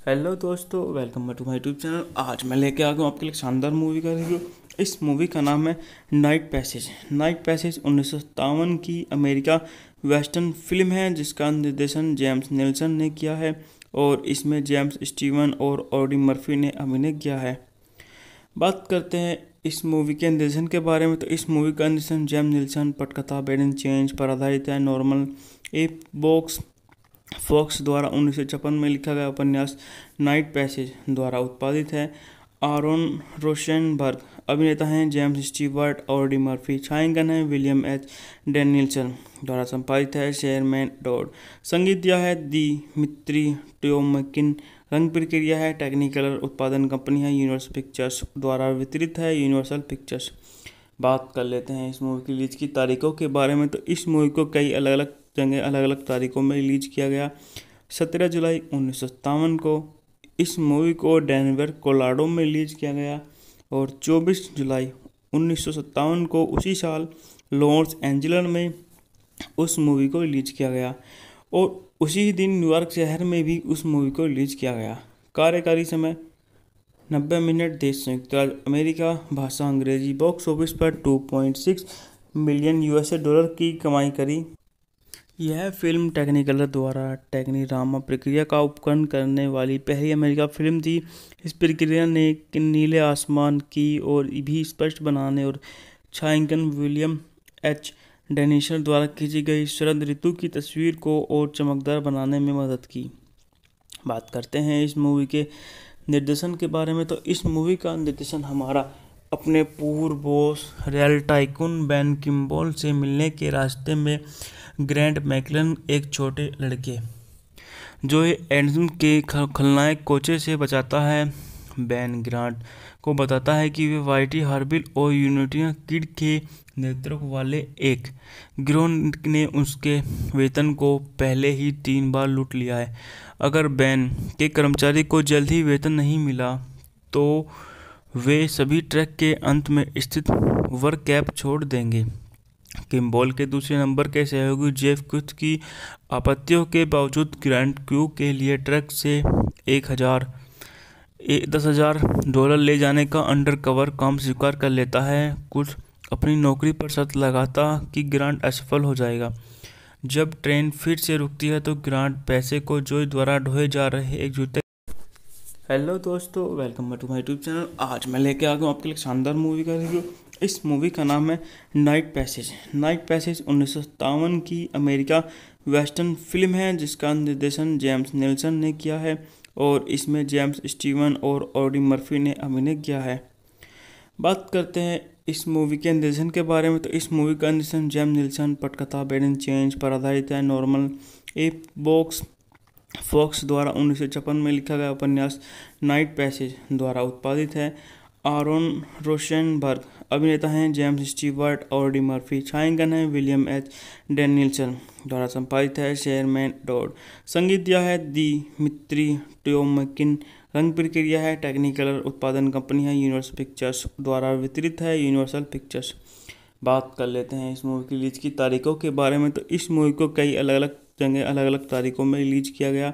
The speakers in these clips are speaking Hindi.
हेलो दोस्तों, welcome back to my YouTube channel. आज मैं लेके आ गया हूँ आपके लिए शानदार मूवी का रिव्यू। इस मूवी का नाम है नाइट पैसेज। नाइट पैसेज 1957 की अमेरिका वेस्टर्न फिल्म है जिसका निर्देशन जेम्स नेल्सन ने किया है और इसमें जेम्स स्टीवन और ऑडी मर्फी ने अभिनय किया है। बात करते हैं इस मूवी के निर्देशन के बारे में। तो इस मूवी का निर्देशन जेम्स नेल्सन पटकथा बेडन चेंज पर आधारित है। नॉर्मन ए बॉक्स फॉक्स द्वारा 1956 में लिखा गया उपन्यास नाइट पैसेज द्वारा उत्पादित है। आरोन रोशनबर्ग अभिनेता हैं। जेम्स स्टीवर्ट और डी मर्फी छायांकन है। विलियम एच डेनियल्सन द्वारा संपादित है। शेरमैन डॉड संगीत दिया है। दिमित्री टोमकिन रंग प्रक्रिया है। टेक्निकलर उत्पादन कंपनी है यूनिवर्सल पिक्चर्स द्वारा वितरित है यूनिवर्सल पिक्चर्स। बात कर लेते हैं इस मूवी की रिलीज की तारीखों के बारे में। तो इस मूवी को कई अलग अलग जगह अलग अलग तारीखों में रिलीज किया गया। 17 जुलाई 1957 को इस मूवी को डेनवर कोलोराडो में रिलीज किया गया और 24 जुलाई 1957 को उसी साल लॉस एंजल्स में उस मूवी को रिलीज किया गया और उसी दिन न्यूयॉर्क शहर में भी उस मूवी को रिलीज किया गया। कार्यकारी समय 90 मिनट। देश संयुक्त राज्य अमेरिका। भाषा अंग्रेजी। बॉक्स ऑफिस पर 2.6 मिलियन यूएसए डॉलर की कमाई करी। यह फिल्म टेक्निकलर द्वारा टेक्नीरामा प्रक्रिया का उपकरण करने वाली पहली अमेरिका फिल्म थी। इस प्रक्रिया ने नीले आसमान की और भी स्पष्ट बनाने और छायांकन विलियम एच डेनियल्सन द्वारा खींची गई शरद ऋतु की तस्वीर को और चमकदार बनाने में मदद की। बात करते हैं इस मूवी के निर्देशन के बारे में। तो इस मूवी का निर्देशन हमारा अपने पूर्व boss real tycoon Ben Kimball से मिलने के रास्ते में ग्रैंट मैकलन एक छोटे लड़के जो एडम के खलनायक कोचे से बचाता है। बेन ग्रांट को बताता है कि वे वाइटी हार्बिल और यूनिटी किड के नेतृत्व वाले एक गिरोह ने उसके वेतन को पहले ही 3 बार लूट लिया है। अगर बेन के कर्मचारी को जल्द ही वेतन नहीं मिला तो वे सभी ट्रैक के अंत में स्थित वर्क कैप छोड़ देंगे। किम्बॉल के दूसरे नंबर के सहयोगी जेफ कुथ की आपत्तियों के बावजूद ग्रांट क्रू के लिए ट्रक से 10,000 डॉलर ले जाने का अंडरकवर काम स्वीकार कर लेता है। कुछ अपनी नौकरी पर शर्त लगाता कि ग्रांट असफल हो जाएगा। जब ट्रेन फिर से रुकती है तो ग्रांट पैसे को जोई द्वारा ढोए जा रहे एक जूते। हेलो दोस्तों, welcome back to my YouTube channel. आज मैं लेके आ गया हूँ आपके लिए शानदार मूवी का रिव्यू। इस मूवी का नाम है नाइट पैसेज। नाइट पैसेज 1957 की अमेरिका वेस्टर्न फिल्म है जिसका निर्देशन जेम्स नेल्सन ने किया है और इसमें जेम्स स्टीवन और ऑडी मर्फी ने अभिनय किया है। बात करते हैं इस मूवी के निर्देशन के बारे में। तो इस मूवी का निर्देशन जेम्स नेल्सन पटकथा बेडन चेंज पर आधारित है। नॉर्मन ए बॉक्स फॉक्स द्वारा 1956 में लिखा गया उपन्यास नाइट पैसेज द्वारा उत्पादित है। आरोन रोशनबर्ग अभिनेता हैं। जेम्स स्टीवर्ट और डी मर्फी छायांकन है। विलियम एच डेनियल्सन द्वारा संपादित है। शेरमैन डॉड संगीत दिया है। दिमित्री टोमकिन रंग प्रक्रिया है। टेक्निकलर उत्पादन कंपनी है यूनिवर्सल पिक्चर्स द्वारा वितरित है यूनिवर्सल पिक्चर्स। बात कर लेते हैं इस मूवी की रिलीज की तारीखों के बारे में। तो इस मूवी को कई अलग अलग जगह अलग अलग तारीखों में रिलीज किया गया।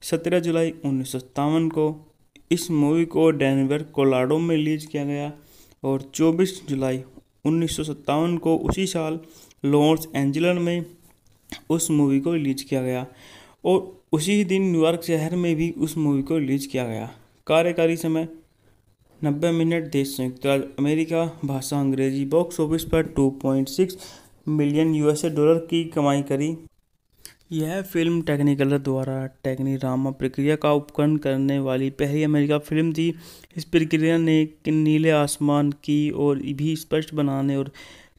17 जुलाई 1957 को इस मूवी को डेनवर कोलोराडो में रिलीज किया गया और 24 जुलाई 1957 को उसी साल लॉस एंजल्स में उस मूवी को रिलीज किया गया और उसी दिन न्यूयॉर्क शहर में भी उस मूवी को रिलीज किया गया। कार्यकारी समय 90 मिनट। देश संयुक्त राज्य अमेरिका। भाषा अंग्रेजी। बॉक्स ऑफिस पर 2.6 मिलियन यूएसए डॉलर की कमाई करी। यह फिल्म टेक्निकलर द्वारा टेक्नीरामा प्रक्रिया का उपकरण करने वाली पहली अमेरिका फिल्म थी। इस प्रक्रिया ने नीले आसमान की और भी स्पष्ट बनाने और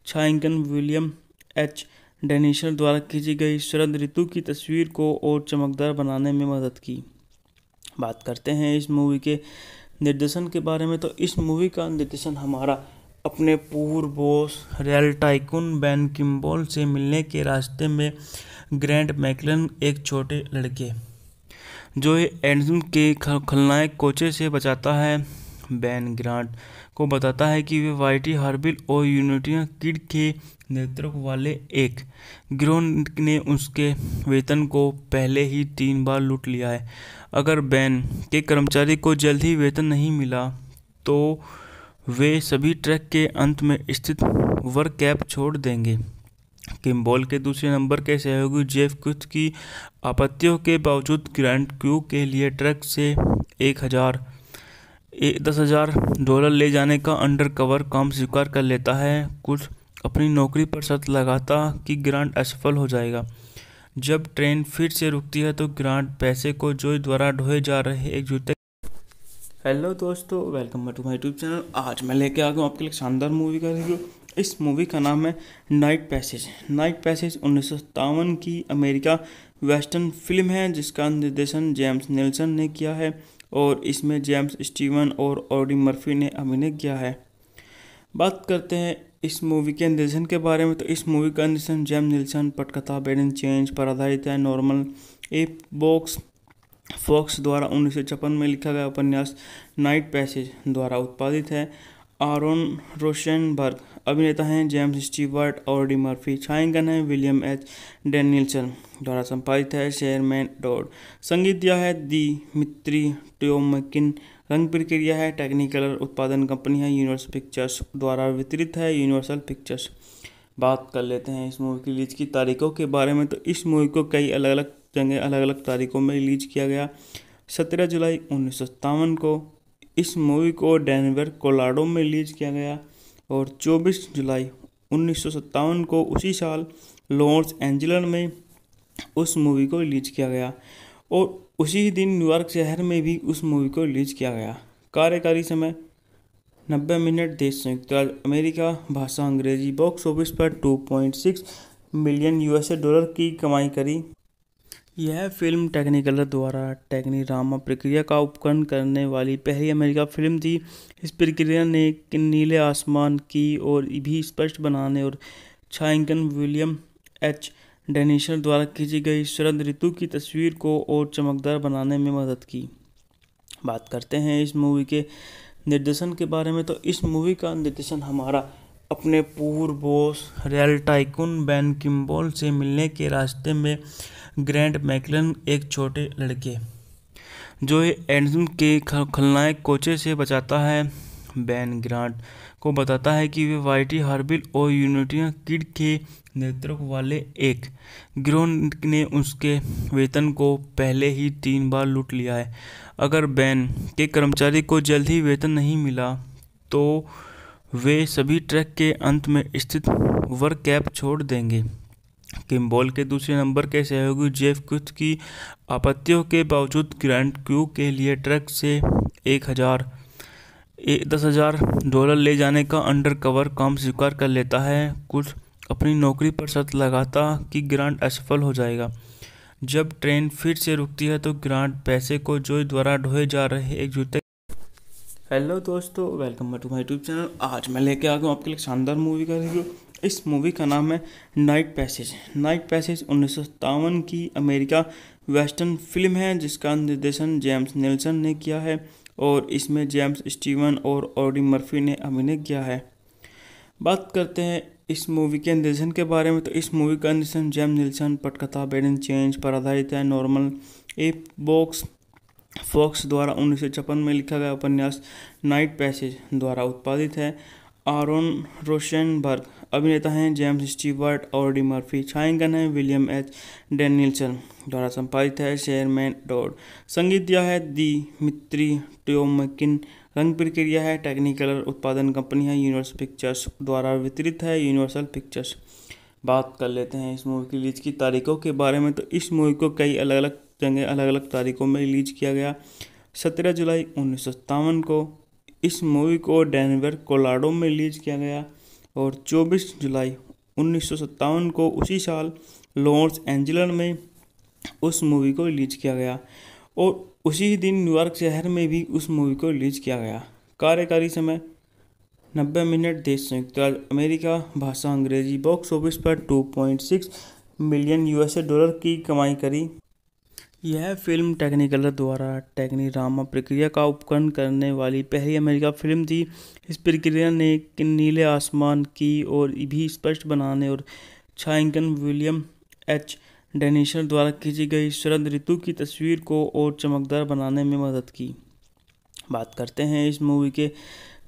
छायांकन विलियम एच डेनियल्सन द्वारा खींची गई शरद ऋतु की तस्वीर को और चमकदार बनाने में मदद की। बात करते हैं इस मूवी के निर्देशन के बारे में। तो इस मूवी का निर्देशन हमारा अपने पूर्व boss real tycoon Ben Kimball से मिलने के रास्ते में ग्रैंट मैकलन एक छोटे लड़के जो एडम के खलनायक कोचे से बचाता है। बेन ग्रांट को बताता है कि वे वाइटी हार्बिल और यूनिटी किड के नेतृत्व वाले एक गिरोह ने उसके वेतन को पहले ही 3 बार लूट लिया है। अगर बैन के कर्मचारी को जल्द ही वेतन नहीं मिला तो वे सभी ट्रैक के अंत में स्थित वर्क कैंप छोड़ देंगे। किम्बॉल के दूसरे नंबर के सहयोगी जेफ कुछ की आपत्तियों के बावजूद ग्रांट क्रू के लिए ट्रक से 10,000 डॉलर ले जाने का अंडरकवर काम स्वीकार कर लेता है। कुछ अपनी नौकरी पर शर्त लगाता कि ग्रांट असफल हो जाएगा। जब ट्रेन फिर से रुकती है तो ग्रांट पैसे को जोई द्वारा ढोए जा रहे एक जूते। हेलो दोस्तों, welcome to my YouTube channel. आज मैं लेके आ गया हूँ आपके लिए शानदार मूवी का रिव्यू। इस मूवी का नाम है नाइट पैसेज। नाइट पैसेज 1957 की अमेरिका वेस्टर्न फिल्म है जिसका निर्देशन जेम्स नेल्सन ने किया है और इसमें जेम्स स्टीवन और ऑडी मर्फी ने अभिनय किया है। बात करते हैं इस मूवी के निर्देशन के बारे में, तो इस मूवी का निर्देशन जेम्स नेल्सन पटकथा बेडन चेंज पर आधारित है। नॉर्मन ए फॉक्स द्वारा 1956 में लिखा गया उपन्यास नाइट पैसेज द्वारा उत्पादित है। आरोन रोशनबर्ग अभिनेता हैं। जेम्स स्टीवर्ट और डी मर्फी छायांकन है। विलियम एच डेनियल्सन द्वारा संपादित है। शेरमैन डॉड संगीत दिया है। दिमित्री ट्योमकिन रंग प्रक्रिया है। टेक्निकलर उत्पादन कंपनी है। यूनिवर्सल पिक्चर्स द्वारा वितरित है। Universal pictures. बात कर लेते हैं इस मूवी की रिलीज की तारीखों के बारे में, तो इस मूवी को कई अलग अलग तारीखों में रिलीज किया गया। 17 जुलाई 1957 को इस मूवी को डेनवर कोलोराडो में रिलीज किया गया और 24 जुलाई 1957 को उसी साल लॉस एंजल्स में उस मूवी को रिलीज किया गया और उसी ही दिन न्यूयॉर्क शहर में भी उस मूवी को रिलीज किया गया। कार्यकारी समय 90 मिनट। देश संयुक्त राज्य अमेरिका। भाषा अंग्रेजी। बॉक्स ऑफिस पर 2.6 मिलियन यूएसए डॉलर की कमाई करी। यह फिल्म टेक्निकलर द्वारा टेक्नीरामा प्रक्रिया का उपकरण करने वाली पहली अमेरिका फिल्म थी। इस प्रक्रिया ने नीले आसमान की और भी स्पष्ट बनाने और छायांकन विलियम एच डेनियल्सन द्वारा खींची गई शरद ऋतु की तस्वीर को और चमकदार बनाने में मदद की। बात करते हैं इस मूवी के निर्देशन के बारे में, तो इस मूवी का निर्देशन हमारा अपने पूर्व boss real tycoon ban Kimball से मिलने के रास्ते में ग्रैंट मैकलन, एक छोटे लड़के जो एडम के खलनायक कोचे से बचाता है। बैन ग्रांट को बताता है कि वे वाइटी हार्बिल और यूनिटी किड के नेतृत्व वाले एक गिरोह ने उसके वेतन को पहले ही 3 बार लूट लिया है। अगर बैन के कर्मचारी को जल्द ही वेतन नहीं मिला तो वे सभी ट्रैक के अंत में स्थित वर्क कैंप छोड़ देंगे। किम्बॉल के दूसरे नंबर के सहयोगी जेफ कुछ की आपत्तियों के बावजूद ग्रांट क्रू के लिए ट्रक से 10,000 डॉलर ले जाने का अंडरकवर काम स्वीकार कर लेता है। कुछ अपनी नौकरी पर शर्त लगाता कि ग्रांट असफल हो जाएगा। जब ट्रेन फिर से रुकती है तो ग्रांट पैसे को जोई द्वारा ढोए जा रहे एक जूते। हेलो दोस्तों, welcome to my YouTube channel. आज मैं लेके आ गया हूँ आपके लिए शानदार मूवी का रिव्यू। इस मूवी का नाम है नाइट पैसेज। नाइट पैसेज 1957 की अमेरिका वेस्टर्न फिल्म है जिसका निर्देशन जेम्स नेल्सन ने किया है और इसमें जेम्स स्टीवन और ऑडी मर्फी ने अभिनय किया है। बात करते हैं इस मूवी के निर्देशन के बारे में, तो इस मूवी का निर्देशन जेम्स नेल्सन पटकथा बेडन चेंज पर आधारित है। नॉर्मन ए फॉक्स द्वारा 1956 में लिखा गया उपन्यास नाइट पैसेज द्वारा उत्पादित है। आरोन रोशनबर्ग अभिनेता हैं। जेम्स स्टीवर्ट और डी मर्फी छायांकन है। विलियम एच डेनियल्सन द्वारा संपादित है। शेरमैन डॉड संगीत दिया है। दिमित्री ट्योमकिन रंग प्रक्रिया है। टेक्निकलर उत्पादन कंपनी है। यूनिवर्सल पिक्चर्स द्वारा वितरित है। Universal pictures. बात कर लेते हैं इस मूवी की रिलीज की तारीखों के बारे में, तो इस मूवी को कई अलग अलग तारीखों में रिलीज किया गया। 17 जुलाई 1957 को इस मूवी को डेनवर कोलोराडो में रिलीज किया गया और 24 जुलाई 1957 को उसी साल लॉस एंजल्स में उस मूवी को रिलीज किया गया और उसी ही दिन न्यूयॉर्क शहर में भी उस मूवी को रिलीज किया गया। कार्यकारी समय 90 मिनट। देश संयुक्त राज्य अमेरिका। भाषा अंग्रेजी। बॉक्स ऑफिस पर 2.6 मिलियन यूएसए डॉलर की कमाई करी। यह फिल्म टेक्निकलर द्वारा टेक्नीरामा प्रक्रिया का उपकरण करने वाली पहली अमेरिका फिल्म थी। इस प्रक्रिया ने नीले आसमान की ओर भी स्पष्ट बनाने और छायांकन विलियम एच डेनिशर द्वारा खींची गई शरद ऋतु की तस्वीर को और चमकदार बनाने में मदद की। बात करते हैं इस मूवी के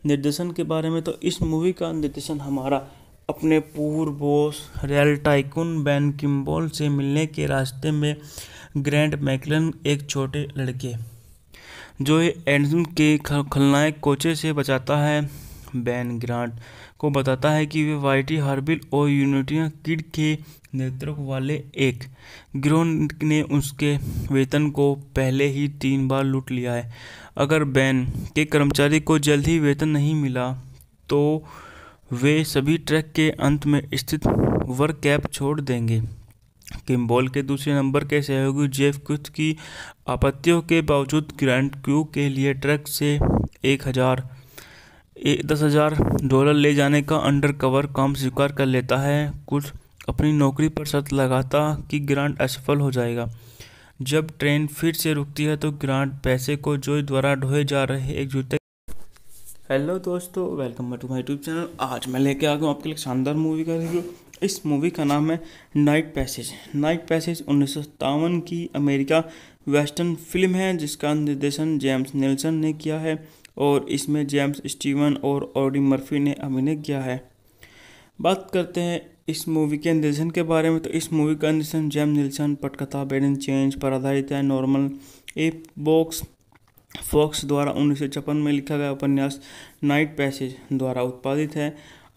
निर्देशन के बारे में, तो इस मूवी का निर्देशन हमारा अपने पूर्व boss real tycoon Ben Kimball से मिलने के रास्ते में ग्रैंट मैकलन, एक छोटे लड़के जो एडम के खलनायक कोचे से बचाता है। बेन ग्रांट को बताता है कि वे वाइटी हार्बिल और यूनिटी किड के नेतृत्व वाले एक गिरोह ने उसके वेतन को पहले ही 3 बार लूट लिया है। अगर बेन के कर्मचारी को जल्द ही वेतन नहीं मिला तो वे सभी ट्रैक के अंत में स्थित वर्क कैंप छोड़ देंगे। किम्बल के दूसरे नंबर के सहयोगी जेफ कुथ की आपत्तियों के बावजूद ग्रांट क्यू के लिए ट्रक से $10,000 ले जाने का अंडरकवर काम स्वीकार कर लेता है। कुछ अपनी नौकरी पर शर्त लगाता कि ग्रांट असफल हो जाएगा। जब ट्रेन फिर से रुकती है तो ग्रांट पैसे को जोई द्वारा ढोए जा रहे एक जूते। हेलो दोस्तों, welcome back to my YouTube channel. आज मैं लेके आ गया हूँ आपके लिए शानदार मूवी का रिव्यू। इस मूवी का नाम है नाइट पैसेज। नाइट पैसेज 1957 की अमेरिका वेस्टर्न फिल्म है जिसका निर्देशन जेम्स नेल्सन ने किया है और इसमें जेम्स स्टीवन और ऑडी मर्फी ने अभिनय किया है। बात करते हैं इस मूवी के निर्देशन के बारे में, तो इस मूवी का निर्देशन जेम्स नेल्सन पटकथा बेडन चेंज पर आधारित है। नॉर्मन ए बॉक्स फॉक्स द्वारा 1956 में लिखा गया उपन्यास नाइट पैसेज द्वारा उत्पादित है।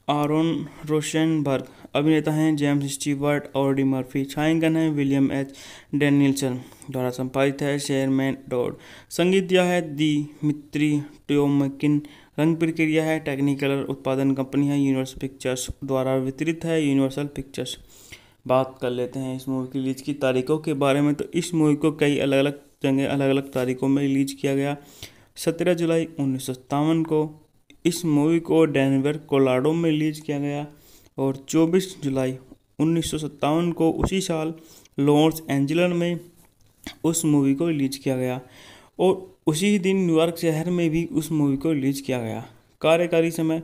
आरोन रोशनबर्ग अभिनेता हैं। जेम्स स्टीवर्ट और डी मर्फी। छायांकन है विलियम एच डेनियल्सन द्वारा संपादित है। Sherman Dodd. संगीत दिया है दिमित्री टोमकिन। रंग प्रक्रिया है टेक्निकलर। उत्पादन कंपनी है यूनिवर्सल पिक्चर्स द्वारा वितरित है यूनिवर्सल पिक्चर्स। बात कर लेते हैं इस मूवी की रिलीज की तारीखों के बारे में, तो इस मूवी को कई अलग अलग जगह अलग अलग तारीखों में रिलीज किया गया। 17 जुलाई 1957 को इस मूवी को डेनवर कोलोराडो में रिलीज किया गया और 24 जुलाई 1957 को उसी साल लॉस एंजल्स में उस मूवी को रिलीज किया गया और उसी दिन न्यूयॉर्क शहर में भी उस मूवी को रिलीज किया गया। कार्यकारी समय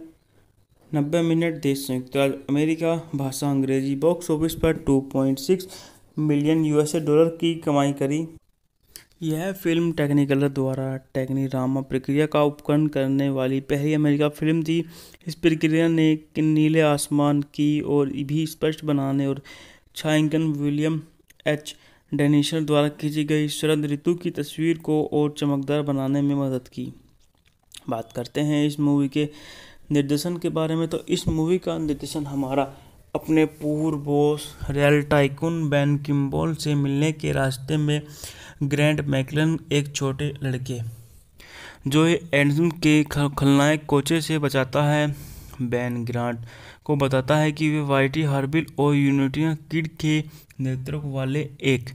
90 मिनट। देश संयुक्त राज्य अमेरिका। भाषा अंग्रेजी। बॉक्स ऑफिस पर $2.6 मिलियन US की कमाई करी। यह फिल्म टेक्निकलर द्वारा टेक्नीरामा प्रक्रिया का उपकरण करने वाली पहली अमेरिका फिल्म थी। इस प्रक्रिया ने नीले आसमान की ओर भी स्पष्ट बनाने और छायांकन विलियम एच डेनिशर द्वारा खींची गई शरद ऋतु की तस्वीर को और चमकदार बनाने में मदद की। बात करते हैं इस मूवी के निर्देशन के बारे में, तो इस मूवी का निर्देशन हमारा अपने पूर्व boss real tycoon Ben Kimball से मिलने के रास्ते में ग्रैंट मैकलन, एक छोटे लड़के जो एडम के खलनायक कोचे से बचाता है। बेन ग्रांट को बताता है कि वे वाइटी हार्बिल और यूनिटी किड के नेतृत्व वाले एक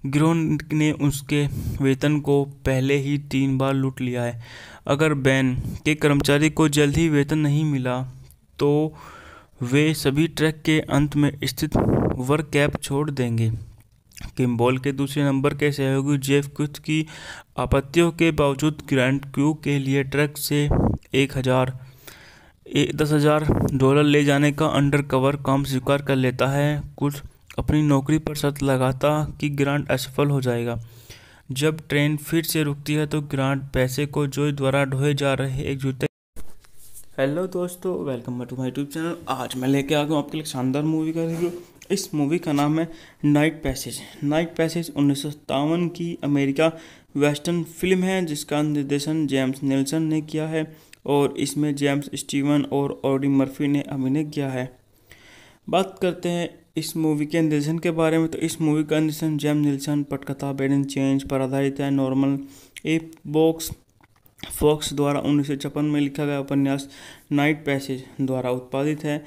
गिरोह ने उसके वेतन को पहले ही 3 बार लूट लिया है। अगर बेन के कर्मचारी को जल्द ही वेतन नहीं मिला तो वे सभी ट्रैक के अंत में स्थित वर्क कैंप छोड़ देंगे। किम्बल के दूसरे नंबर के सहयोगी जेफ कुथ की आपत्तियों के बावजूद ग्रांट क्यू के लिए ट्रक से $10,000 ले जाने का अंडरकवर काम स्वीकार कर लेता है। कुछ अपनी नौकरी पर शर्त लगाता कि ग्रांट असफल हो जाएगा। जब ट्रेन फिर से रुकती है तो ग्रांट पैसे को जोई द्वारा ढोए जा रहे एक जूते। हेलो दोस्तों, welcome back to my YouTube channel. आज मैं लेके आ गया हूँ आपके लिए शानदार मूवी का रिव्यू। इस मूवी का नाम है नाइट पैसेज। नाइट पैसेज 1957 की अमेरिका वेस्टर्न फिल्म है जिसका निर्देशन जेम्स नेल्सन ने किया है और इसमें जेम्स स्टीवन और ऑडी मर्फी ने अभिनय किया है। बात करते हैं इस मूवी के निर्देशन के बारे में, तो इस मूवी का निर्देशन जेम्स नेल्सन पटकथा बेडन चेंज पर आधारित है। नॉर्मन ए बॉक्स फॉक्स द्वारा 1956 में लिखा गया उपन्यास नाइट पैसेज द्वारा उत्पादित है।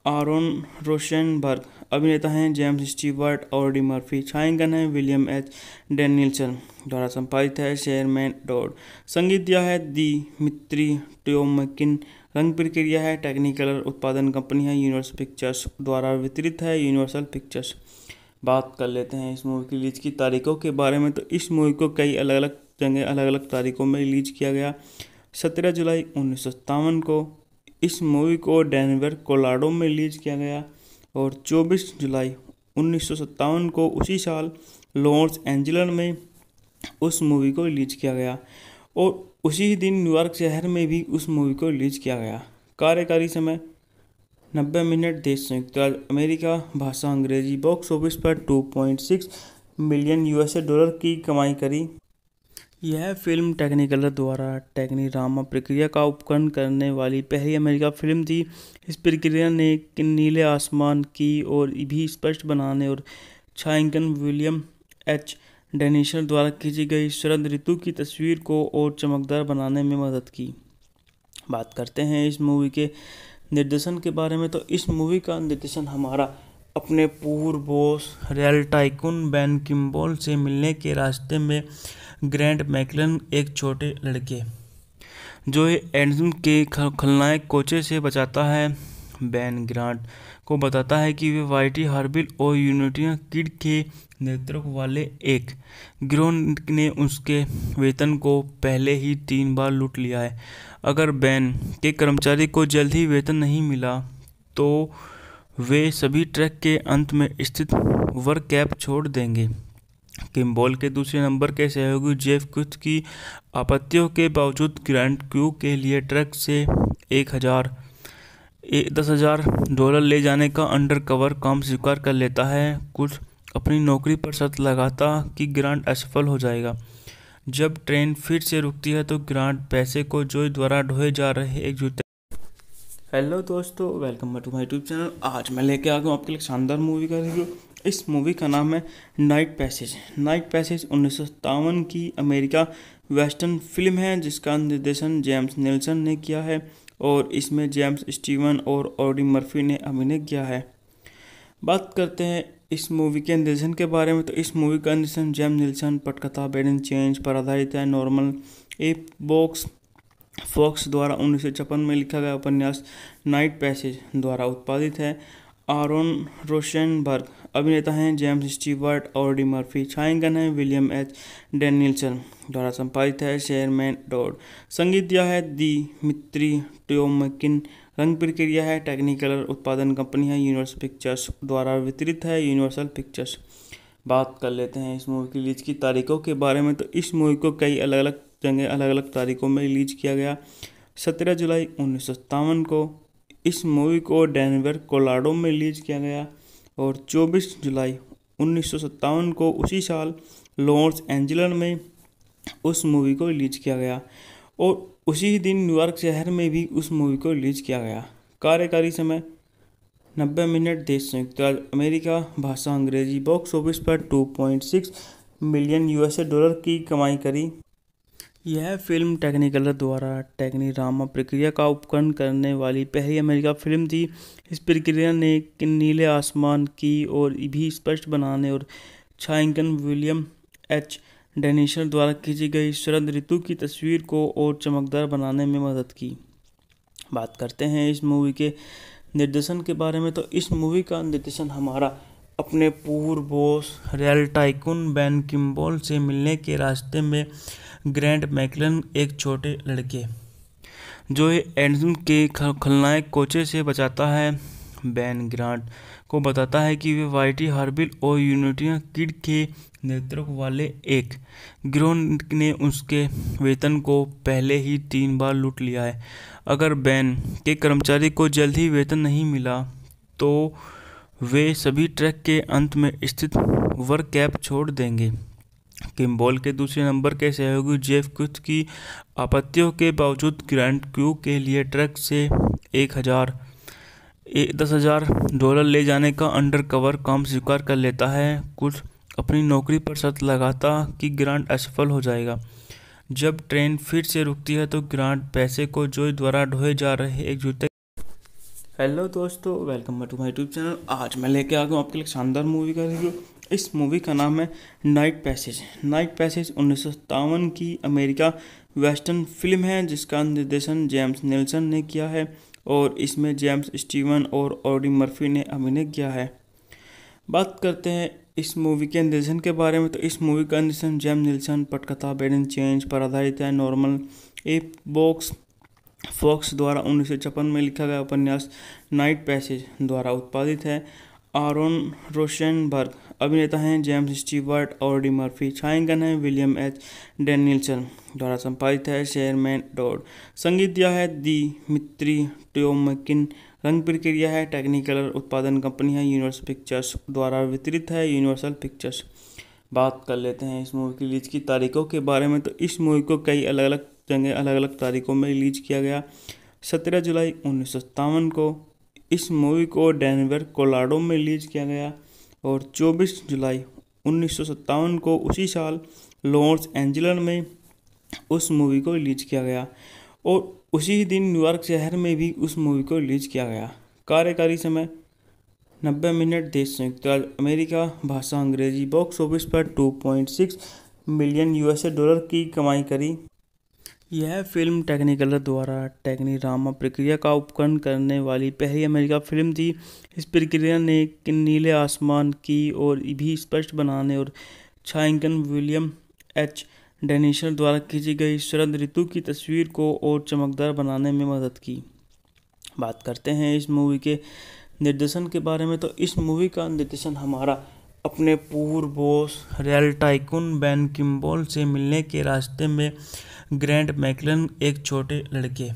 आरोन रोशनबर्ग अभिनेता हैं। जेम्स स्टीवर्ट और डी मर्फी। छायांकन है विलियम एच डेनियल्सन द्वारा संपादित है। Sherman Dodd. संगीत दिया है दिमित्री टोमकिन। रंग प्रक्रिया है टेक्निकलर। उत्पादन कंपनी है यूनिवर्सल पिक्चर्स द्वारा वितरित है यूनिवर्सल पिक्चर्स। बात कर लेते हैं इस मूवी की रिलीज की तारीखों के बारे में। तो इस मूवी को कई अलग अलग जगह अलग अलग तारीखों में रिलीज किया गया। 17 जुलाई 1957 को इस मूवी को डेनवर कोलोराडो में रिलीज किया गया और 24 जुलाई 1957 को उसी साल लॉस एंजल्स में उस मूवी को रिलीज किया गया और उसी दिन न्यूयॉर्क शहर में भी उस मूवी को रिलीज किया गया। कार्यकारी समय 90 मिनट। देश संयुक्त राज्य अमेरिका। भाषा अंग्रेजी। बॉक्स ऑफिस पर 2.6 मिलियन US डॉलर की कमाई करी। यह फिल्म टेक्निकलर द्वारा टेक्नीरामा प्रक्रिया का उपकरण करने वाली पहली अमेरिका फिल्म थी। इस प्रक्रिया ने नीले आसमान की ओर भी स्पष्ट बनाने और छायांकन विलियम एच डेनिसन द्वारा खींची गई शरद ऋतु की तस्वीर को और चमकदार बनाने में मदद की। बात करते हैं इस मूवी के निर्देशन के बारे में। तो इस मूवी का निर्देशन हमारा अपने पूर्व boss real tycoon Ben Kimball से मिलने के रास्ते में ग्रैंट मैकलन, एक छोटे लड़के जो एडम के खलनायक कोचे से बचाता है, बेन ग्रांट को बताता है कि वे वाइटी हार्बिल और यूनिटी किड के नेतृत्व वाले एक गिरोह ने उसके वेतन को पहले ही 3 बार लूट लिया है। अगर बेन के कर्मचारी को जल्द ही वेतन नहीं मिला तो वे सभी ट्रैक के अंत में स्थित वर्क कैप छोड़ देंगे। किम्बल के दूसरे नंबर के सहयोगी जेफ कुथ की आपत्तियों के बावजूद ग्रांट क्यू के लिए ट्रक से $10,000 ले जाने का अंडरकवर काम स्वीकार कर लेता है। कुछ अपनी नौकरी पर शर्त लगाता कि ग्रांट असफल हो जाएगा। जब ट्रेन फिर से रुकती है तो ग्रांट पैसे को जोई द्वारा ढोए जा रहे एक जूते। हेलो दोस्तों, welcome back to my YouTube channel. आज मैं लेके आ गया हूँ आपके लिए शानदार मूवी का रिव्यू। इस मूवी का नाम है नाइट पैसेज। नाइट पैसेज 1957 की अमेरिका वेस्टर्न फिल्म है जिसका निर्देशन जेम्स नेल्सन ने किया है और इसमें जेम्स स्टीवन और ऑडी मर्फी ने अभिनय किया है। बात करते हैं इस मूवी के निर्देशन के बारे में। तो इस मूवी का निर्देशन जेम्स नेल्सन पटकथा बेडन चेंज पर आधारित है। नॉर्मन ए बॉक्स फॉक्स द्वारा 1956 में लिखा गया उपन्यास नाइट पैसेज द्वारा उत्पादित है। आरोन रोशनबर्ग अभिनेता हैं। James Stewart, Audie Murphy. छायांकन है विलियम एच डेनिसन द्वारा संपादित है। Sherman Dodd. संगीत दिया है दिमित्री टोमकिन। रंग प्रक्रिया है टेक्निकलर। उत्पादन कंपनी है यूनिवर्सल पिक्चर्स द्वारा वितरित है यूनिवर्सल पिक्चर्स। बात कर लेते हैं इस मूवी की रिलीज की तारीखों के बारे में। तो इस मूवी को कई अलग अलग जगह अलग अलग तारीखों में रिलीज किया गया। 17 जुलाई 1957 को इस मूवी को डेनवर कोलोराडो में रिलीज किया गया और 24 जुलाई 1957 को उसी साल लॉस एंजल्स में उस मूवी को रिलीज किया गया और उसी दिन न्यूयॉर्क शहर में भी उस मूवी को रिलीज किया गया। कार्यकारी समय 90 मिनट। देश संयुक्त राज्य अमेरिका। भाषा अंग्रेजी। बॉक्स ऑफिस पर 2.6 मिलियन US डॉलर की कमाई करी। यह फिल्म टेक्निकलर द्वारा टेक्नीरामा प्रक्रिया का उपकरण करने वाली पहली अमेरिका फिल्म थी। इस प्रक्रिया ने नीले आसमान की ओर भी स्पष्ट बनाने और छायांकन विलियम एच डेनिसन द्वारा खींची गई शरद ऋतु की तस्वीर को और चमकदार बनाने में मदद की। बात करते हैं इस मूवी के निर्देशन के बारे में। तो इस मूवी का निर्देशन हमारा अपने पूर्व boss real tycoon Ben Kimball से मिलने के रास्ते में ग्रैंट मैकलन, एक छोटे लड़के जो एडम के खलनायक कोचे से बचाता है, बेन ग्रांट को बताता है कि वे वाइटी हार्बिल और यूनिटी किड के नेतृत्व वाले एक गिरोह ने उसके वेतन को पहले ही 3 बार लूट लिया है। अगर बेन के कर्मचारी को जल्द ही वेतन नहीं मिला तो वे सभी ट्रैक के अंत में स्थित वर्क कैप छोड़ देंगे। किम्बल के दूसरे नंबर के सहयोगी जेफ कुथ की आपत्तियों के बावजूद ग्रांट क्यू के लिए ट्रक से $10,000 ले जाने का अंडरकवर काम स्वीकार कर लेता है। कुछ अपनी नौकरी पर शर्त लगाता कि ग्रांट असफल हो जाएगा। जब ट्रेन फिर से रुकती है तो ग्रांट पैसे को जोई द्वारा ढोए जा रहे एक जूते। हेलो दोस्तों, welcome back to my YouTube channel. आज मैं लेके आ गया हूँ आपके लिए शानदार मूवी का रिव्यू। इस मूवी का नाम है नाइट पैसेज। नाइट पैसेज 1957 की अमेरिका वेस्टर्न फिल्म है जिसका निर्देशन जेम्स नेल्सन ने किया है और इसमें जेम्स स्टीवन और ऑडी मर्फी ने अभिनय किया है। बात करते हैं इस मूवी के निर्देशन के बारे में तो इस मूवी का निर्देशन जेम्स निल्सन पटकथा बेडन चेंज पर आधारित है। नॉर्मन ए बॉक्स फॉक्स द्वारा 1956 में लिखा गया उपन्यास नाइट पैसेज द्वारा उत्पादित है। आरोन रोशनबर्ग अभिनेता हैं। जेम्स स्टीवर्ट और डी मर्फी छायांकन है। विलियम एच डेनियल्सन द्वारा संपादित है। शेरमैन डॉड संगीत दिया है। दिमित्री ट्योमकिन रंग प्रक्रिया है। टेक्निकलर उत्पादन कंपनी है। यूनिवर्सल पिक्चर्स द्वारा वितरित है। Universal pictures. बात कर लेते हैं इस मूवी की रिलीज की तारीखों के बारे में तो इस मूवी को कई अलग अलग जगह अलग अलग तारीखों में रिलीज किया गया। 17 जुलाई 1957 को इस मूवी को डेनवर कोलोराडो में रिलीज किया गया और 24 जुलाई 1957 को उसी साल लॉस एंजल्स में उस मूवी को रिलीज किया गया और उसी दिन न्यूयॉर्क शहर में भी उस मूवी को रिलीज किया गया। कार्यकारी समय 90 मिनट। देश संयुक्त राज्य अमेरिका। भाषा अंग्रेजी। बॉक्स ऑफिस पर 2.6 मिलियन यूएसए डॉलर की कमाई करी। यह फिल्म टेक्निकलर द्वारा टेक्नीरामा प्रक्रिया का उपकरण करने वाली पहली अमेरिका फिल्म थी। इस प्रक्रिया ने नीले आसमान की और भी स्पष्ट बनाने और छायांकन विलियम एच डेनियल्सन द्वारा खींची गई शरद ऋतु की तस्वीर को और चमकदार बनाने में मदद की। बात करते हैं इस मूवी के निर्देशन के बारे में तो इस मूवी का निर्देशन हमारा अपने पूर्व boss real tycoon Ben Kimball से मिलने के रास्ते में ग्रैंट मैकलन एक छोटे लड़के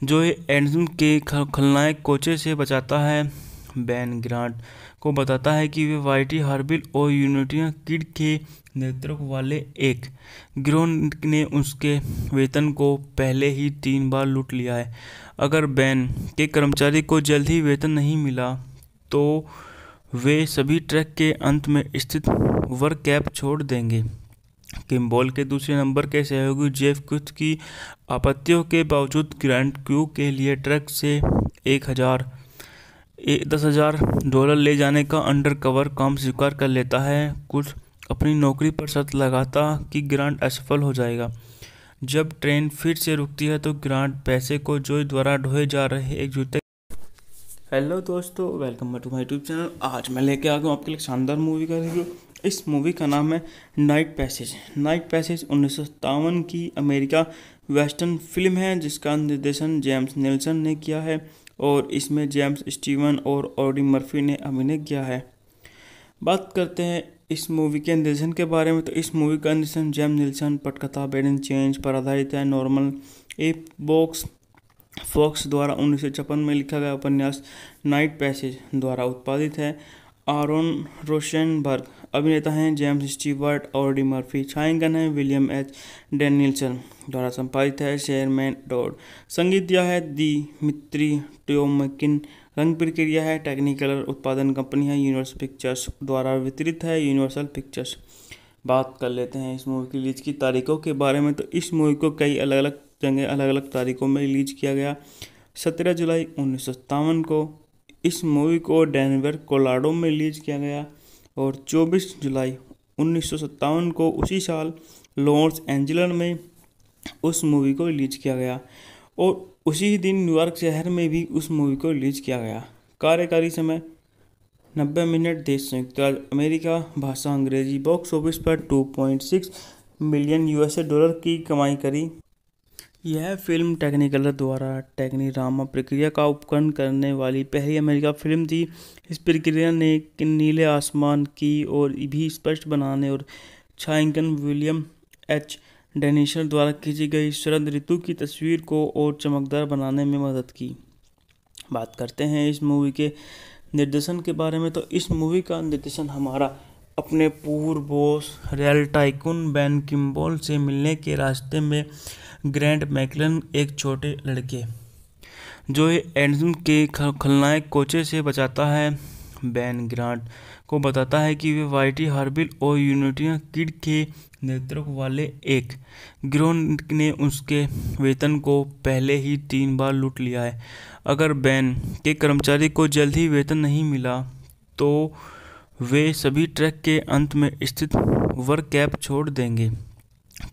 जो एंडरसन के खलनायक कोचे से बचाता है। बेन ग्रांट को बताता है कि वे वाइटी हार्बिल और यूनिटी किड के नेतृत्व वाले एक गिरोह ने उसके वेतन को पहले ही 3 बार लूट लिया है। अगर बेन के कर्मचारी को जल्द ही वेतन नहीं मिला तो वे सभी ट्रैक के अंत में स्थित वर्क कैप छोड़ देंगे। किम्बल के दूसरे नंबर के सहयोगी जेफ कुथ की आपत्तियों के बावजूद ग्रांट क्यू के लिए ट्रक से $10,000 ले जाने का अंडरकवर काम स्वीकार कर लेता है। कुछ अपनी नौकरी पर शर्त लगाता कि ग्रांट असफल हो जाएगा। जब ट्रेन फिर से रुकती है तो ग्रांट पैसे को जोई द्वारा ढोए जा रहे एक जूते। हेलो दोस्तों, welcome back to my YouTube channel. आज मैं लेके आ गया हूँ आपके लिए शानदार मूवी का रिव्यू। इस मूवी का नाम है नाइट पैसेज। नाइट पैसेज 1957 की अमेरिका वेस्टर्न फिल्म है जिसका निर्देशन जेम्स निल्सन ने किया है और इसमें जेम्स स्टीवन और ऑडी मर्फी ने अभिनय किया है। बात करते हैं इस मूवी के निर्देशन के बारे में तो इस मूवी का निर्देशन जेम्स निल्सन पटकथा बेडन चेंज पर आधारित है। नॉर्मन ए बॉक्स फॉक्स द्वारा 1956 में लिखा गया उपन्यास नाइट पैसेज द्वारा उत्पादित है। आरोन रोशनबर्ग अभिनेता हैं। जेम्स स्टीवर्ट और डी मर्फी छायांकन है। विलियम एच डेनियल्सन द्वारा संपादित है। शेरमैन डॉड संगीत दिया है। दिमित्री ट्योमकिन रंग प्रक्रिया है। टेक्निकलर उत्पादन कंपनी है। यूनिवर्सल पिक्चर्स द्वारा वितरित है। Universal pictures. बात कर लेते हैं इस मूवी की रिलीज की तारीखों के बारे में तो इस मूवी को कई अलग अलग जगह अलग अलग तारीखों में रिलीज किया गया। 17 जुलाई 1957 को इस मूवी को डेनवर कोलोराडो में रिलीज किया गया और 24 जुलाई 1957 को उसी साल लॉस एंजल्स में उस मूवी को रिलीज किया गया और उसी दिन न्यूयॉर्क शहर में भी उस मूवी को रिलीज किया गया। कार्यकारी समय 90 मिनट। देश संयुक्त राज्य अमेरिका। भाषा अंग्रेजी। बॉक्स ऑफिस पर 2.6 मिलियन यूएसए डॉलर की कमाई करी। यह फिल्म टेक्निकलर द्वारा टेक्नीरामा प्रक्रिया का उपकरण करने वाली पहली अमेरिका फिल्म थी। इस प्रक्रिया ने नीले आसमान की और भी स्पष्ट बनाने और छायांकन विलियम एच डेनियल्सन द्वारा खींची गई शरद ऋतु की तस्वीर को और चमकदार बनाने में मदद की। बात करते हैं इस मूवी के निर्देशन के बारे में तो इस मूवी का निर्देशन हमारा अपने पूर्व boss real tycoon Ben Kimball से मिलने के रास्ते में ग्रैंट मैकलन एक छोटे लड़के जो एंडरसन के खलनायक कोचे से बचाता है। बेन ग्रांट को बताता है कि वे वाइटी हार्बिल और यूनिटी किड के नेतृत्व वाले एक गिरोह ने उसके वेतन को पहले ही 3 बार लूट लिया है। अगर बेन के कर्मचारी को जल्द ही वेतन नहीं मिला तो वे सभी ट्रैक के अंत में स्थित वर्क कैप छोड़ देंगे।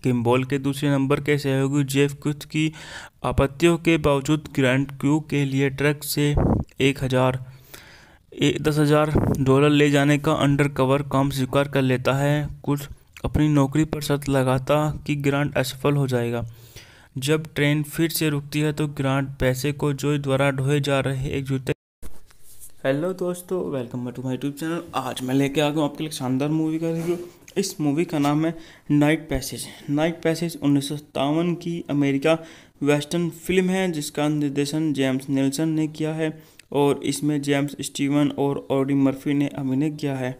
किम्बल के दूसरे नंबर के सहयोगी जेफ कुथ की आपत्तियों के बावजूद ग्रांट क्यू के लिए ट्रक से $10,000 ले जाने का अंडरकवर काम स्वीकार कर लेता है। कुछ अपनी नौकरी पर शर्त लगाता कि ग्रांट असफल हो जाएगा। जब ट्रेन फिर से रुकती है तो ग्रांट पैसे को जोई द्वारा ढोए जा रहे एक जूते। हेलो दोस्तों, welcome to my YouTube channel. आज मैं लेके आ गया हूँ आपके लिए शानदार मूवी का रिव्यू। इस मूवी का नाम है नाइट पैसेज। नाइट पैसेज 1957 की अमेरिका वेस्टर्न फिल्म है जिसका निर्देशन जेम्स नेल्सन ने किया है और इसमें जेम्स स्टीवन और ऑडी मर्फी ने अभिनय किया है।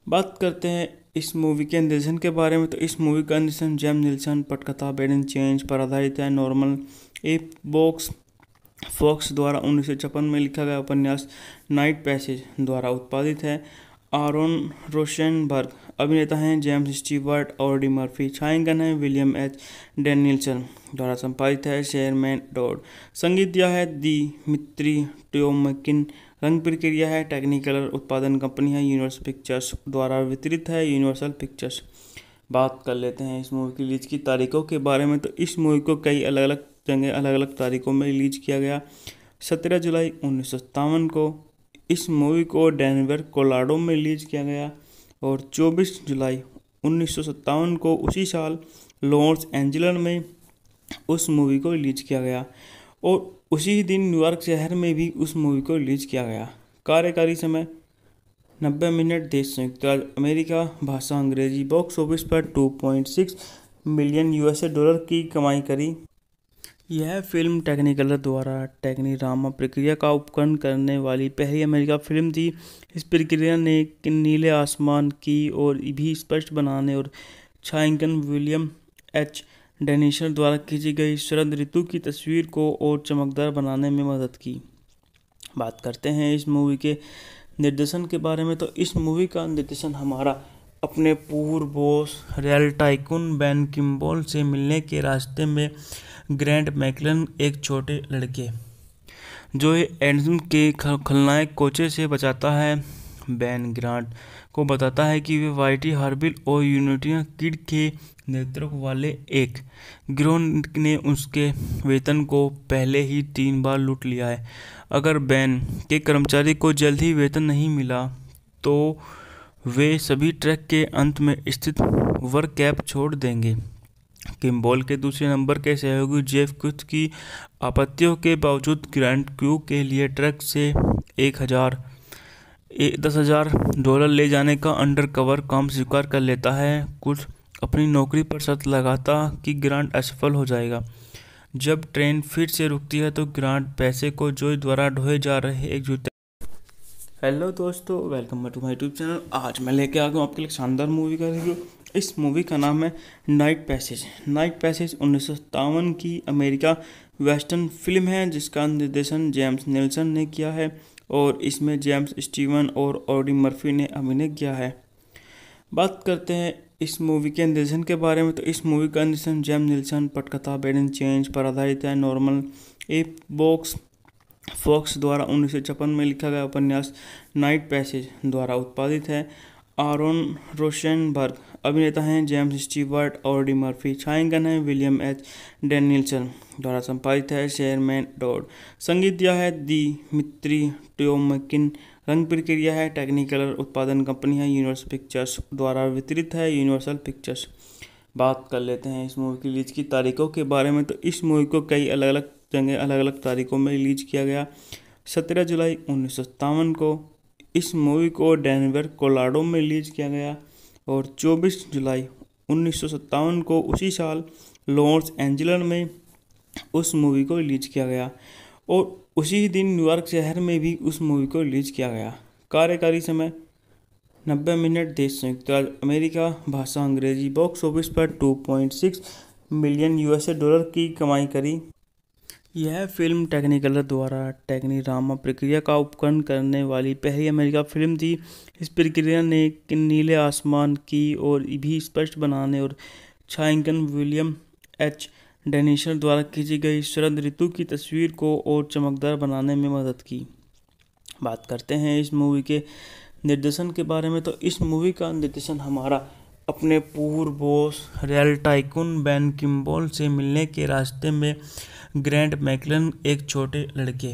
बात करते हैं इस मूवी के निर्देशन के बारे में, तो इस मूवी का निर्देशन जेम्स नेल्सन पटकथा बेडन चेंज पर आधारित है। नॉर्मन ए फॉक्स द्वारा 1956 में लिखा गया उपन्यास नाइट पैसेज द्वारा उत्पादित है। आरोन रोशनबर्ग अभिनेता हैं जेम्स स्टीवर्ट और ऑडी मर्फी। छायांकन है विलियम एच डेनियल्सन द्वारा संपादित है। Sherman Dodd. संगीत दिया है दिमित्री ट्योमकिन। रंग प्रक्रिया है टेक्निकलर। उत्पादन कंपनी है यूनिवर्सल पिक्चर्स द्वारा वितरित है यूनिवर्सल पिक्चर्स। बात कर लेते हैं इस मूवी की रिलीज की तारीखों के बारे में, तो इस मूवी को कई अलग अलग जगह अलग अलग तारीखों में रिलीज किया गया। 17 जुलाई 1957 को इस मूवी को डेनवर कोलोराडो में रिलीज किया गया और 24 जुलाई 1957 को उसी साल लॉस एंजल्स में उस मूवी को रिलीज किया गया और उसी दिन न्यूयॉर्क शहर में भी उस मूवी को रिलीज किया गया। कार्यकारी समय 90 मिनट। देश संयुक्त राज्य अमेरिका। भाषा अंग्रेजी। बॉक्स ऑफिस पर 2.6 मिलियन $US की कमाई करी। यह फिल्म टेक्निकलर द्वारा टेक्नीरामा प्रक्रिया का उपकरण करने वाली पहली अमेरिका फिल्म थी। इस प्रक्रिया ने नीले आसमान की ओर भी स्पष्ट बनाने और छायांकन विलियम एच डेनियल्सन द्वारा खींची गई शरद ऋतु की तस्वीर को और चमकदार बनाने में मदद की। बात करते हैं इस मूवी के निर्देशन के बारे में, तो इस मूवी का निर्देशन हमारा अपने पूर्व boss real tycoon Ben Kimball से मिलने के रास्ते में ग्रैंट मैकलन, एक छोटे लड़के जो एडम के खलनायक कोचे से बचाता है। बेन ग्रांट को बताता है कि वे वाइटी हार्बिल और यूनिटी किड के नेतृत्व वाले एक गिरोह ने उसके वेतन को पहले ही 3 बार लूट लिया है। अगर बेन के कर्मचारी को जल्द ही वेतन नहीं मिला तो वे सभी ट्रैक के अंत में स्थित वर्क कैप छोड़ देंगे। किम्बॉल के दूसरे नंबर के सहयोगी जेफ कुछ की आपत्तियों के बावजूद ग्रैंट क्रू के लिए ट्रक से $10,000 ले जाने का अंडरकवर काम स्वीकार कर लेता है। कुछ अपनी नौकरी पर शर्त लगाता कि ग्रांट असफल हो जाएगा। जब ट्रेन फिर से रुकती है तो ग्रांट पैसे को जोई द्वारा ढोए जा रहे एक जूते। हेलो दोस्तों, welcome to my YouTube channel. आज मैं लेके आ गया हूँ आपके लिए शानदार मूवी का रिव्यू। इस मूवी का नाम है नाइट पैसेज। नाइट पैसेज 1957 की अमेरिका वेस्टर्न फिल्म है जिसका निर्देशन जेम्स नेल्सन ने किया है और इसमें जेम्स स्टीवन और ऑडी मर्फी ने अभिनय किया है। बात करते हैं इस मूवी के निर्देशन के बारे में, तो इस मूवी का निर्देशन जेम्स नेल्सन पटकथा बेडन चेंज पर आधारित है। नॉर्मन ए फॉक्स द्वारा 1956 में लिखा गया उपन्यास नाइट पैसेज द्वारा उत्पादित है। आरोन रोशनबर्ग अभिनेता हैं जेम्स स्टीवर्ट और ऑडी मर्फी। छायांकन है विलियम एच डेनियल्सन द्वारा संपादित है। Sherman Dodd. संगीत दिया है दिमित्री ट्योमकिन। रंग प्रक्रिया है टेक्निकलर। उत्पादन कंपनी है यूनिवर्सल पिक्चर्स द्वारा वितरित है यूनिवर्सल पिक्चर्स। बात कर लेते हैं इस मूवी की रिलीज की तारीखों के बारे में, तो इस मूवी को कई अलग अलग जगह अलग अलग तारीखों में रिलीज किया गया। 17 जुलाई 1957 को इस मूवी को डेनवर कोलोराडो में रिलीज किया गया और 24 जुलाई 1957 को उसी साल लॉस एंजल्स में उस मूवी को रिलीज किया गया और उसी दिन न्यूयॉर्क शहर में भी उस मूवी को रिलीज किया गया। कार्यकारी समय 90 मिनट। देश संयुक्त राज्य अमेरिका। भाषा अंग्रेजी। बॉक्स ऑफिस पर 2.6 मिलियन $US की कमाई करी। यह फिल्म टेक्निकलर द्वारा टेक्नीरामा प्रक्रिया का उपकरण करने वाली पहली अमेरिका फिल्म थी। इस प्रक्रिया ने नीले आसमान की ओर भी स्पष्ट बनाने और छायांकन विलियम एच डेनियल्सन द्वारा खींची गई शरद ऋतु की तस्वीर को और चमकदार बनाने में मदद की। बात करते हैं इस मूवी के निर्देशन के बारे में, तो इस मूवी का निर्देशन हमारा अपने पूर्व boss real tycoon Ben Kimball से मिलने के रास्ते में ग्रैंट मैकलन, एक छोटे लड़के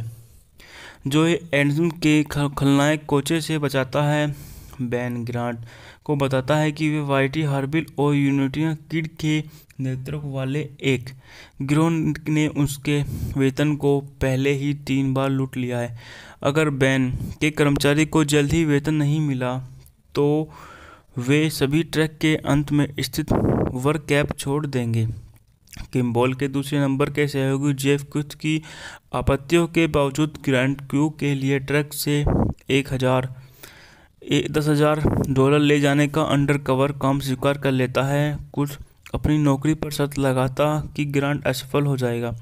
जो एंडम के खलनायक कोचे से बचाता है। बैन ग्रांट को बताता है कि वे वाइटी हार्बिल और यूनिटी किड के नेतृत्व वाले एक गिरोह ने उसके वेतन को पहले ही 3 बार लूट लिया है। अगर बैन के कर्मचारी को जल्द ही वेतन नहीं मिला तो वे सभी ट्रैक के अंत में स्थित वर्क कैंप छोड़ देंगे। किम्बॉल के दूसरे नंबर के सहयोगी जेफ कुछ की आपत्तियों के बावजूद ग्रांट क्रू के लिए ट्रक से 10,000 डॉलर ले जाने का अंडर कवर काम स्वीकार कर लेता है। कुछ अपनी नौकरी पर शर्त लगाता कि ग्रांट असफल हो जाएगा।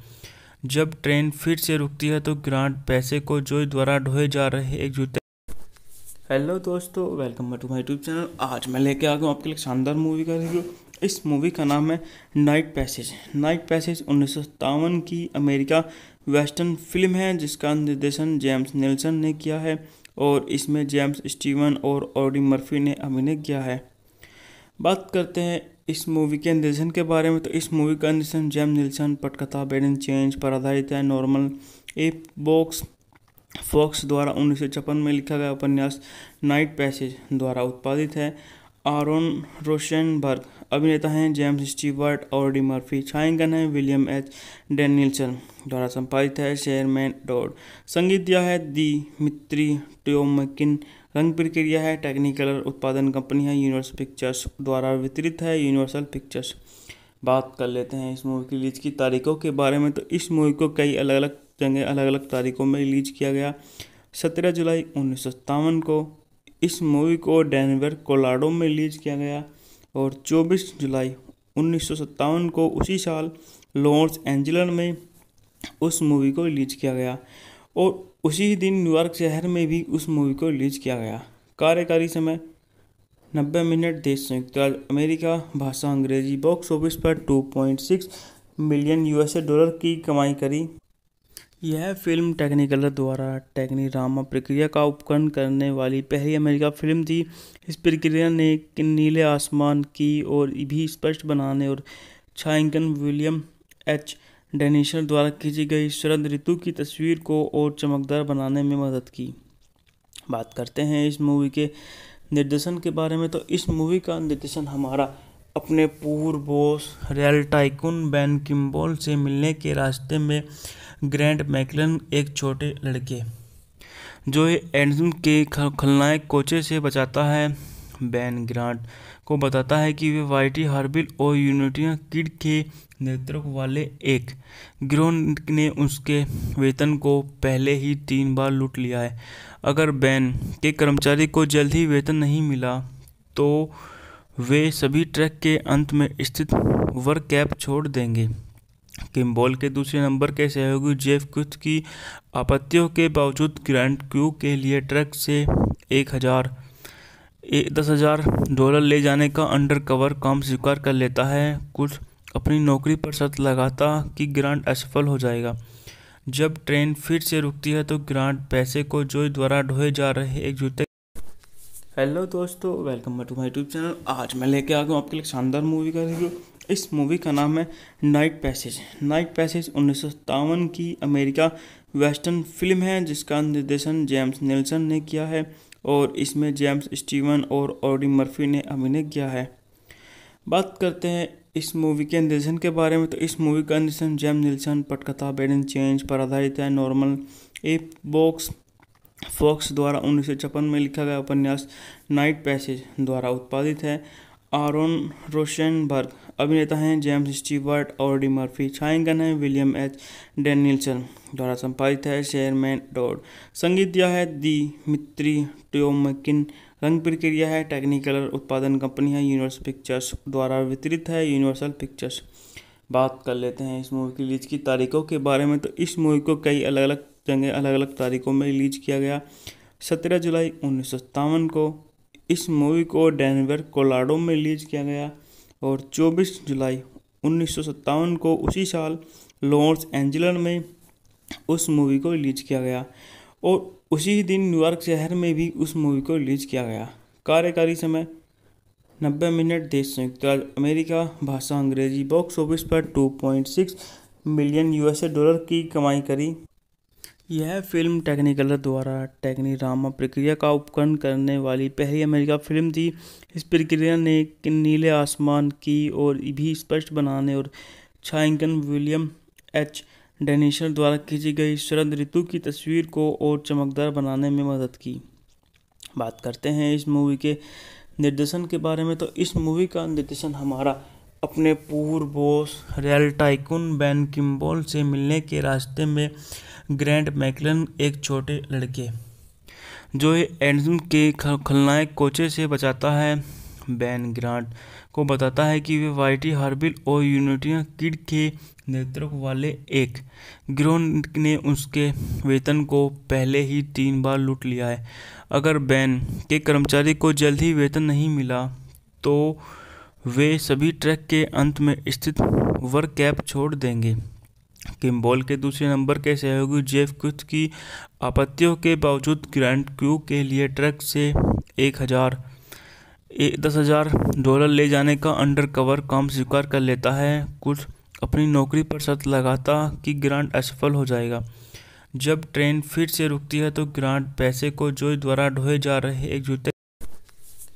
जब ट्रेन फिर से रुकती है तो ग्रांट पैसे को जोई द्वारा ढोए जा रहे एक जूते। हेलो दोस्तों, welcome back to my YouTube channel. आज मैं लेके आ गया हूँ आपके लिए शानदार मूवी का रिव्यू। इस मूवी का नाम है नाइट पैसेज। नाइट पैसेज 1957 की अमेरिका वेस्टर्न फिल्म है जिसका निर्देशन जेम्स नेल्सन ने किया है और इसमें जेम्स स्टीवन और ऑडी मर्फी ने अभिनय किया है। बात करते हैं इस मूवी के निर्देशन के बारे में, तो इस मूवी का निर्देशन जेम्स नेल्सन पटकथा बेडन चेंज पर आधारित है। नॉर्मन ए फॉक्स द्वारा 1956 में लिखा गया उपन्यास नाइट पैसेज द्वारा उत्पादित है। आरोन रोशनबर्ग अभिनेता हैं। जेम्स स्टीवर्ट और डी मर्फी छायांकन है। विलियम एच डेनियल्सन द्वारा संपादित है। शेरमैन डॉड संगीत दिया है। दिमित्री ट्योमकिन रंग प्रक्रिया है। टेक्निकलर उत्पादन कंपनी है यूनिवर्सल पिक्चर्स द्वारा वितरित है यूनिवर्सल पिक्चर्स। बात कर लेते हैं इस मूवी की रिलीज की तारीखों के बारे में, तो इस मूवी को कई अलग अलग तारीखों में रिलीज किया गया। 17 जुलाई 1957 को इस मूवी को डेनवर कोलोराडो में रिलीज किया गया और 24 जुलाई 1957 को उसी साल लॉस एंजल्स में उस मूवी को रिलीज किया गया और उसी दिन न्यूयॉर्क शहर में भी उस मूवी को रिलीज किया गया। कार्यकारी समय 90 मिनट। देश संयुक्त राज्य अमेरिका। भाषा अंग्रेजी। बॉक्स ऑफिस पर 2.6 मिलियन यूएसए डॉलर की कमाई करी। यह फिल्म टेक्निकलर द्वारा टेक्नीरामा प्रक्रिया का उपकरण करने वाली पहली अमेरिका फिल्म थी। इस प्रक्रिया ने नीले आसमान की ओर भी स्पष्ट बनाने और छायांकन विलियम एच डेनियल्सन द्वारा खींची गई शरद ऋतु की तस्वीर को और चमकदार बनाने में मदद की। बात करते हैं इस मूवी के निर्देशन के बारे में, तो इस मूवी का निर्देशन हमारा अपने पूर्व boss real tycoon ban Kimball से मिलने के रास्ते में ग्रैंट मैकलन, एक छोटे लड़के जो एंडम के खलनायक कोचे से बचाता है। बैन ग्रांट को बताता है कि वे वाइटी हार्बिल और यूनिटी किड के नेतृत्व वाले एक गिरोह ने उसके वेतन को पहले ही 3 बार लूट लिया है। अगर बैन के कर्मचारी को जल्द ही वेतन नहीं मिला तो वे सभी ट्रैक के अंत में स्थित वर्क कैंप छोड़ देंगे। किम्बॉल के दूसरे नंबर के सहयोगी जेफ कुछ की आपत्तियों के बावजूद ग्रांट क्रू के लिए ट्रक से 10,000 डॉलर ले जाने का अंडर कवर काम स्वीकार कर लेता है। कुछ अपनी नौकरी पर शर्त लगाता कि ग्रांट असफल हो जाएगा। जब ट्रेन फिर से रुकती है तो ग्रांट पैसे को जोई द्वारा ढोए जा रहे एक जूते। हेलो दोस्तों, welcome back to my YouTube channel. आज मैं लेके आ गया हूँ आपके लिए शानदार मूवी का रिव्यू। इस मूवी का नाम है नाइट पैसेज। नाइट पैसेज 1957 की अमेरिका वेस्टर्न फिल्म है जिसका निर्देशन जेम्स नेल्सन ने किया है और इसमें जेम्स स्टीवन और ऑडी मर्फी ने अभिनय किया है। बात करते हैं इस मूवी के निर्देशन के बारे में, तो इस मूवी का निर्देशन जेम्स नेल्सन पटकथा बेडन चेंज पर आधारित है। नॉर्मन ए फॉक्स द्वारा 1956 में लिखा गया उपन्यास नाइट पैसेज द्वारा उत्पादित है। आरोन रोशनबर्ग अभिनेता हैं। जेम्स स्टीवर्ट और डी मर्फी छायांकन है। विलियम एच डेनियल्सन द्वारा संपादित है। शेरमैन डॉड संगीत दिया है। दिमित्री ट्योमकिन रंग प्रक्रिया है। टेक्निकलर उत्पादन कंपनी है यूनिवर्सल पिक्चर्स द्वारा वितरित है यूनिवर्सल पिक्चर्स। बात कर लेते हैं इस मूवी की रिलीज की तारीखों के बारे में, तो इस मूवी को कई अलग अलग तारीखों में रिलीज किया गया। 17 जुलाई 1957 को इस मूवी को डेनवर कोलोराडो में रिलीज किया गया और 24 जुलाई 1957 को उसी साल लॉस एंजल्स में उस मूवी को रिलीज किया गया और उसी दिन न्यूयॉर्क शहर में भी उस मूवी को रिलीज किया गया। कार्यकारी समय 90 मिनट। देश संयुक्त राज्य अमेरिका। भाषा अंग्रेजी। बॉक्स ऑफिस पर 2.6 मिलियन यूएसए डॉलर की कमाई करी। यह फिल्म टेक्निकलर द्वारा टेक्नीरामा प्रक्रिया का उपकरण करने वाली पहली अमेरिका फिल्म थी। इस प्रक्रिया ने नीले आसमान की ओर भी स्पष्ट बनाने और छायांकन विलियम एच डेनिशर द्वारा खींची गई शरद ऋतु की तस्वीर को और चमकदार बनाने में मदद की। बात करते हैं इस मूवी के निर्देशन के बारे में, तो इस मूवी का निर्देशन हमारा अपने पूर्व boss real tycoon Ben Kimball से मिलने के रास्ते में ग्रैंट मैकलन, एक छोटे लड़के जो एडम के खलनायक कोचे से बचाता है। बेन ग्रांट को बताता है कि वे वाइटी हार्बिल और यूनिटी किड के नेतृत्व वाले एक गिरोह ने उसके वेतन को पहले ही 3 बार लूट लिया है। अगर बेन के कर्मचारी को जल्द ही वेतन नहीं मिला तो वे सभी ट्रैक के अंत में स्थित वर्क कैंप छोड़ देंगे। किम्बल के दूसरे नंबर के सहयोगी जेफ कुथ की आपत्तियों के बावजूद ग्रांट क्रू के लिए ट्रक से 10,000 डॉलर ले जाने का अंडरकवर काम स्वीकार कर लेता है। कुछ अपनी नौकरी पर शर्त लगाता कि ग्रांट असफल हो जाएगा। जब ट्रेन फिर से रुकती है तो ग्रांट पैसे को जोई द्वारा ढोए जा रहे एक जूते।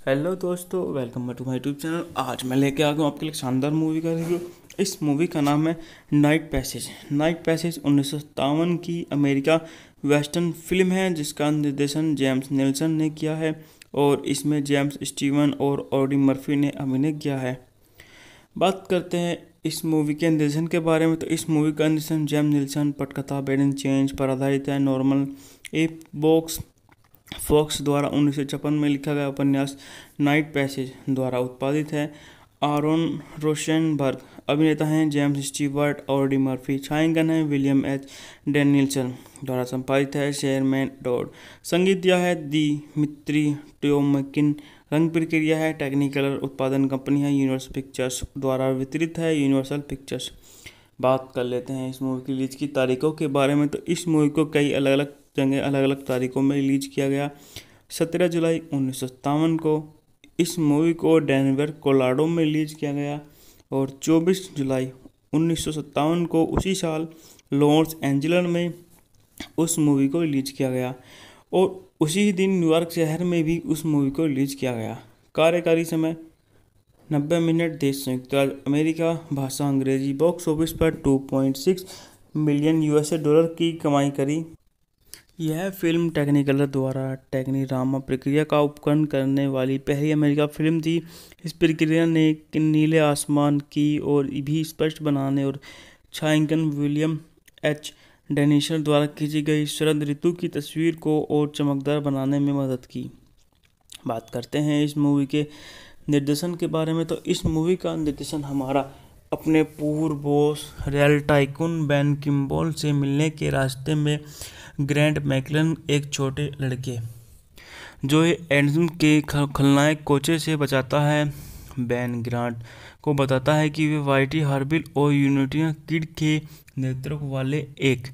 हेलो दोस्तों, welcome to my YouTube channel. आज मैं लेके आ गया हूँ आपके लिए शानदार मूवी का रिव्यू। इस मूवी का नाम है नाइट पैसेज। नाइट पैसेज 1957 की अमेरिका वेस्टर्न फिल्म है जिसका निर्देशन जेम्स नेल्सन ने किया है और इसमें जेम्स स्टीवन और ऑडी मर्फी ने अभिनय किया है। बात करते हैं इस मूवी के निर्देशन के बारे में, तो इस मूवी का निर्देशन जेम्स नेल्सन पटकथा बेडन चेंज पर आधारित है। नॉर्मन ए बॉक्स फॉक्स द्वारा 1956 में लिखा गया उपन्यास नाइट पैसेज द्वारा उत्पादित है। आरोन रोशनबर्ग अभिनेता हैं। जेम्स स्टीवर्ट और डी मर्फी। छायांकन है विलियम एच डेनियल्सन द्वारा संपादित है। Sherman Dodd. संगीत दिया है दिमित्री टोमकिन। रंग प्रक्रिया है टेक्निकलर। उत्पादन कंपनी है यूनिवर्सल पिक्चर्स द्वारा वितरित है यूनिवर्सल पिक्चर्स। बात कर लेते हैं इस मूवी की रिलीज की तारीखों के बारे में, तो इस मूवी को कई अलग अलग जगह अलग अलग तारीखों में रिलीज किया गया। 17 जुलाई 1957 को इस मूवी को डेनवर कोलोराडो में रिलीज किया गया और 24 जुलाई 1957 को उसी साल लॉस एंजल्स में उस मूवी को रिलीज किया गया और उसी ही दिन न्यूयॉर्क शहर में भी उस मूवी को रिलीज किया गया। कार्यकारी समय 90 मिनट। देश संयुक्त राज्य अमेरिका। भाषा अंग्रेजी। बॉक्स ऑफिस पर 2.6 मिलियन यूएसए डॉलर की कमाई करी। यह फिल्म टेक्निकलर द्वारा टेक्नीरामा प्रक्रिया का उपकरण करने वाली पहली अमेरिका फिल्म थी। इस प्रक्रिया ने नीले आसमान की ओर भी स्पष्ट बनाने और छायांकन विलियम एच डेनिशर द्वारा खींची गई शरद ऋतु की तस्वीर को और चमकदार बनाने में मदद की। बात करते हैं इस मूवी के निर्देशन के बारे में, तो इस मूवी का निर्देशन हमारा अपने पूर्व boss real tycoon Ben Kimball से मिलने के रास्ते में ग्रैंट मैकलन, एक छोटे लड़के जो एडम के खलनायक कोचे से बचाता है। बेन ग्रांट को बताता है कि वे वाइटी हार्बिल और यूनिटी किड के नेतृत्व वाले एक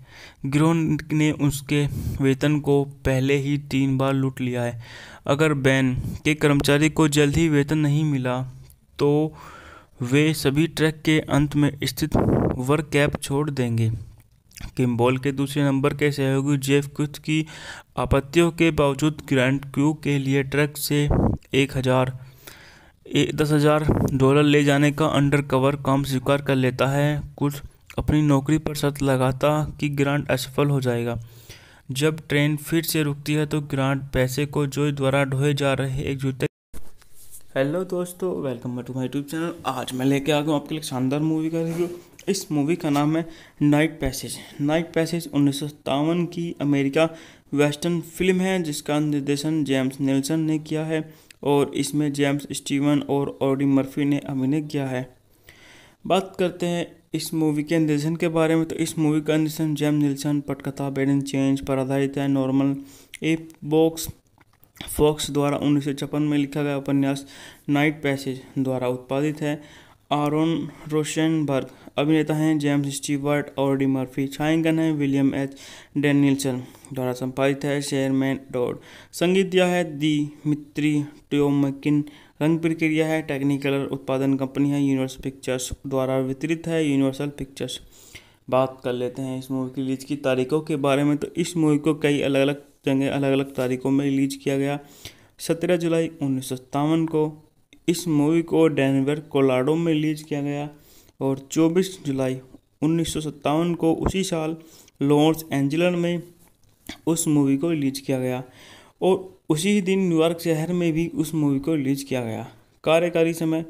गिरोह ने उसके वेतन को पहले ही 3 बार लूट लिया है। अगर बेन के कर्मचारी को जल्द ही वेतन नहीं मिला तो वे सभी ट्रैक के अंत में स्थित वर्क कैंप छोड़ देंगे। किम्बल के दूसरे नंबर के सहयोगी जेफ कुथ की आपत्तियों के बावजूद ग्रांट क्रू के लिए ट्रक से 10,000 डॉलर ले जाने का अंडरकवर काम स्वीकार कर लेता है। कुछ अपनी नौकरी पर शर्त लगाता कि ग्रांट असफल हो जाएगा। जब ट्रेन फिर से रुकती है तो ग्रांट पैसे को जोई द्वारा ढोए जा रहे एक जूते। हेलो दोस्तों, welcome to my YouTube channel. आज मैं लेके आ गया हूँ आपके लिए शानदार मूवी का रिव्यू। इस मूवी का नाम है नाइट पैसेज। नाइट पैसेज 1957 की अमेरिका वेस्टर्न फिल्म है जिसका निर्देशन जेम्स नेल्सन ने किया है और इसमें जेम्स स्टीवन और ऑडी मर्फी ने अभिनय किया है। बात करते हैं इस मूवी के निर्देशन के बारे में, तो इस मूवी का निर्देशन जेम्स नेल्सन पटकथा बेडन चेंज पर आधारित है। नॉर्मन ए बॉक्स फॉक्स द्वारा 1956 में लिखा गया उपन्यास नाइट पैसेज द्वारा उत्पादित है। आरोन रोशनबर्ग अभिनेता हैं। जेम्स स्टीवर्ट और डी मर्फी। छायांकन है विलियम एच डेनियल्सन द्वारा संपादित है। Sherman Dodd. संगीत दिया है दिमित्री टोमकिन। रंग प्रक्रिया है टेक्निकलर। उत्पादन कंपनी है यूनिवर्सल पिक्चर्स द्वारा वितरित है यूनिवर्सल पिक्चर्स। बात कर लेते हैं इस मूवी की रिलीज की तारीखों के बारे में। तो इस मूवी को कई अलग अलग जगह अलग अलग तारीखों में रिलीज किया गया। 17 जुलाई 1957 को इस मूवी को डेनवर कोलोराडो में रिलीज किया गया और 24 जुलाई 1957 को उसी साल लॉस एंजल्स में उस मूवी को रिलीज किया गया और उसी दिन न्यूयॉर्क शहर में भी उस मूवी को रिलीज किया गया। कार्यकारी समय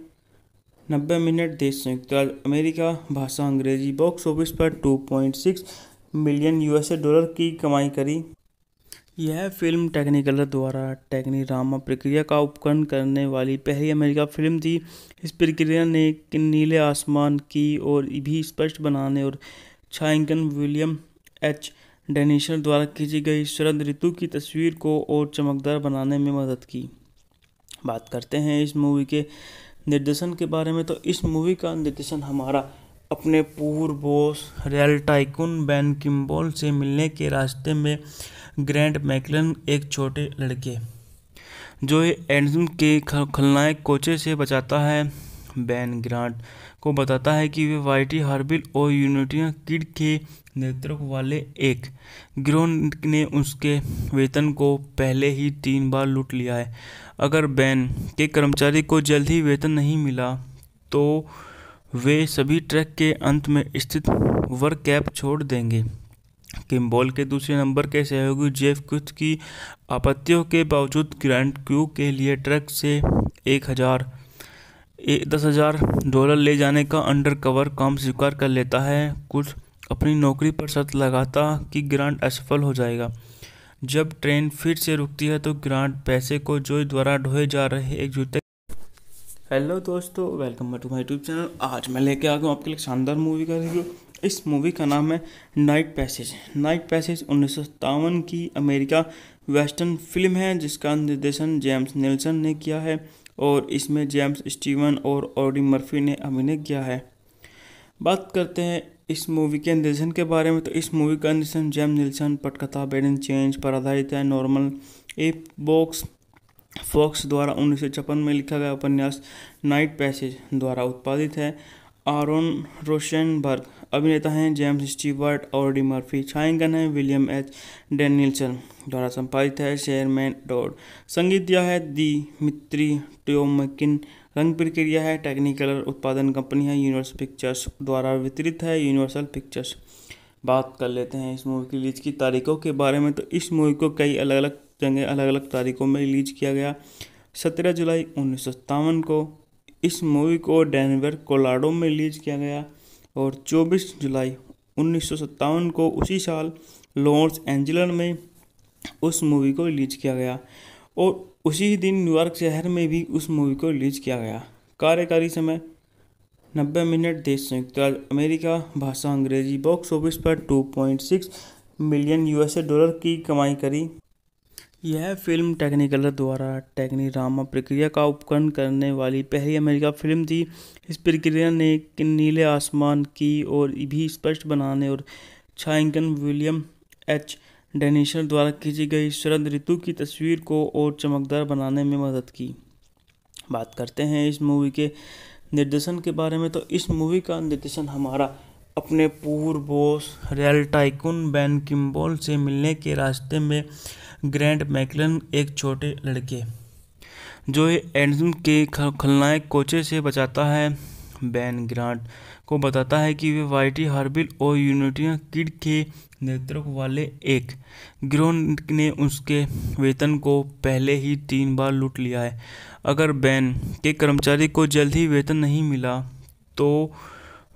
90 मिनट। देश संयुक्त राज्य अमेरिका, भाषा अंग्रेजी। बॉक्स ऑफिस पर 2.6 मिलियन यूएसए डॉलर की कमाई करी। यह फिल्म टेक्निकलर द्वारा टेक्नीरामा प्रक्रिया का उपकरण करने वाली पहली अमेरिका फिल्म थी। इस प्रक्रिया ने नीले आसमान की और भी स्पष्ट बनाने और छायांकन विलियम एच डेनिसन द्वारा खींची गई शरद ऋतु की तस्वीर को और चमकदार बनाने में मदद की। बात करते हैं इस मूवी के निर्देशन के बारे में। तो इस मूवी का निर्देशन हमारा अपने पूर्व boss real tycoon Ben Kimball से मिलने के रास्ते में ग्रैंट मैकलन, एक छोटे लड़के जो एडम के खलनायक कोचे से बचाता है, बेन ग्रांट को बताता है कि वे वाइटी हार्बिल और यूनिटी किड के नेतृत्व वाले एक गिरोह ने उसके वेतन को पहले ही 3 बार लूट लिया है। अगर बेन के कर्मचारी को जल्द ही वेतन नहीं मिला तो वे सभी ट्रैक के अंत में स्थित वर्क कैंप छोड़ देंगे। किम्बल के दूसरे नंबर के सहयोगी जेफ कुथ की आपत्तियों के बावजूद ग्रांट क्यू के लिए ट्रक से 10,000 डॉलर ले जाने का अंडरकवर काम स्वीकार कर लेता है। कुछ अपनी नौकरी पर शर्त लगाता कि ग्रांट असफल हो जाएगा। जब ट्रेन फिर से रुकती है तो ग्रांट पैसे को जोई द्वारा ढोए जा रहे एक जूते। हेलो दोस्तों, welcome back to my YouTube channel. आज मैं लेके आ गया हूँ आपके लिए शानदार मूवी का रिव्यू। इस मूवी का नाम है नाइट पैसेज। नाइट पैसेज 1957 की अमेरिका वेस्टर्न फिल्म है जिसका निर्देशन जेम्स नेल्सन ने किया है और इसमें जेम्स स्टीवन और ऑडी मर्फी ने अभिनय किया है। बात करते हैं इस मूवी के निर्देशन के बारे में। तो इस मूवी का निर्देशन जेम्स नेल्सन पटकथा बेडन चेंज पर आधारित है। नॉर्मन ए फॉक्स द्वारा 1956 में लिखा गया उपन्यास नाइट पैसेज द्वारा उत्पादित है। आरोन रोशनबर्ग अभिनेता हैं, जेम्स स्टीवर्ट और ऑडी मर्फी। छायांकन है विलियम एच डेनिसन द्वारा संपादित है। Sherman Dodd. संगीत दिया है दिमित्री ट्योमकिन। रंग प्रक्रिया है टेक्निकलर। उत्पादन कंपनी है यूनिवर्सल पिक्चर्स द्वारा वितरित है यूनिवर्सल पिक्चर्स। बात कर लेते हैं इस मूवी की रिलीज की तारीखों के बारे में। तो इस मूवी को कई अलग अलग जगह अलग अलग तारीखों में रिलीज किया गया। 17 जुलाई 1957 को इस मूवी को डेनवर कोलोराडो में रिलीज किया गया और 24 जुलाई 1957 को उसी साल लॉस एंजल्स में उस मूवी को रिलीज किया गया और उसी दिन न्यूयॉर्क शहर में भी उस मूवी को रिलीज किया गया। कार्यकारी समय 90 मिनट। देश संयुक्त राज्य अमेरिका, भाषा अंग्रेजी। बॉक्स ऑफिस पर 2.6 मिलियन यूएसए डॉलर की कमाई करी। यह फिल्म टेक्निकलर द्वारा टेक्नीरामा प्रक्रिया का उपकरण करने वाली पहली अमेरिका फिल्म थी। इस प्रक्रिया ने नीले आसमान की और भी स्पष्ट बनाने और छायांकन विलियम एच डेनिसन द्वारा खींची गई शरद ऋतु की तस्वीर को और चमकदार बनाने में मदद की। बात करते हैं इस मूवी के निर्देशन के बारे में। तो इस मूवी का निर्देशन हमारा अपने पूर्व boss real tycoon Ben Kimball से मिलने के रास्ते में ग्रैंट मैकलन, एक छोटे लड़के जो एडम के खलनायक कोचे से बचाता है, बेन ग्रांट को बताता है कि वे वाइटी हार्बिल और यूनिटी किड के नेतृत्व वाले एक गिरोह ने उसके वेतन को पहले ही 3 बार लूट लिया है। अगर बेन के कर्मचारी को जल्द ही वेतन नहीं मिला तो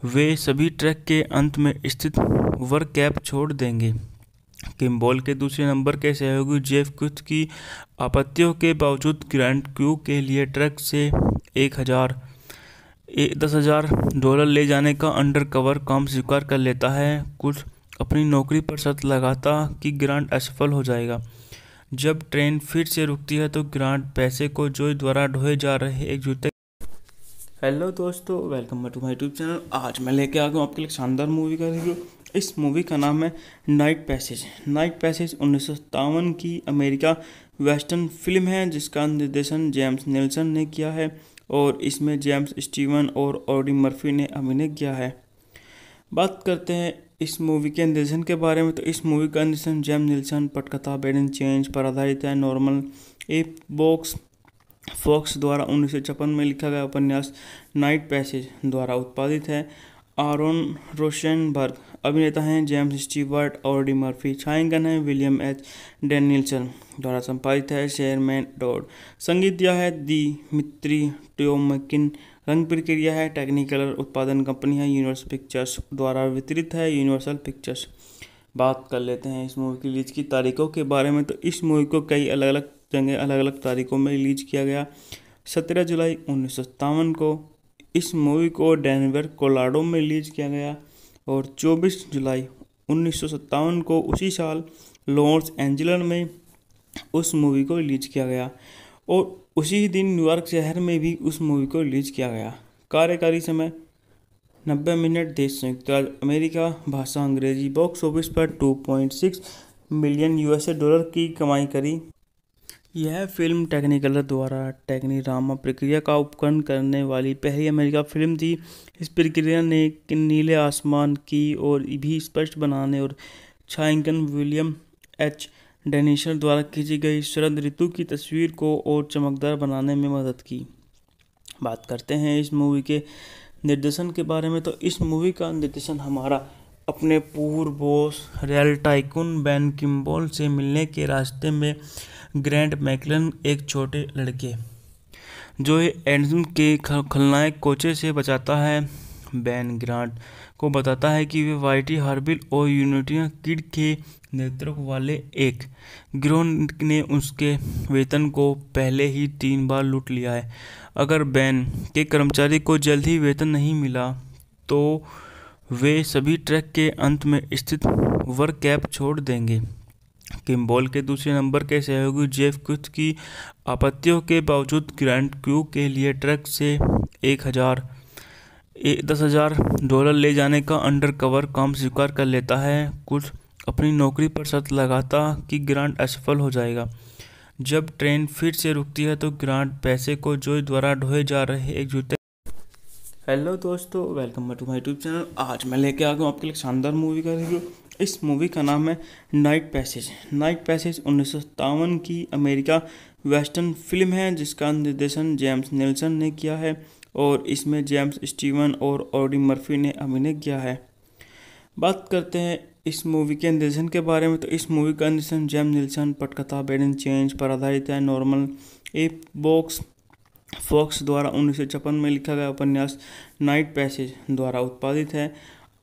वे सभी ट्रैक के अंत में स्थित वर्क कैंप छोड़ देंगे। किम्बल के दूसरे नंबर के सहयोगी जेफ कुथ की आपत्तियों के बावजूद ग्रांट क्यू के लिए ट्रक से 10,000 डॉलर ले जाने का अंडरकवर काम स्वीकार कर लेता है। कुछ अपनी नौकरी पर शर्त लगाता कि ग्रांट असफल हो जाएगा। जब ट्रेन फिर से रुकती है तो ग्रांट पैसे को जोई द्वारा ढोए जा रहे एक जूते। हेलो दोस्तों, welcome back to my YouTube channel. आज मैं लेके आ गया हूँ आपके लिए शानदार मूवी का रिव्यू। इस मूवी का नाम है नाइट पैसेज। नाइट पैसेज 1957 की अमेरिका वेस्टर्न फिल्म है जिसका निर्देशन जेम्स नेल्सन ने किया है और इसमें जेम्स स्टीवन और ऑडी मर्फी ने अभिनय किया है। बात करते हैं इस मूवी के निर्देशन के बारे में तो इस मूवी का निर्देशन जेम्स निल्सन पटकथा बेडन चेंज पर आधारित है। नॉर्मन ए बॉक्स फॉक्स द्वारा 1956 में लिखा गया उपन्यास नाइट पैसेज द्वारा उत्पादित है। आरोन रोशनबर्ग अभिनेता हैं। जेम्स स्टीवर्ट और डी मर्फी छायांकन है। विलियम एच डेनियल्सन द्वारा संपादित है। शेरमैन डॉड संगीत दिया है। दिमित्री ट्योमकिन रंग प्रक्रिया है। टेक्निकलर उत्पादन कंपनी है। यूनिवर्सल पिक्चर्स द्वारा वितरित है। Universal pictures. बात कर लेते हैं इस मूवी की रिलीज की तारीखों के बारे में तो इस मूवी को कई अलग अलग जगह अलग अलग तारीखों में रिलीज किया गया। 17 जुलाई 1957 को इस मूवी को डेनवर कोलोराडो में रिलीज किया गया और 24 जुलाई 1957 को उसी साल लॉस एंजल्स में उस मूवी को रिलीज किया गया और उसी दिन न्यूयॉर्क शहर में भी उस मूवी को रिलीज किया गया। कार्यकारी समय 90 मिनट। देश संयुक्त राज्य अमेरिका। भाषा अंग्रेजी। बॉक्स ऑफिस पर 2.6 मिलियन यूएसए डॉलर की कमाई करी। यह फिल्म टेक्निकलर द्वारा टेक्नीरामा प्रक्रिया का उपकरण करने वाली पहली अमेरिका फिल्म थी। इस प्रक्रिया ने नीले आसमान की और भी स्पष्ट बनाने और छायांकन विलियम एच डेनियल्सन द्वारा खींची गई शरद ऋतु की तस्वीर को और चमकदार बनाने में मदद की। बात करते हैं इस मूवी के निर्देशन के बारे में तो इस मूवी का निर्देशन हमारा अपने पूर्व boss real tycoon Ben Kimball से मिलने के रास्ते में ग्रैंट मैकलन एक छोटे लड़के जो एंडरसन के खलनायक कोचे से बचाता है। बेन ग्रांट को बताता है कि वे वाइटी हार्बिल और यूनिटी किड के नेतृत्व वाले एक गिरोह ने उसके वेतन को पहले ही 3 बार लूट लिया है। अगर बेन के कर्मचारी को जल्द ही वेतन नहीं मिला तो वे सभी ट्रैक के अंत में स्थित वर्क कैप छोड़ देंगे। किम्बल के दूसरे नंबर के सहयोगी जेफ कुथ की आपत्तियों के बावजूद ग्रांट क्रू के लिए ट्रक से $10,000 ले जाने का अंडरकवर काम स्वीकार कर लेता है। कुछ अपनी नौकरी पर शर्त लगाता कि ग्रांट असफल हो जाएगा। जब ट्रेन फिर से रुकती है तो ग्रांट पैसे को जोय द्वारा ढोए जा रहे एक जूते। हेलो दोस्तों, welcome to my YouTube channel. आज मैं लेके आ गया हूँ आपके लिए शानदार मूवी का रिव्यू। इस मूवी का नाम है नाइट पैसेज। नाइट पैसेज 1957 की अमेरिका वेस्टर्न फिल्म है जिसका निर्देशन जेम्स निल्सन ने किया है और इसमें जेम्स स्टीवन और ऑडी मर्फी ने अभिनय किया है। बात करते हैं इस मूवी के निर्देशन के बारे में तो इस मूवी का निर्देशन जेम्स निल्सन पटकथा बेडन चेंज पर आधारित है। नॉर्मन ए बॉक्स फॉक्स द्वारा 1956 में लिखा गया उपन्यास नाइट पैसेज द्वारा उत्पादित है।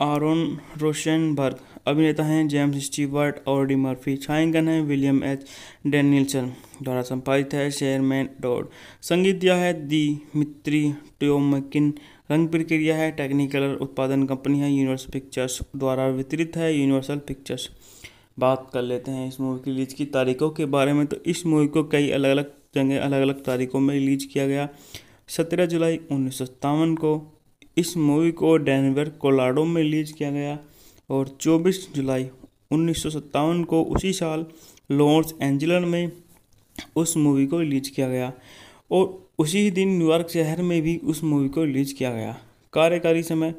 आरोन रोशनबर्ग अभिनेता हैं। जेम्स स्टीवर्ट और डी मर्फी छायांकन है। विलियम एच डेनियल्सन द्वारा संपादित है। शेरमैन डॉड संगीत दिया है। दिमित्री ट्योमकिन रंग प्रक्रिया है। टेक्निकलर उत्पादन कंपनी है। यूनिवर्सल पिक्चर्स द्वारा वितरित है। Universal pictures. बात कर लेते हैं इस मूवी की रिलीज की तारीखों के बारे में तो इस मूवी को कई अलग अलग जगह अलग अलग तारीखों में रिलीज किया गया। 17 जुलाई 1957 को इस मूवी को डेनवर कोलोराडो में रिलीज किया गया और 24 जुलाई 1957 को उसी साल लॉस एंजल्स में उस मूवी को रिलीज किया गया और उसी दिन न्यूयॉर्क शहर में भी उस मूवी को रिलीज किया गया। कार्यकारी समय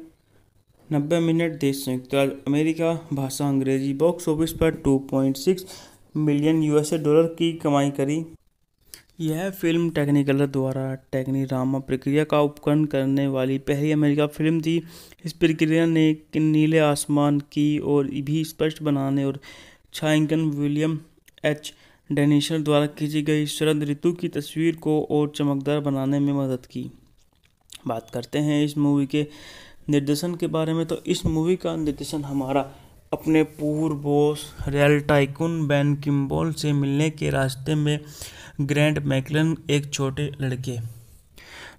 90 मिनट। देश संयुक्त राज्य अमेरिका। भाषा अंग्रेजी। बॉक्स ऑफिस पर 2.6 मिलियन यूएसए डॉलर की कमाई करी। यह फिल्म टेक्निकलर द्वारा टेक्नीरामा प्रक्रिया का उपकरण करने वाली पहली अमेरिका फिल्म थी। इस प्रक्रिया ने नीले आसमान की और भी स्पष्ट बनाने और छायांकन विलियम एच डेनियल्सन द्वारा खींची गई शरद ऋतु की तस्वीर को और चमकदार बनाने में मदद की। बात करते हैं इस मूवी के निर्देशन के बारे में तो इस मूवी का निर्देशन हमारा अपने पूर्व boss real tycoon Ben Kimball से मिलने के रास्ते में ग्रैंट मैकलन एक छोटे लड़के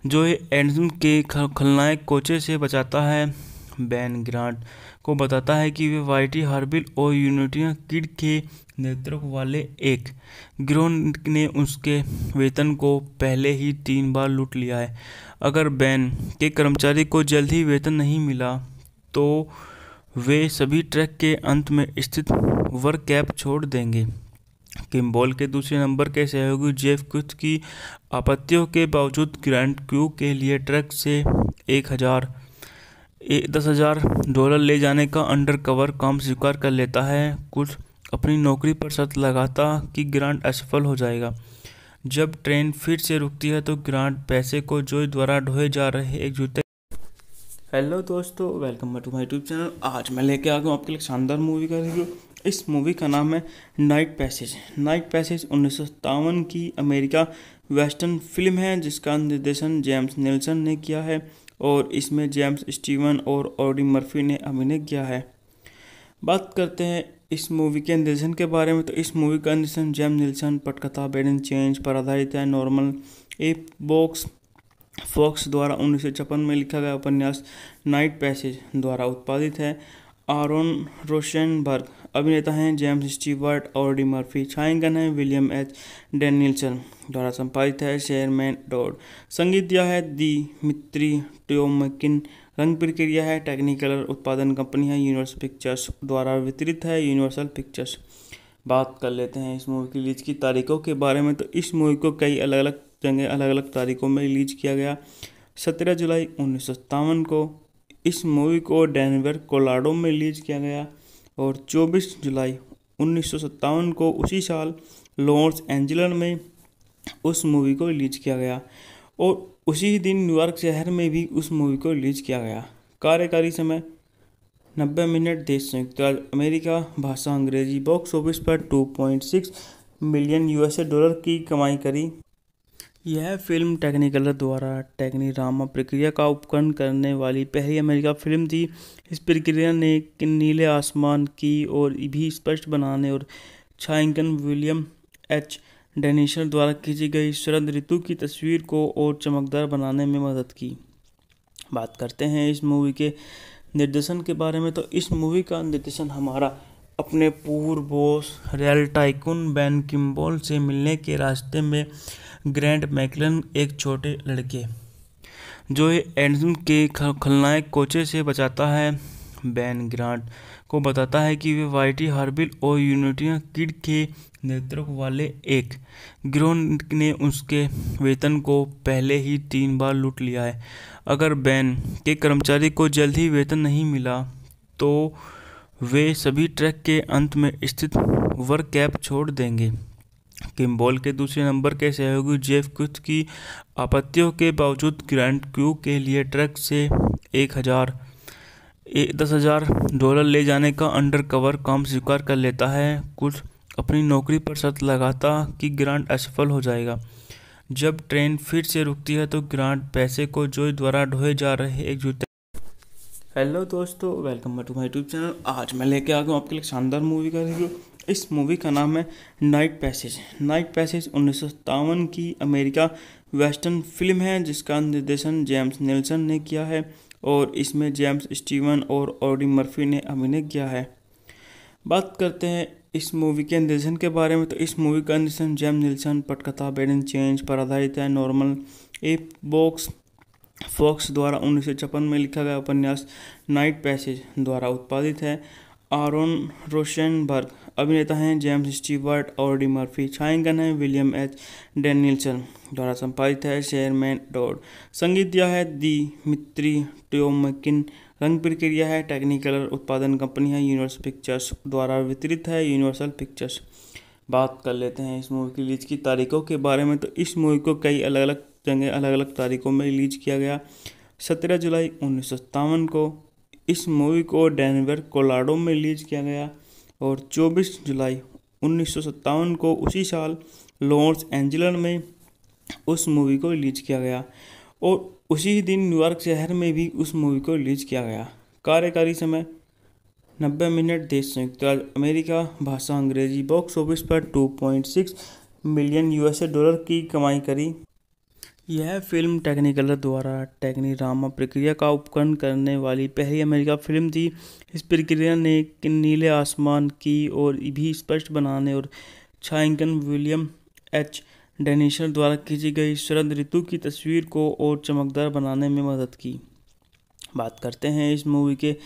जो एंडरसन के खलनायक कोचे से बचाता है। बेन ग्रांट को बताता है कि वे वाइटी हार्बिल और यूनिटी किड के नेतृत्व वाले एक गिरोह ने उसके वेतन को पहले ही 3 बार लूट लिया है। अगर बेन के कर्मचारी को जल्द ही वेतन नहीं मिला तो वे सभी ट्रैक के अंत में स्थित वर्क कैप छोड़ देंगे। किम्बल के दूसरे नंबर के सहयोगी जेफ कुथ की आपत्तियों के बावजूद ग्रांट क्रू के लिए ट्रक से $10,000 ले जाने का अंडरकवर काम स्वीकार कर लेता है। कुछ अपनी नौकरी पर शर्त लगाता कि ग्रांट असफल हो जाएगा। जब ट्रेन फिर से रुकती है तो ग्रांट पैसे को जोई द्वारा ढोए जा रहे एक जूते। हेलो दोस्तों, welcome back to my YouTube channel. आज मैं लेके आ गया हूँ आपके लिए शानदार मूवी का रिव्यू। इस मूवी का नाम है नाइट पैसेज। नाइट पैसेज 1957 की अमेरिका वेस्टर्न फिल्म है जिसका निर्देशन जेम्स निल्सन ने किया है और इसमें जेम्स स्टीवन और ऑडी मर्फी ने अभिनय किया है। बात करते हैं इस मूवी के निर्देशन के बारे में, तो इस मूवी का निर्देशन जेम्स निल्सन पटकथा बेडन चेंज पर आधारित है। नॉर्मन ए फॉक्स द्वारा 1956 में लिखा गया उपन्यास नाइट पैसेज द्वारा उत्पादित है। आरोन रोशनबर्ग अभिनेता हैं। जेम्स स्टीवर्ट और डी मर्फी छायांकन है। विलियम एच डेनियल्सन द्वारा संपादित है। शेरमैन डॉड संगीत दिया है। दिमित्री ट्योमकिन रंग प्रक्रिया है। टेक्निकलर उत्पादन कंपनी है। यूनिवर्सल पिक्चर्स द्वारा वितरित है। Universal pictures. बात कर लेते हैं इस मूवी की रिलीज की तारीखों के बारे में, तो इस मूवी को कई अलग अलग तारीखों में रिलीज किया गया। 17 जुलाई 1957 को इस मूवी को डेनवर कोलोराडो में रिलीज किया गया और 24 जुलाई 1957 को उसी साल लॉस एंजल्स में उस मूवी को रिलीज किया गया और उसी दिन न्यूयॉर्क शहर में भी उस मूवी को रिलीज किया गया। कार्यकारी समय 90 मिनट। देश संयुक्त राज्य अमेरिका। भाषा अंग्रेजी। बॉक्स ऑफिस पर 2.6 मिलियन $US की कमाई करी। यह फिल्म टेक्निकलर द्वारा टेक्नीरामा प्रक्रिया का उपकरण करने वाली पहली अमेरिका फिल्म थी। इस प्रक्रिया ने नीले आसमान की और भी स्पष्ट बनाने और छायांकन विलियम एच डेनियल्सन द्वारा खींची गई शरद ऋतु की तस्वीर को और चमकदार बनाने में मदद की। बात करते हैं इस मूवी के निर्देशन के बारे में, तो इस मूवी का निर्देशन हमारा अपने पूर्व boss real tycoon Ben Kimball से मिलने के रास्ते में ग्रैंट मैकलन, एक छोटे लड़के जो एंडरसन के खलनायक कोचे से बचाता है। बेन ग्रांट को बताता है कि वे वाइटी हार्बिल और यूनिटी किड के नेतृत्व वाले एक गिरोह ने उसके वेतन को पहले ही 3 बार लूट लिया है। अगर बेन के कर्मचारी को जल्द ही वेतन नहीं मिला तो वे सभी ट्रैक के अंत में स्थित वर्क कैंप छोड़ देंगे। किम्बॉल के दूसरे नंबर के सहयोगी जेफ कुथ की आपत्तियों के बावजूद ग्रांट क्रू के लिए ट्रक से $10,000 ले जाने का अंडरकवर काम स्वीकार कर लेता है। कुछ अपनी नौकरी पर शर्त लगाता कि ग्रांट असफल हो जाएगा। जब ट्रेन फिर से रुकती है तो ग्रांट पैसे को जोई द्वारा ढोए जा रहे एक जूते। हेलो दोस्तों, welcome back to my YouTube channel. आज मैं लेके आ गया हूँ आपके लिए शानदार मूवी का रिव्यू। इस मूवी का नाम है नाइट पैसेज। नाइट पैसेज 1957 की अमेरिका वेस्टर्न फिल्म है जिसका निर्देशन जेम्स निल्सन ने किया है और इसमें जेम्स स्टीवन और ऑडी मर्फी ने अभिनय किया है। बात करते हैं इस मूवी के निर्देशन के बारे में, तो इस मूवी का निर्देशन जेम्स निल्सन पटकथा बेडन चेंज पर आधारित है। नॉर्मन ए फॉक्स द्वारा 1956 में लिखा गया उपन्यास नाइट पैसेज द्वारा उत्पादित है। आरोन रोशनबर्ग अभिनेता हैं। जेम्स स्टीवर्ट और डी मर्फी छायांकन है। विलियम एच डेनियल्सन द्वारा संपादित है। शेरमैन डॉड संगीत दिया है। दिमित्री ट्योमकिन रंग प्रक्रिया है। टेक्निकलर उत्पादन कंपनी है। यूनिवर्सल पिक्चर्स द्वारा वितरित है। Universal pictures. बात कर लेते हैं इस मूवी की रिलीज की तारीखों के बारे में, तो इस मूवी को कई अलग अलग तारीखों में रिलीज किया गया। 17 जुलाई 1957 को इस मूवी को डेनवर कोलोराडो में रिलीज किया गया और 24 जुलाई 1957 को उसी साल लॉस एंजल्स में उस मूवी को रिलीज किया गया और उसी दिन न्यूयॉर्क शहर में भी उस मूवी को रिलीज किया गया। कार्यकारी समय 90 मिनट। देश संयुक्त राज्य अमेरिका। भाषा अंग्रेजी। बॉक्स ऑफिस पर 2.6 मिलियन $US की कमाई करी। यह फिल्म टेक्निकलर द्वारा टेक्नीरामा प्रक्रिया का उपकरण करने वाली पहली अमेरिका फिल्म थी। इस प्रक्रिया ने नीले आसमान की और भी स्पष्ट बनाने और छायांकन विलियम एच डेनियल्सन द्वारा खींची गई शरद ऋतु की तस्वीर को और चमकदार बनाने में मदद की। बात करते हैं इस मूवी के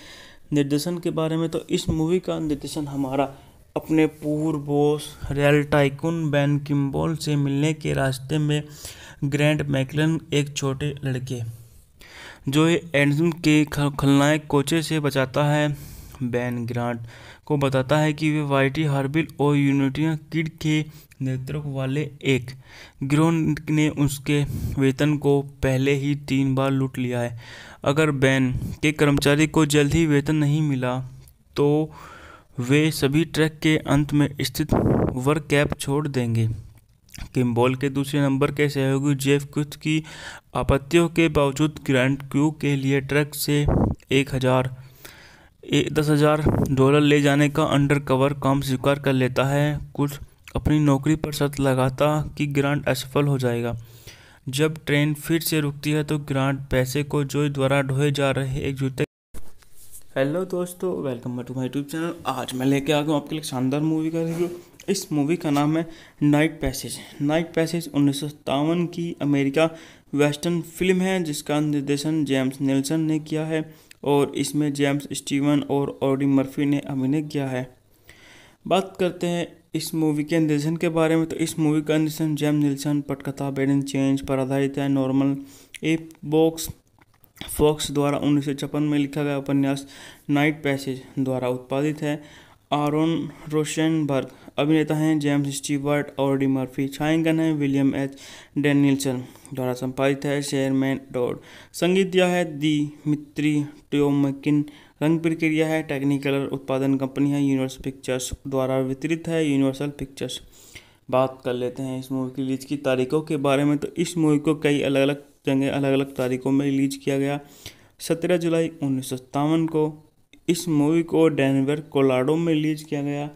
निर्देशन के बारे में, तो इस मूवी का निर्देशन हमारा अपने पूर्व boss real tycoon Ben Kimball से मिलने के रास्ते में ग्रैंट मैकलन, एक छोटे लड़के जो एडम के खलनायक कोचे से बचाता है। बैन ग्रांट को बताता है कि वे वाइटी हार्बिल और यूनिटी किड के नेतृत्व वाले एक गिरोह ने उसके वेतन को पहले ही 3 बार लूट लिया है। अगर बैन के कर्मचारी को जल्द ही वेतन नहीं मिला तो वे सभी ट्रैक के अंत में स्थित वर्क कैप छोड़ देंगे। किम्बॉल के दूसरे नंबर के सहयोगी जेफ कुथ की आपत्तियों के बावजूद ग्रांट क्रू के लिए ट्रक से $10,000 ले जाने का अंडरकवर काम स्वीकार कर लेता है। कुछ अपनी नौकरी पर शर्त लगाता कि ग्रांट असफल हो जाएगा। जब ट्रेन फिर से रुकती है तो ग्रांट पैसे को जोई द्वारा ढोए जा रहे एक जूते। हेलो दोस्तों, welcome back to my YouTube channel. आज मैं लेके आ गया हूँ आपके लिए शानदार मूवी का रिव्यू। इस मूवी का नाम है नाइट पैसेज। नाइट पैसेज 1957 की अमेरिका वेस्टर्न फिल्म है जिसका निर्देशन जेम्स निल्सन ने किया है और इसमें जेम्स स्टीवन और ऑडी मर्फी ने अभिनय किया है। बात करते हैं इस मूवी के निर्देशन के बारे में, तो इस मूवी का निर्देशन जेम्स निल्सन पटकथा बेडन चेंज पर आधारित है। नॉर्मन ए फॉक्स द्वारा 1956 में लिखा गया उपन्यास नाइट पैसेज द्वारा उत्पादित है। आरोन रोशनबर्ग अभिनेता हैं। जेम्स स्टीवर्ट और डी मर्फी छायांकन है। विलियम एच डेनियल्सन द्वारा संपादित है। शेरमैन डॉड संगीत दिया है। दिमित्री ट्योमकिन रंग प्रक्रिया है। टेक्निकलर उत्पादन कंपनी है यूनिवर्सल पिक्चर्स द्वारा वितरित है यूनिवर्सल पिक्चर्स। बात कर लेते हैं इस मूवी की रिलीज की तारीखों के बारे में, तो इस मूवी को कई अलग अलग जगह अलग अलग तारीखों में रिलीज किया गया। 17 जुलाई 1957 को इस मूवी को डेनवर कोलोराडो में रिलीज किया गया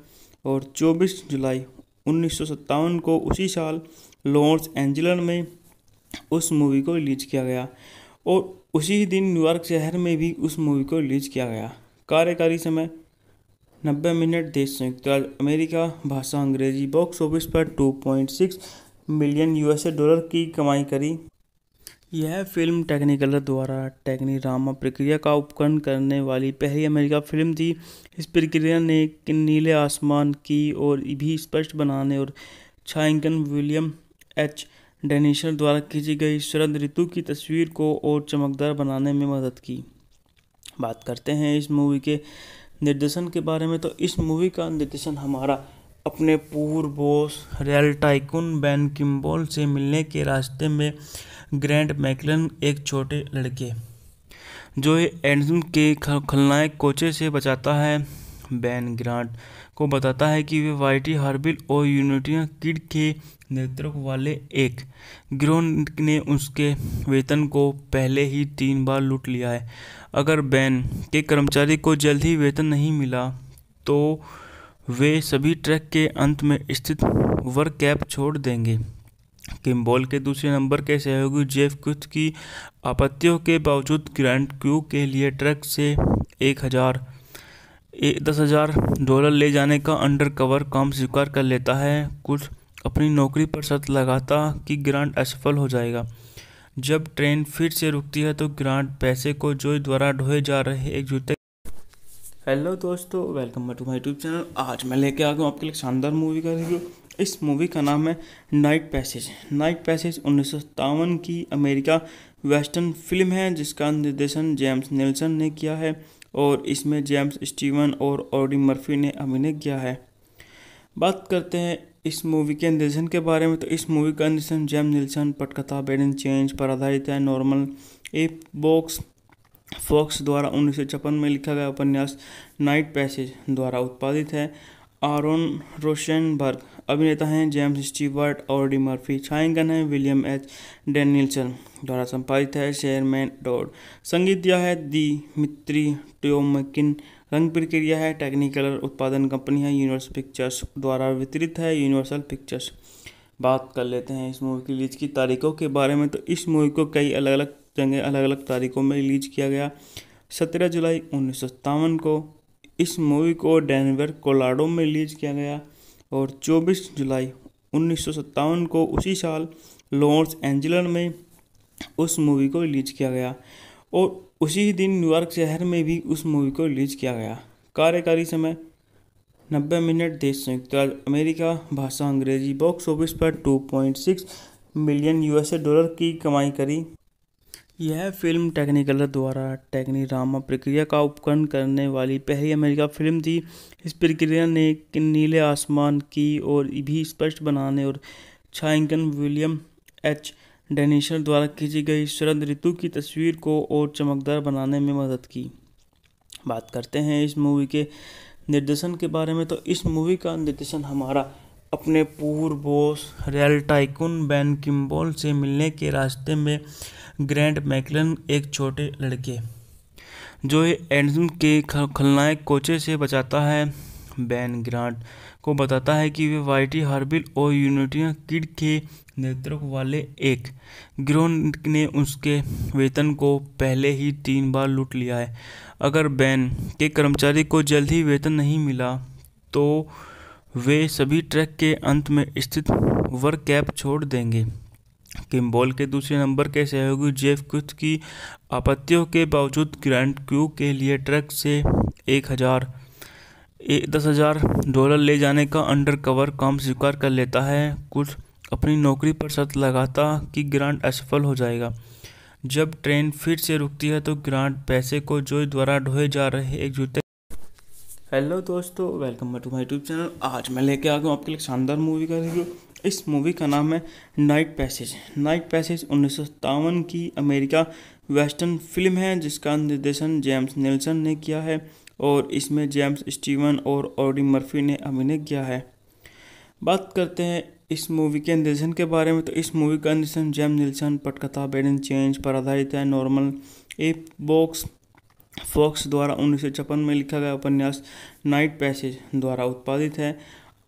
और 24 जुलाई 1957 को उसी साल लॉस एंजल्स में उस मूवी को रिलीज किया गया और उसी दिन न्यूयॉर्क शहर में भी उस मूवी को रिलीज किया गया। कार्यकारी समय 90 मिनट। देश संयुक्त राज्य अमेरिका, भाषा अंग्रेजी। बॉक्स ऑफिस पर $2.6 मिलियन US की कमाई करी। यह फिल्म टेक्निकलर द्वारा टेक्नीरामा प्रक्रिया का उपकरण करने वाली पहली अमेरिका फिल्म थी। इस प्रक्रिया ने नीले आसमान की और भी स्पष्ट बनाने और छायांकन विलियम एच डेनियल्सन द्वारा खींची गई शरद ऋतु की तस्वीर को और चमकदार बनाने में मदद की। बात करते हैं इस मूवी के निर्देशन के बारे में, तो इस मूवी का निर्देशन हमारा अपने पूर्व boss real tycoon ban Kimball से मिलने के रास्ते में ग्रैंट मैकलन, एक छोटे लड़के जो एडम के खलनायक कोचे से बचाता है। बैन ग्रांट को बताता है कि वे वाइटी हार्बिल और यूनिटी किड के नेतृत्व वाले एक गिरोह ने उसके वेतन को पहले ही 3 बार लूट लिया है। अगर बैन के कर्मचारी को जल्द ही वेतन नहीं मिला तो वे सभी ट्रैक के अंत में स्थित वर्क कैप छोड़ देंगे। किम्बॉल के दूसरे नंबर के सहयोगी जेफ कुथ की आपत्तियों के बावजूद ग्रांट क्रू के लिए ट्रक से $10,000 ले जाने का अंडरकवर काम स्वीकार कर लेता है। कुछ अपनी नौकरी पर शर्त लगाता कि ग्रांट असफल हो जाएगा। जब ट्रेन फिर से रुकती है तो ग्रांट पैसे को जोई द्वारा ढोए जा रहे एक जूते। हेलो दोस्तों, welcome back to my YouTube channel. आज मैं लेके आ गया हूँ आपके लिए शानदार मूवी का रिव्यू। इस मूवी का नाम है नाइट पैसेज। नाइट पैसेज 1957 की अमेरिका वेस्टर्न फिल्म है जिसका निर्देशन जेम्स निल्सन ने किया है और इसमें जेम्स स्टीवन और ऑडी मर्फी ने अभिनय किया है। बात करते हैं इस मूवी के निर्देशन के बारे में, तो इस मूवी का निर्देशन जेम्स निल्सन पटकथा बेडन चेंज पर आधारित है। नॉर्मन ए फॉक्स द्वारा 1956 में लिखा गया उपन्यास नाइट पैसेज द्वारा उत्पादित है। आरोन रोशनबर्ग अभिनेता हैं। जेम्स स्टीवर्ट और डी मर्फी छायांकन है। विलियम एच डेनियल्सन द्वारा संपादित है। शेरमैन डॉड संगीत दिया है। दिमित्री ट्योमकिन रंग प्रक्रिया है। टेक्निकलर उत्पादन कंपनी है यूनिवर्सल पिक्चर्स द्वारा वितरित है यूनिवर्सल पिक्चर्स। बात कर लेते हैं इस मूवी की रिलीज की तारीखों के बारे में, तो इस मूवी को कई अलग अलग जगह अलग अलग तारीखों में रिलीज किया गया। 17 जुलाई 1957 को इस मूवी को डेनवर कोलोराडो में रिलीज किया गया और 24 जुलाई 1957 को उसी साल लॉस एंजल्स में उस मूवी को रिलीज किया गया और उसी दिन न्यूयॉर्क शहर में भी उस मूवी को रिलीज किया गया। कार्यकारी समय 90 मिनट। देश संयुक्त राज्य अमेरिका, भाषा अंग्रेजी। बॉक्स ऑफिस पर $2.6 मिलियन US की कमाई करी। यह फिल्म टेक्निकलर द्वारा टेक्नीरामा प्रक्रिया का उपकरण करने वाली पहली अमेरिका फिल्म थी। इस प्रक्रिया ने नीले आसमान की ओर भी स्पष्ट बनाने और छायांकन विलियम एच डेनिशर द्वारा खींची गई शरद ऋतु की तस्वीर को और चमकदार बनाने में मदद की। बात करते हैं इस मूवी के निर्देशन के बारे में, तो इस मूवी का निर्देशन हमारा अपने पूर्व boss real tycoon Ben Kimball से मिलने के रास्ते में ग्रैंट मैकलन, एक छोटे लड़के जो एडम के खलनायक कोचे से बचाता है, बेन ग्रांट को बताता है कि वे वाइटी हार्बिल और यूनिटी किड के नेतृत्व वाले एक गिरोह ने उसके वेतन को पहले ही 3 बार लूट लिया है। अगर बेन के कर्मचारी को जल्द ही वेतन नहीं मिला तो वे सभी ट्रैक के अंत में स्थित वर्क कैंप छोड़ देंगे। किम्बॉल के दूसरे नंबर के सहयोगी जेफ कुथ की आपत्तियों के बावजूद ग्रांट क्रू के लिए ट्रक से $10,000 ले जाने का अंडरकवर काम स्वीकार कर लेता है। कुछ अपनी नौकरी पर शर्त लगाता कि ग्रांट असफल हो जाएगा। जब ट्रेन फिर से रुकती है तो ग्रांट पैसे को जोई द्वारा ढोए जा रहे एक जूते। हेलो दोस्तों, welcome back to my YouTube channel. आज मैं लेके आ गया हूँ आपके लिए शानदार मूवी का रिव्यू। इस मूवी का नाम है नाइट पैसेज। नाइट पैसेज 1957 की अमेरिका वेस्टर्न फिल्म है जिसका निर्देशन जेम्स नेल्सन ने किया है और इसमें जेम्स स्टीवन और ऑडी मर्फी ने अभिनय किया है। बात करते हैं इस मूवी के निर्देशन के बारे में, तो इस मूवी का निर्देशन जेम्स नेल्सन पटकथा बेडन चेंज पर आधारित है। नॉर्मन ए फॉक्स द्वारा 1956 में लिखा गया उपन्यास नाइट पैसेज द्वारा उत्पादित है।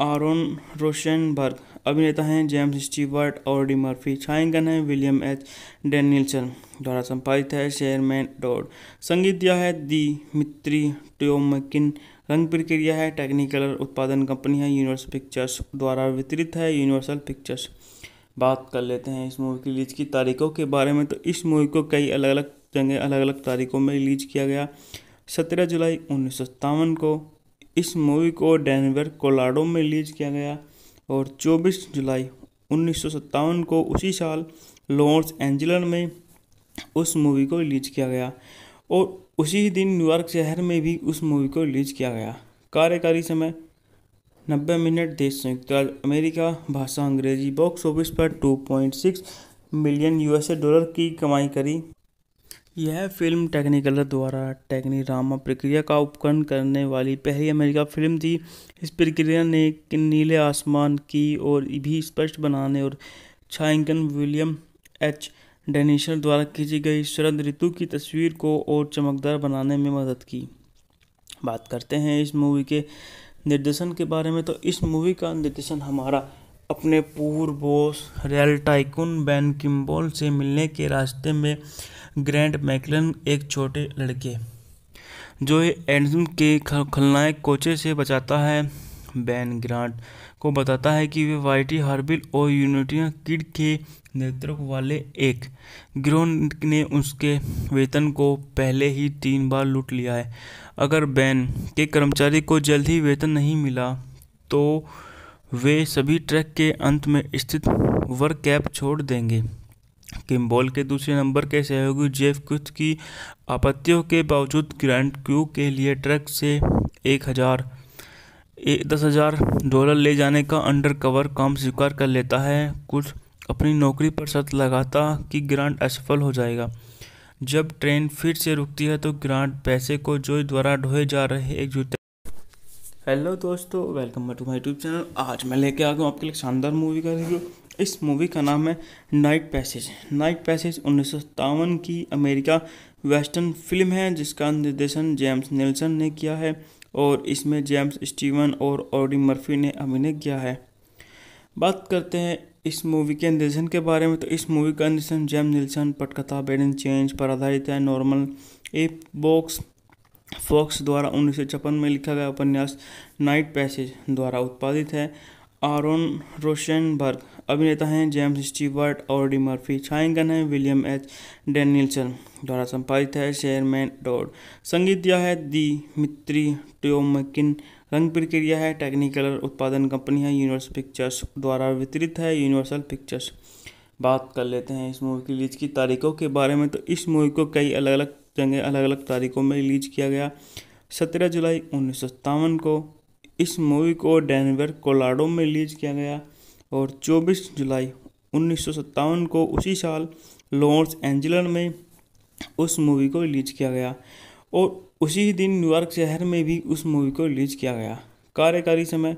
आरोन रोशनबर्ग अभिनेता हैं, जेम्स स्टीवर्ट और ऑडी मर्फी छायांकन है, विलियम एच डेनियल्सन द्वारा संपादित है, शेरमैन डॉड संगीत दिया है, दिमित्री ट्योमकिन रंग प्रक्रिया है, टेक्निकलर उत्पादन कंपनी है, यूनिवर्सल पिक्चर्स द्वारा वितरित है, यूनिवर्सल पिक्चर्स। बात कर लेते हैं इस मूवी की रिलीज की तारीखों के बारे में, तो इस मूवी को कई अलग अलग तारीखों में रिलीज किया गया। 17 जुलाई 1957 को इस मूवी को डेनवर कोलोराडो में रिलीज किया गया और 24 जुलाई 1957 को उसी साल लॉस एंजल्स में उस मूवी को रिलीज किया गया और उसी दिन न्यूयॉर्क शहर में भी उस मूवी को रिलीज किया गया। कार्यकारी समय 90 मिनट। देश संयुक्त राज्य अमेरिका, भाषा अंग्रेजी। बॉक्स ऑफिस पर $2.6 मिलियन की कमाई करी। यह फिल्म टेक्निकलर द्वारा टेक्नीरामा प्रक्रिया का उपकरण करने वाली पहली अमेरिका फिल्म थी। इस प्रक्रिया ने नीले आसमान की ओर भी स्पष्ट बनाने और छायांकन विलियम एच डेनिशर द्वारा खींची गई शरद ऋतु की तस्वीर को और चमकदार बनाने में मदद की। बात करते हैं इस मूवी के निर्देशन के बारे में, तो इस मूवी का निर्देशन हमारा अपने पूर्व boss real tycoon Ben Kimball से मिलने के रास्ते में ग्रैंट मैकलन, एक छोटे लड़के जो एडम के खलनायक कोचे से बचाता है, बेन ग्रांट को बताता है कि वे वाइटी हार्बिल और यूनिटी किड के नेतृत्व वाले एक गिरोह ने उसके वेतन को पहले ही 3 बार लूट लिया है। अगर बेन के कर्मचारी को जल्द ही वेतन नहीं मिला तो वे सभी ट्रैक के अंत में स्थित वर्क कैंप छोड़ देंगे। किम्बॉल के दूसरे नंबर के सहयोगी जेफ कुथ की आपत्तियों के बावजूद ग्रांट क्रू के लिए ट्रक से $10,000 ले जाने का अंडरकवर काम स्वीकार कर लेता है। कुछ अपनी नौकरी पर शर्त लगाता कि ग्रांट असफल हो जाएगा। जब ट्रेन फिर से रुकती है तो ग्रांट पैसे को जोई द्वारा ढोए जा रहे एक जूते। हेलो दोस्तों, welcome back to my YouTube channel. आज मैं लेके आ गया हूँ आपके लिए शानदार मूवी का रिव्यू। इस मूवी का नाम है नाइट पैसेज। नाइट पैसेज 1957 की अमेरिका वेस्टर्न फिल्म है जिसका निर्देशन जेम्स नेल्सन ने किया है और इसमें जेम्स स्टीवन और ऑडी मर्फी ने अभिनय किया है। बात करते हैं इस मूवी के निर्देशन के बारे में, तो इस मूवी का निर्देशन जेम्स नेल्सन पटकथा बेडन चेंज पर आधारित है। नॉर्मन ए फॉक्स द्वारा 1956 में लिखा गया उपन्यास नाइट पैसेज द्वारा उत्पादित है। आरोन रोशनबर्ग अभिनेता हैं, जेम्स स्टीवर्ट और ऑडी मर्फी छायांकन है, विलियम एच डेनियल्सन द्वारा संपादित है, शेरमैन डॉड संगीत दिया है, दिमित्री ट्योमकिन रंग प्रक्रिया है, टेक्निकलर उत्पादन कंपनी है, यूनिवर्सल पिक्चर्स द्वारा वितरित है, यूनिवर्सल पिक्चर्स। बात कर लेते हैं इस मूवी की रिलीज की तारीखों के बारे में। तो इस मूवी को कई अलग अलग जगह अलग अलग तारीखों में रिलीज किया गया। 17 जुलाई 1957 को इस मूवी को डेनवर कोलोराडो में रिलीज किया गया और 24 जुलाई 1957 को उसी साल लॉस एंजल्स में उस मूवी को रिलीज किया गया और उसी दिन न्यूयॉर्क शहर में भी उस मूवी को रिलीज किया गया। कार्यकारी समय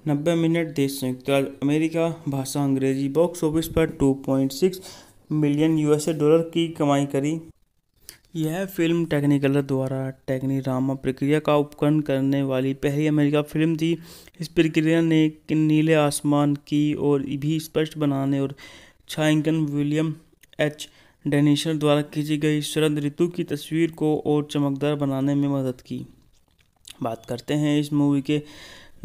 90 मिनट। देश संयुक्त राज्य अमेरिका। भाषा अंग्रेजी। बॉक्स ऑफिस पर 2.6 मिलियन यूएसए डॉलर की कमाई करी। यह फिल्म टेक्निकलर द्वारा टेक्नीरामा प्रक्रिया का उपकरण करने वाली पहली अमेरिका फिल्म थी। इस प्रक्रिया ने नीले आसमान की ओर भी स्पष्ट बनाने और छायांकन विलियम एच डेनिसन द्वारा खींची गई शरद ऋतु की तस्वीर को और चमकदार बनाने में मदद की। बात करते हैं इस मूवी के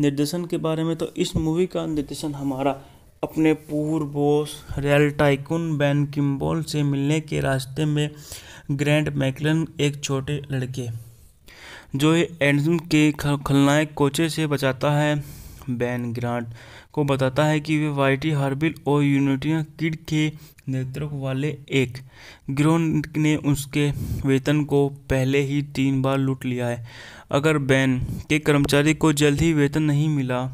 निर्देशन के बारे में। तो इस मूवी का निर्देशन हमारा अपने पूर्व boss real tycoon Ben Kimball से मिलने के रास्ते में ग्रैंट मैकलन, एक छोटे लड़के जो एडम के खलनायक कोचे से बचाता है। बेन ग्रांट को बताता है कि वे वाइटी हार्बिल और यूनिटी किड के नेतृत्व वाले एक गिरोह ने उसके वेतन को पहले ही 3 बार लूट लिया है। अगर बेन के कर्मचारी को जल्द ही वेतन नहीं मिला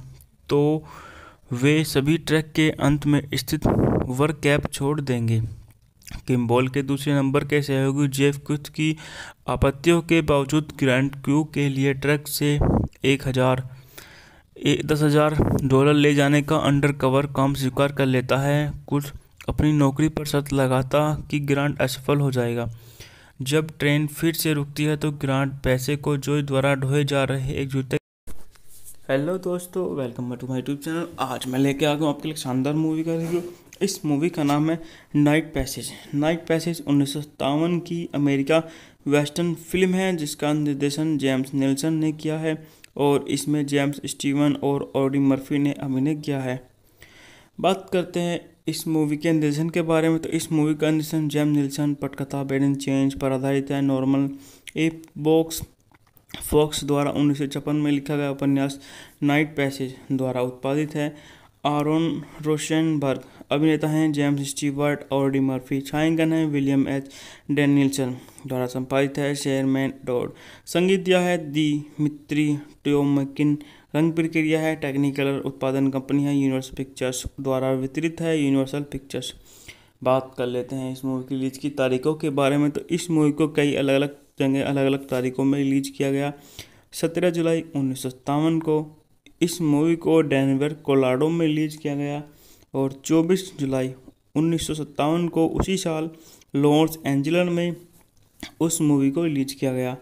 तो वे सभी ट्रैक के अंत में स्थित वर्क कैंप छोड़ देंगे। किम्बॉल के दूसरे नंबर के सहयोगी जेफ कुथ की आपत्तियों के बावजूद ग्रांट क्रू के लिए ट्रक से $10,000 ले जाने का अंडरकवर काम स्वीकार कर लेता है। कुछ अपनी नौकरी पर शर्त लगाता कि ग्रांट असफल हो जाएगा। जब ट्रेन फिर से रुकती है तो ग्रांट पैसे को जोई द्वारा ढोए जा रहे एक जूते। हेलो दोस्तों, welcome back to my YouTube channel. आज मैं लेके आ गया हूँ आपके लिए शानदार मूवी का रिव्यू। इस मूवी का नाम है नाइट पैसेज। नाइट पैसेज 1957 की अमेरिका वेस्टर्न फिल्म है जिसका निर्देशन जेम्स नेल्सन ने किया है और इसमें जेम्स स्टीवन और ऑडी मर्फी ने अभिनय किया है। बात करते हैं इस मूवी के निर्देशन के बारे में। तो इस मूवी का निर्देशन जेम्स नेल्सन पटकथा बेडन चेंज पर आधारित है। नॉर्मन ए फॉक्स द्वारा 1956 में लिखा गया उपन्यास नाइट पैसेज द्वारा उत्पादित है। आरोन रोशनबर्ग अभिनेता हैं। जेम्स स्टीवर्ट और डी मर्फी। छायांकन है विलियम एच डेनिसन द्वारा संपादित है। Sherman Dodd. संगीत दिया है दिमित्री ट्योमकिन। रंग प्रक्रिया है टेक्निकलर। उत्पादन कंपनी है यूनिवर्सल पिक्चर्स द्वारा वितरित है यूनिवर्सल पिक्चर्स। बात कर लेते हैं इस मूवी की रिलीज की तारीखों के बारे में। तो इस मूवी को कई अलग अलग जगह अलग अलग तारीखों में रिलीज किया गया। 17 जुलाई 1957 को इस मूवी को डेनवर कोलोराडो में रिलीज किया गया और 24 जुलाई 1957 को उसी साल लॉस एंजल्स में उस मूवी को रिलीज किया गया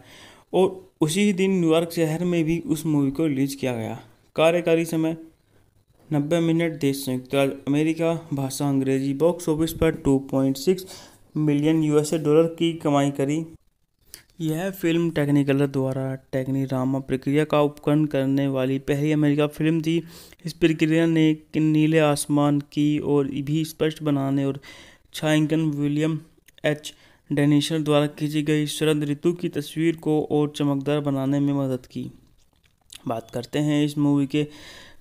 और उसी दिन न्यूयॉर्क शहर में भी उस मूवी को रिलीज किया गया। कार्यकारी समय 90 मिनट। देश संयुक्त राज्य अमेरिका। भाषा अंग्रेजी। बॉक्स ऑफिस पर 2.6 मिलियन यूएसए डॉलर की कमाई करी। यह फिल्म टेक्निकलर द्वारा टेक्नीरामा प्रक्रिया का उपकरण करने वाली पहली अमेरिका फिल्म थी। इस प्रक्रिया ने नीले आसमान की ओर भी स्पष्ट बनाने और छायांकन विलियम एच डेनिसन द्वारा खींची गई शरद ऋतु की तस्वीर को और चमकदार बनाने में मदद की। बात करते हैं इस मूवी के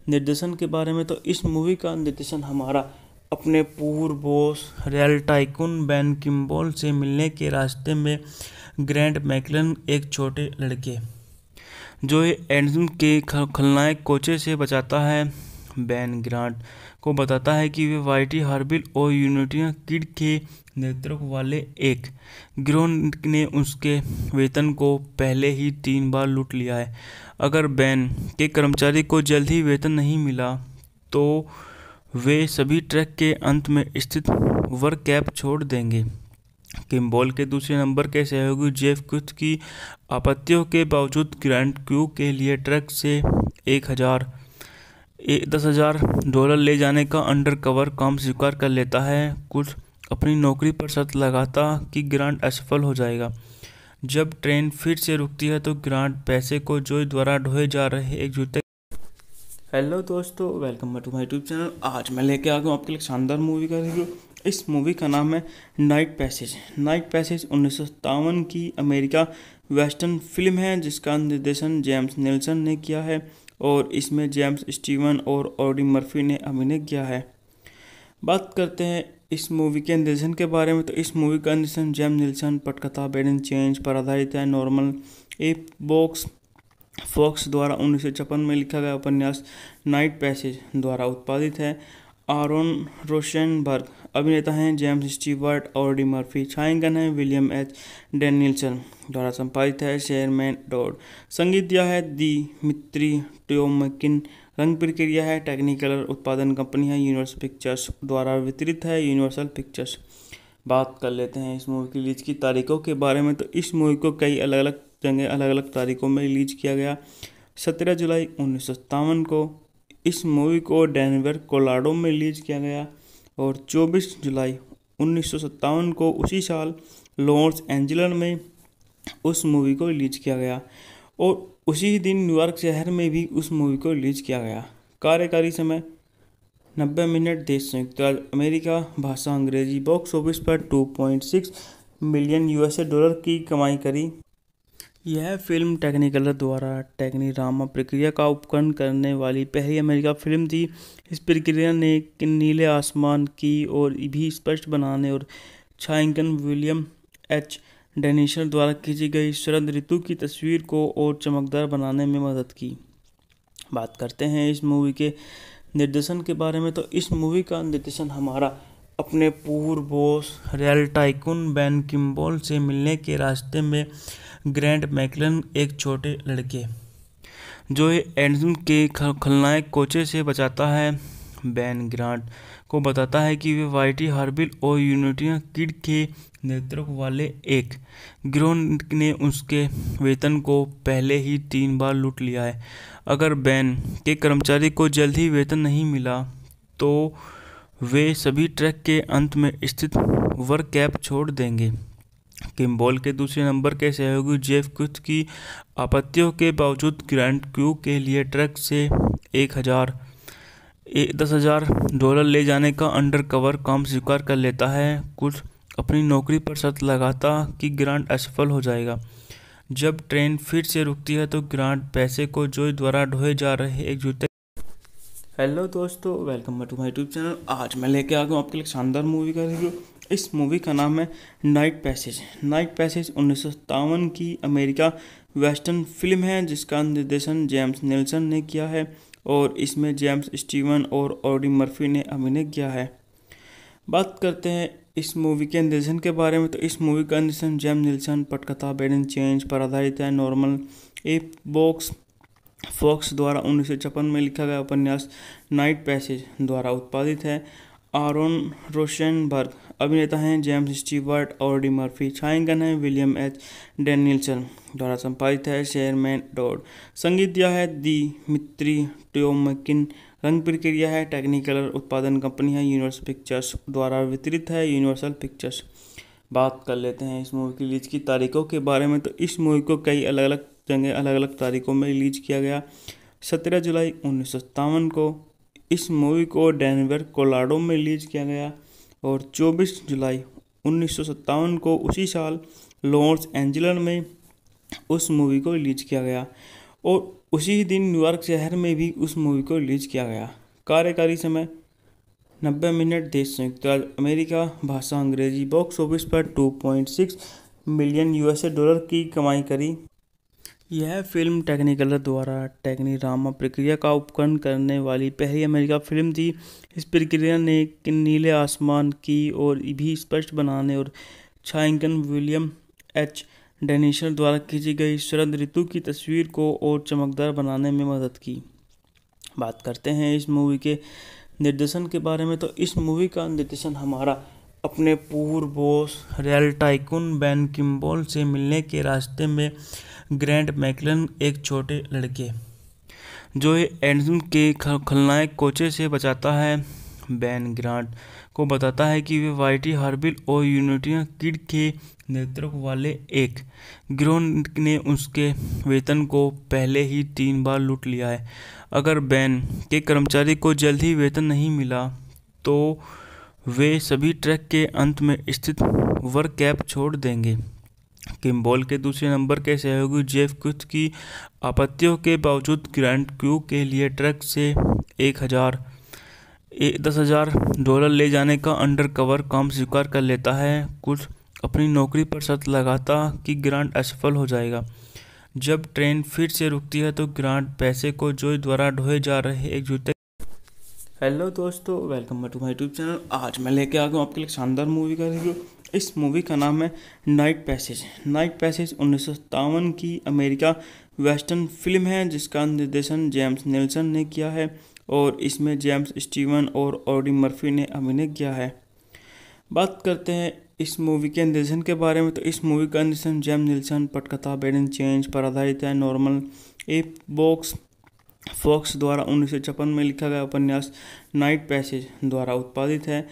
निर्देशन के बारे में। तो इस मूवी का निर्देशन हमारा अपने पूर्व boss real tycoon Ben Kimball से मिलने के रास्ते में ग्रैंट मैकलन, एक छोटे लड़के जो एडम के खलनायक कोचे से बचाता है। बेन ग्रांट को बताता है कि वे वाइटी हार्बिल और यूनिटी किड के नेतृत्व वाले एक गिरोह ने उसके वेतन को पहले ही 3 बार लूट लिया है। अगर बेन के कर्मचारी को जल्द ही वेतन नहीं मिला तो वे सभी ट्रैक के अंत में स्थित वर्क कैंप छोड़ देंगे। किम्बॉल के दूसरे नंबर के सहयोगी जेफ कुथ की आपत्तियों के बावजूद ग्रांट क्रू के लिए ट्रक से $10,000 ले जाने का अंडरकवर काम स्वीकार कर लेता है। कुछ अपनी नौकरी पर शर्त लगाता कि ग्रांट असफल हो जाएगा। जब ट्रेन फिर से रुकती है तो ग्रांट पैसे को जोई द्वारा ढोए जा रहे एक जूते। हेलो दोस्तों, welcome back to my YouTube channel. आज मैं लेके आ गया हूँ आपके लिए शानदार मूवी का रिव्यू। इस मूवी का नाम है नाइट पैसेज। नाइट पैसेज 1957 की अमेरिका वेस्टर्न फिल्म है जिसका निर्देशन जेम्स नेल्सन ने किया है और इसमें जेम्स स्टीवन और ऑडी मर्फी ने अभिनय किया है। बात करते हैं इस मूवी के निर्देशन के बारे में तो इस मूवी का निर्देशन जेम्स निल्सन पटकथा बेडन चेंज पर आधारित है। नॉर्मन ए बॉक्स फॉक्स द्वारा 1956 में लिखा गया उपन्यास नाइट पैसेज द्वारा उत्पादित है। आरोन रोशनबर्ग अभिनेता हैं। जेम्स स्टीवर्ट और डी मर्फी छायांकन है। विलियम एच डेनियल्सन द्वारा संपादित है। शेरमैन डॉड संगीत दिया है। दिमित्री टोमकिन रंग प्रक्रिया है। टेक्निकलर उत्पादन कंपनी है। यूनिवर्सल पिक्चर्स द्वारा वितरित है। Universal pictures. बात कर लेते हैं इस मूवी की रिलीज की तारीखों के बारे में तो इस मूवी को कई अलग अलग जगह अलग अलग तारीखों में रिलीज किया गया। 17 जुलाई 1957 को इस मूवी को डेनवर कोलोराडो में रिलीज किया गया और 24 जुलाई 1957 को उसी साल लॉस एंजल्स में उस मूवी को रिलीज किया गया और उसी दिन न्यूयॉर्क शहर में भी उस मूवी को रिलीज किया गया। कार्यकारी समय 90 मिनट। देश संयुक्त राज्य अमेरिका। भाषा अंग्रेजी। बॉक्स ऑफिस पर 2.6 मिलियन यूएसए डॉलर की कमाई करी। यह फिल्म टेक्निकलर द्वारा टेक्नीरामा प्रक्रिया का उपकरण करने वाली पहली अमेरिका फिल्म थी। इस प्रक्रिया ने नीले आसमान की और भी स्पष्ट बनाने और छायांकन विलियम एच डेनियल्सन द्वारा खींची गई शरद ऋतु की तस्वीर को और चमकदार बनाने में मदद की। बात करते हैं इस मूवी के निर्देशन के बारे में तो इस मूवी का निर्देशन हमारा अपने पूर्व boss real tycoon Ben Kimball से मिलने के रास्ते में ग्रैंट मैकलन एक छोटे लड़के जो एडम के खलनायक कोचे से बचाता है। बेन ग्रांट को बताता है कि वे वाइटी हार्बिल और यूनिटी किड के नेतृत्व वाले एक गिरोह ने उसके वेतन को पहले ही 3 बार लूट लिया है। अगर बेन के कर्मचारी को जल्द ही वेतन नहीं मिला तो वे सभी ट्रैक के अंत में स्थित वर्क कैप छोड़ देंगे। किम्बल के दूसरे नंबर के सहयोगी जेफ कुथ की आपत्तियों के बावजूद ग्रांट क्यू के लिए ट्रक से $10,000 ले जाने का अंडरकवर काम स्वीकार कर लेता है। कुछ अपनी नौकरी पर शर्त लगाता कि ग्रांट असफल हो जाएगा। जब ट्रेन फिर से रुकती है तो ग्रांट पैसे को जोई द्वारा ढोए जा रहे एक जूते। हेलो दोस्तों, welcome to my YouTube channel. आज मैं लेके आ गया हूँ आपके लिए शानदार मूवी का रिव्यू। इस मूवी का नाम है नाइट पैसेज। नाइट पैसेज 1957 की अमेरिका वेस्टर्न फिल्म है जिसका निर्देशन जेम्स निल्सन ने किया है और इसमें जेम्स स्टीवन और ऑडी मर्फी ने अभिनय किया है। बात करते हैं इस मूवी के निर्देशन के बारे में तो इस मूवी का निर्देशन जेम्स निल्सन पटकथा बेडन चेंज पर आधारित है। नॉर्मन ए बॉक्स फॉक्स द्वारा 1956 में लिखा गया उपन्यास नाइट पैसेज द्वारा उत्पादित है। आरोन रोशनबर्ग अभिनेता हैं। जेम्स स्टीवर्ट और डी मर्फी छायांकन है। विलियम एच डेनियल्सन द्वारा संपादित है। शेरमैन डॉड संगीत दिया है। दिमित्री टोमकिन रंग प्रक्रिया है। टेक्निकलर उत्पादन कंपनी है। यूनिवर्सल पिक्चर्स द्वारा वितरित है। Universal pictures. बात कर लेते हैं इस मूवी की रिलीज की तारीखों के बारे में तो इस मूवी को कई अलग अलग जगह अलग अलग तारीखों में रिलीज किया गया। 17 जुलाई 1957 को इस मूवी को डेनवर कोलोराडो में रिलीज किया गया और 24 जुलाई 1957 को उसी साल लॉस एंजल्स में उस मूवी को रिलीज किया गया और उसी दिन न्यूयॉर्क शहर में भी उस मूवी को रिलीज किया गया। कार्यकारी समय 90 मिनट। देश संयुक्त राज्य अमेरिका। भाषा अंग्रेजी। बॉक्स ऑफिस पर 2.6 मिलियन यूएसए डॉलर की कमाई करी। यह फिल्म टेक्निकलर द्वारा टेक्नीरामा प्रक्रिया का उपकरण करने वाली पहली अमेरिका फिल्म थी। इस प्रक्रिया ने नीले आसमान की और भी स्पष्ट बनाने और छायांकन विलियम एच डेनियल्सन द्वारा खींची गई शरद ऋतु की तस्वीर को और चमकदार बनाने में मदद की। बात करते हैं इस मूवी के निर्देशन के बारे में तो इस मूवी का निर्देशन हमारा अपने पूर्व boss real tycoon Ben Kimball से मिलने के रास्ते में ग्रैंट मैकलन एक छोटे लड़के जो एडम के खलनायक कोचे से बचाता है। बेन ग्रांट को बताता है कि वे वाइटी हार्बिल और यूनिटी किड के नेतृत्व वाले एक गिरोह ने उसके वेतन को पहले ही 3 बार लूट लिया है। अगर बेन के कर्मचारी को जल्द ही वेतन नहीं मिला तो वे सभी ट्रैक के अंत में स्थित वर्क कैप छोड़ देंगे। किम्बल के दूसरे नंबर के सहयोगी जेफ कुथ की आपत्तियों के बावजूद ग्रांट क्यू के लिए ट्रक से $10,000 ले जाने का अंडरकवर काम स्वीकार कर लेता है। कुछ अपनी नौकरी पर शर्त लगाता कि ग्रांट असफल हो जाएगा। जब ट्रेन फिर से रुकती है तो ग्रांट पैसे को जोई द्वारा ढोए जा रहे एक जूते। हेलो दोस्तों, welcome back to my YouTube channel. आज मैं लेके आ गया हूँ आपके लिए शानदार मूवी का रिव्यू। इस मूवी का नाम है नाइट पैसेज। नाइट पैसेज 1957 की अमेरिका वेस्टर्न फिल्म है जिसका निर्देशन जेम्स नेल्सन ने किया है और इसमें जेम्स स्टीवन और ऑडी मर्फी ने अभिनय किया है। बात करते हैं इस मूवी के निर्देशन के बारे में, तो इस मूवी का निर्देशन जेम्स नेल्सन पटकथा बेडन चेंज पर आधारित है। नॉर्मन ए बॉक्स फॉक्स द्वारा 1956 में लिखा गया उपन्यास नाइट पैसेज द्वारा उत्पादित है।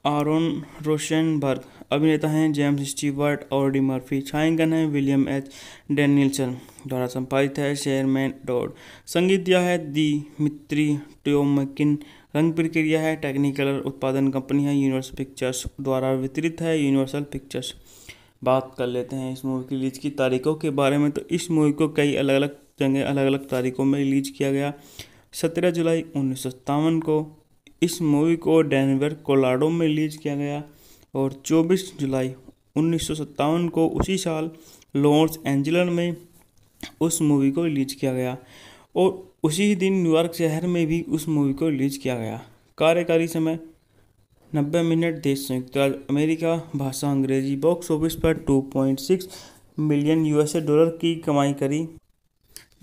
आरोन रोशनबर्ग अभिनेता हैं। जेम्स स्टीवर्ट, ऑडी मर्फी छायांकन है। विलियम एच डेनियल्सन द्वारा संपादित है। शेरमैन डॉड संगीत दिया है। दिमित्री टोमकिन रंग प्रक्रिया है। टेक्निकलर उत्पादन कंपनी है यूनिवर्सल पिक्चर्स द्वारा वितरित है यूनिवर्सल पिक्चर्स। बात कर लेते हैं इस मूवी की रिलीज की तारीखों के बारे में, तो इस मूवी को कई अलग अलग जगह अलग अलग तारीखों में रिलीज किया गया। 17 जुलाई 1957 को इस मूवी को डेनवर कोलोराडो में रिलीज किया गया और 24 जुलाई 1957 को उसी साल लॉस एंजल्स में उस मूवी को रिलीज किया गया और उसी दिन न्यूयॉर्क शहर में भी उस मूवी को रिलीज किया गया। कार्यकारी समय 90 मिनट। देश संयुक्त राज्य अमेरिका। भाषा अंग्रेजी। बॉक्स ऑफिस पर 2.6 मिलियन $US की कमाई करी।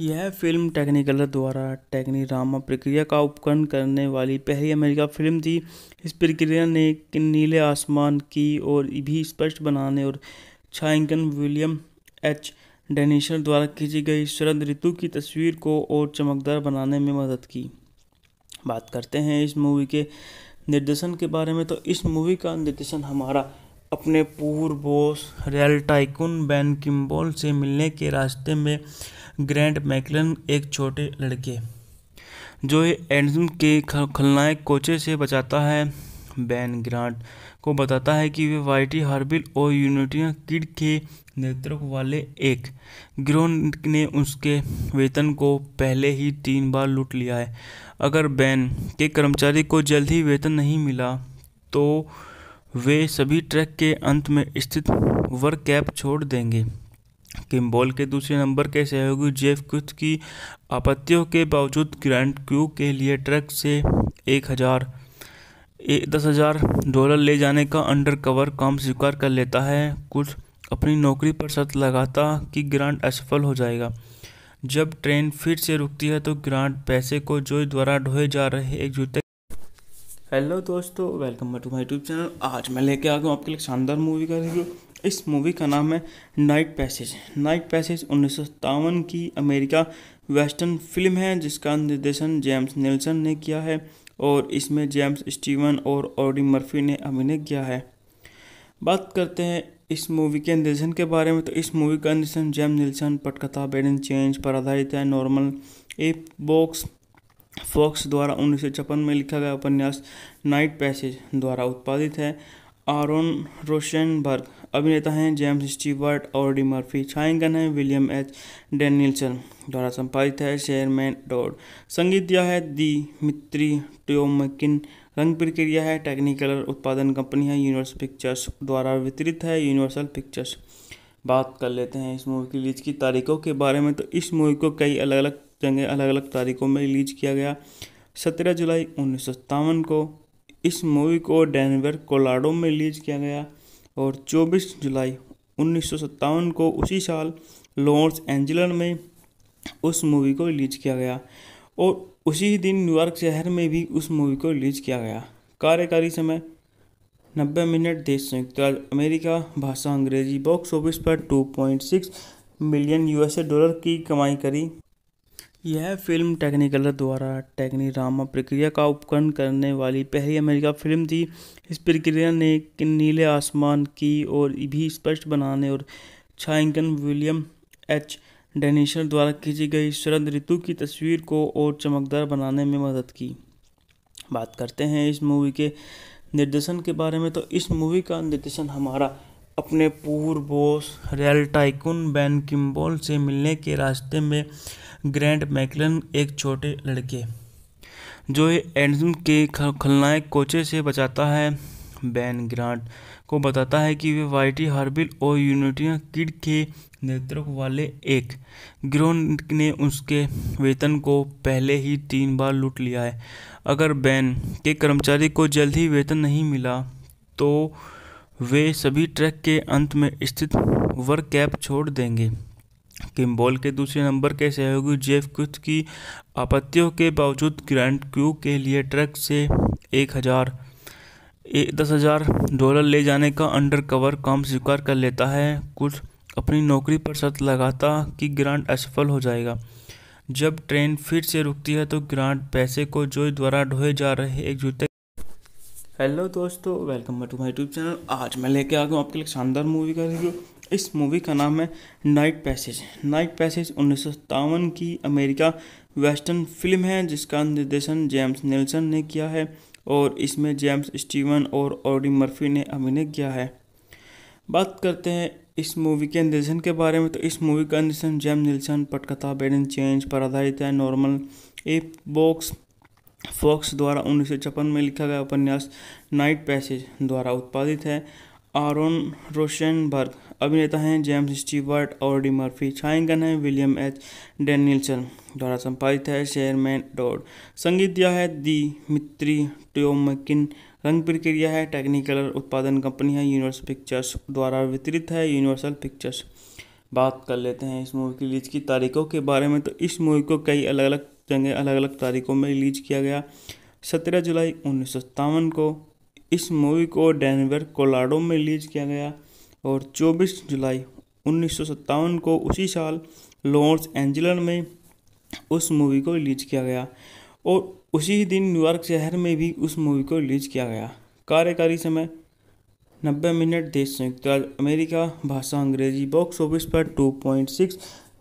यह फिल्म टेक्निकलर द्वारा टेक्नीरामा प्रक्रिया का उपकरण करने वाली पहली अमेरिका फिल्म थी। इस प्रक्रिया ने नीले आसमान की ओर भी स्पष्ट बनाने और छायांकन विलियम एच डेनियल्सन द्वारा खींची गई शरद ऋतु की तस्वीर को और चमकदार बनाने में मदद की। बात करते हैं इस मूवी के निर्देशन के बारे में, तो इस मूवी का निर्देशन हमारा अपने पूर्व boss real tycoon Ben Kimball से मिलने के रास्ते में ग्रैंट मैकलन एक छोटे लड़के जो एडम के खलनायक कोचे से बचाता है। बेन ग्रांट को बताता है कि वे वाइटी हार्बिल और यूनिटी किड के नेतृत्व वाले एक गिरोह ने उसके वेतन को पहले ही 3 बार लूट लिया है। अगर बेन के कर्मचारी को जल्द ही वेतन नहीं मिला तो वे सभी ट्रैक के अंत में स्थित वर्क कैप छोड़ देंगे। किम्बॉल के दूसरे नंबर के सहयोगी जेफ कुथ की आपत्तियों के बावजूद ग्रांट क्रू के लिए ट्रक से $10,000 ले जाने का अंडरकवर काम स्वीकार कर लेता है। कुछ अपनी नौकरी पर शर्त लगाता कि ग्रांट असफल हो जाएगा। जब ट्रेन फिर से रुकती है तो ग्रांट पैसे को जोई द्वारा ढोए जा रहे एक जूते। हेलो दोस्तों, welcome back to my YouTube channel. आज मैं लेके आ गया हूँ आपके लिए शानदार मूवी का रिव्यू। इस मूवी का नाम है नाइट पैसेज। नाइट पैसेज 1957 की अमेरिका वेस्टर्न फिल्म है जिसका निर्देशन जेम्स नेल्सन ने किया है और इसमें जेम्स स्टीवन और ऑडी मर्फी ने अभिनय किया है। बात करते हैं इस मूवी के निर्देशन के बारे में, तो इस मूवी का निर्देशन जेम्स नेल्सन पटकथा बेडन चेंज पर आधारित है। नॉर्मन ए बॉक्स फॉक्स द्वारा 1956 में लिखा गया उपन्यास नाइट पैसेज द्वारा उत्पादित है। आरोन रोशनबर्ग अभिनेता हैं। जेम्स स्टीवर्ट, ऑडी मर्फी छायांकन है। विलियम एच डेनियल्सन द्वारा संपादित है। शेरमैन डॉड संगीत दिया है। दिमित्री टोमकिन रंग प्रक्रिया है। टेक्निकलर उत्पादन कंपनी है यूनिवर्सल पिक्चर्स द्वारा वितरित है यूनिवर्सल पिक्चर्स। बात कर लेते हैं इस मूवी की रिलीज की तारीखों के बारे में, तो इस मूवी को कई अलग अलग जगह अलग अलग तारीखों में रिलीज किया गया। 17 जुलाई 1957 को इस मूवी को डेनवर कोलोराडो में रिलीज किया गया और 24 जुलाई 1957 को उसी साल लॉस एंजल्स में उस मूवी को रिलीज किया गया और उसी दिन न्यूयॉर्क शहर में भी उस मूवी को रिलीज किया गया। कार्यकारी समय 90 मिनट। देश संयुक्त राज्य अमेरिका। भाषा अंग्रेजी। बॉक्स ऑफिस पर 2.6 मिलियन $US की कमाई करी। यह फिल्म टेक्निकलर द्वारा टेक्नीरामा प्रक्रिया का उपकरण करने वाली पहली अमेरिका फिल्म थी। इस प्रक्रिया ने नीले आसमान की ओर भी स्पष्ट बनाने और छायांकन विलियम एच डेनियल्सन द्वारा खींची गई शरद ऋतु की तस्वीर को और चमकदार बनाने में मदद की। बात करते हैं इस मूवी के निर्देशन के बारे में, तो इस मूवी का निर्देशन हमारा अपने पूर्व boss real tycoon Ben Kimball से मिलने के रास्ते में ग्रैंट मैकलन एक छोटे लड़के जो एडम के खलनायक कोचे से बचाता है। बेन ग्रांट को बताता है कि वे वाइटी हार्बिल और यूनिटी किड के नेतृत्व वाले एक गिरोह ने उसके वेतन को पहले ही 3 बार लूट लिया है। अगर बेन के कर्मचारी को जल्द ही वेतन नहीं मिला तो वे सभी ट्रैक के अंत में स्थित वर्क कैप छोड़ देंगे। किम्बॉल के दूसरे नंबर के सहयोगी जेफ कुथ की आपत्तियों के बावजूद ग्रांट क्यू के लिए ट्रक से 10,000 डॉलर ले जाने का अंडरकवर काम स्वीकार कर लेता है। कुछ अपनी नौकरी पर शर्त लगाता कि ग्रांट असफल हो जाएगा। जब ट्रेन फिर से रुकती है तो ग्रांट पैसे को जोय द्वारा ढोए जा रहे एक जूते। हेलो दोस्तों, welcome back to my YouTube channel. आज मैं लेके आ गया हूँ आपके लिए शानदार मूवी का रिव्यू। इस मूवी का नाम है नाइट पैसेज। नाइट पैसेज 1957 की अमेरिका वेस्टर्न फिल्म है जिसका निर्देशन जेम्स निल्सन ने किया है और इसमें जेम्स स्टीवन और ऑडी मर्फी ने अभिनय किया है। बात करते हैं इस मूवी के निर्देशन के बारे में, तो इस मूवी का निर्देशन जेम्स निल्सन पटकथा बेडन चेंज पर आधारित है। नॉर्मन ए फॉक्स द्वारा 1956 में लिखा गया उपन्यास नाइट पैसेज द्वारा उत्पादित है। आरोन रोशनबर्ग अभिनेता हैं। जेम्स स्टीवर्ट, ऑडी मर्फी छायांकन है। विलियम एच डेनियल्सन द्वारा संपादित है। शेरमैन डॉड संगीत दिया है। दिमित्री टोमकिन रंग प्रक्रिया है। टेक्निकलर उत्पादन कंपनी है यूनिवर्सल पिक्चर्स द्वारा वितरित है यूनिवर्सल पिक्चर्स। बात कर लेते हैं इस मूवी की रिलीज की तारीखों के बारे में, तो इस मूवी को कई अलग अलग जगह अलग अलग तारीखों में रिलीज किया गया। 17 जुलाई 1957 को इस मूवी को डेनवर कोलोराडो में रिलीज किया गया और 24 जुलाई 1957 को उसी साल लॉस एंजल्स में उस मूवी को रिलीज किया गया और उसी दिन न्यूयॉर्क शहर में भी उस मूवी को रिलीज किया गया। कार्यकारी समय 90 मिनट। देश संयुक्त राज्य अमेरिका, भाषा अंग्रेजी। बॉक्स ऑफिस पर 2.6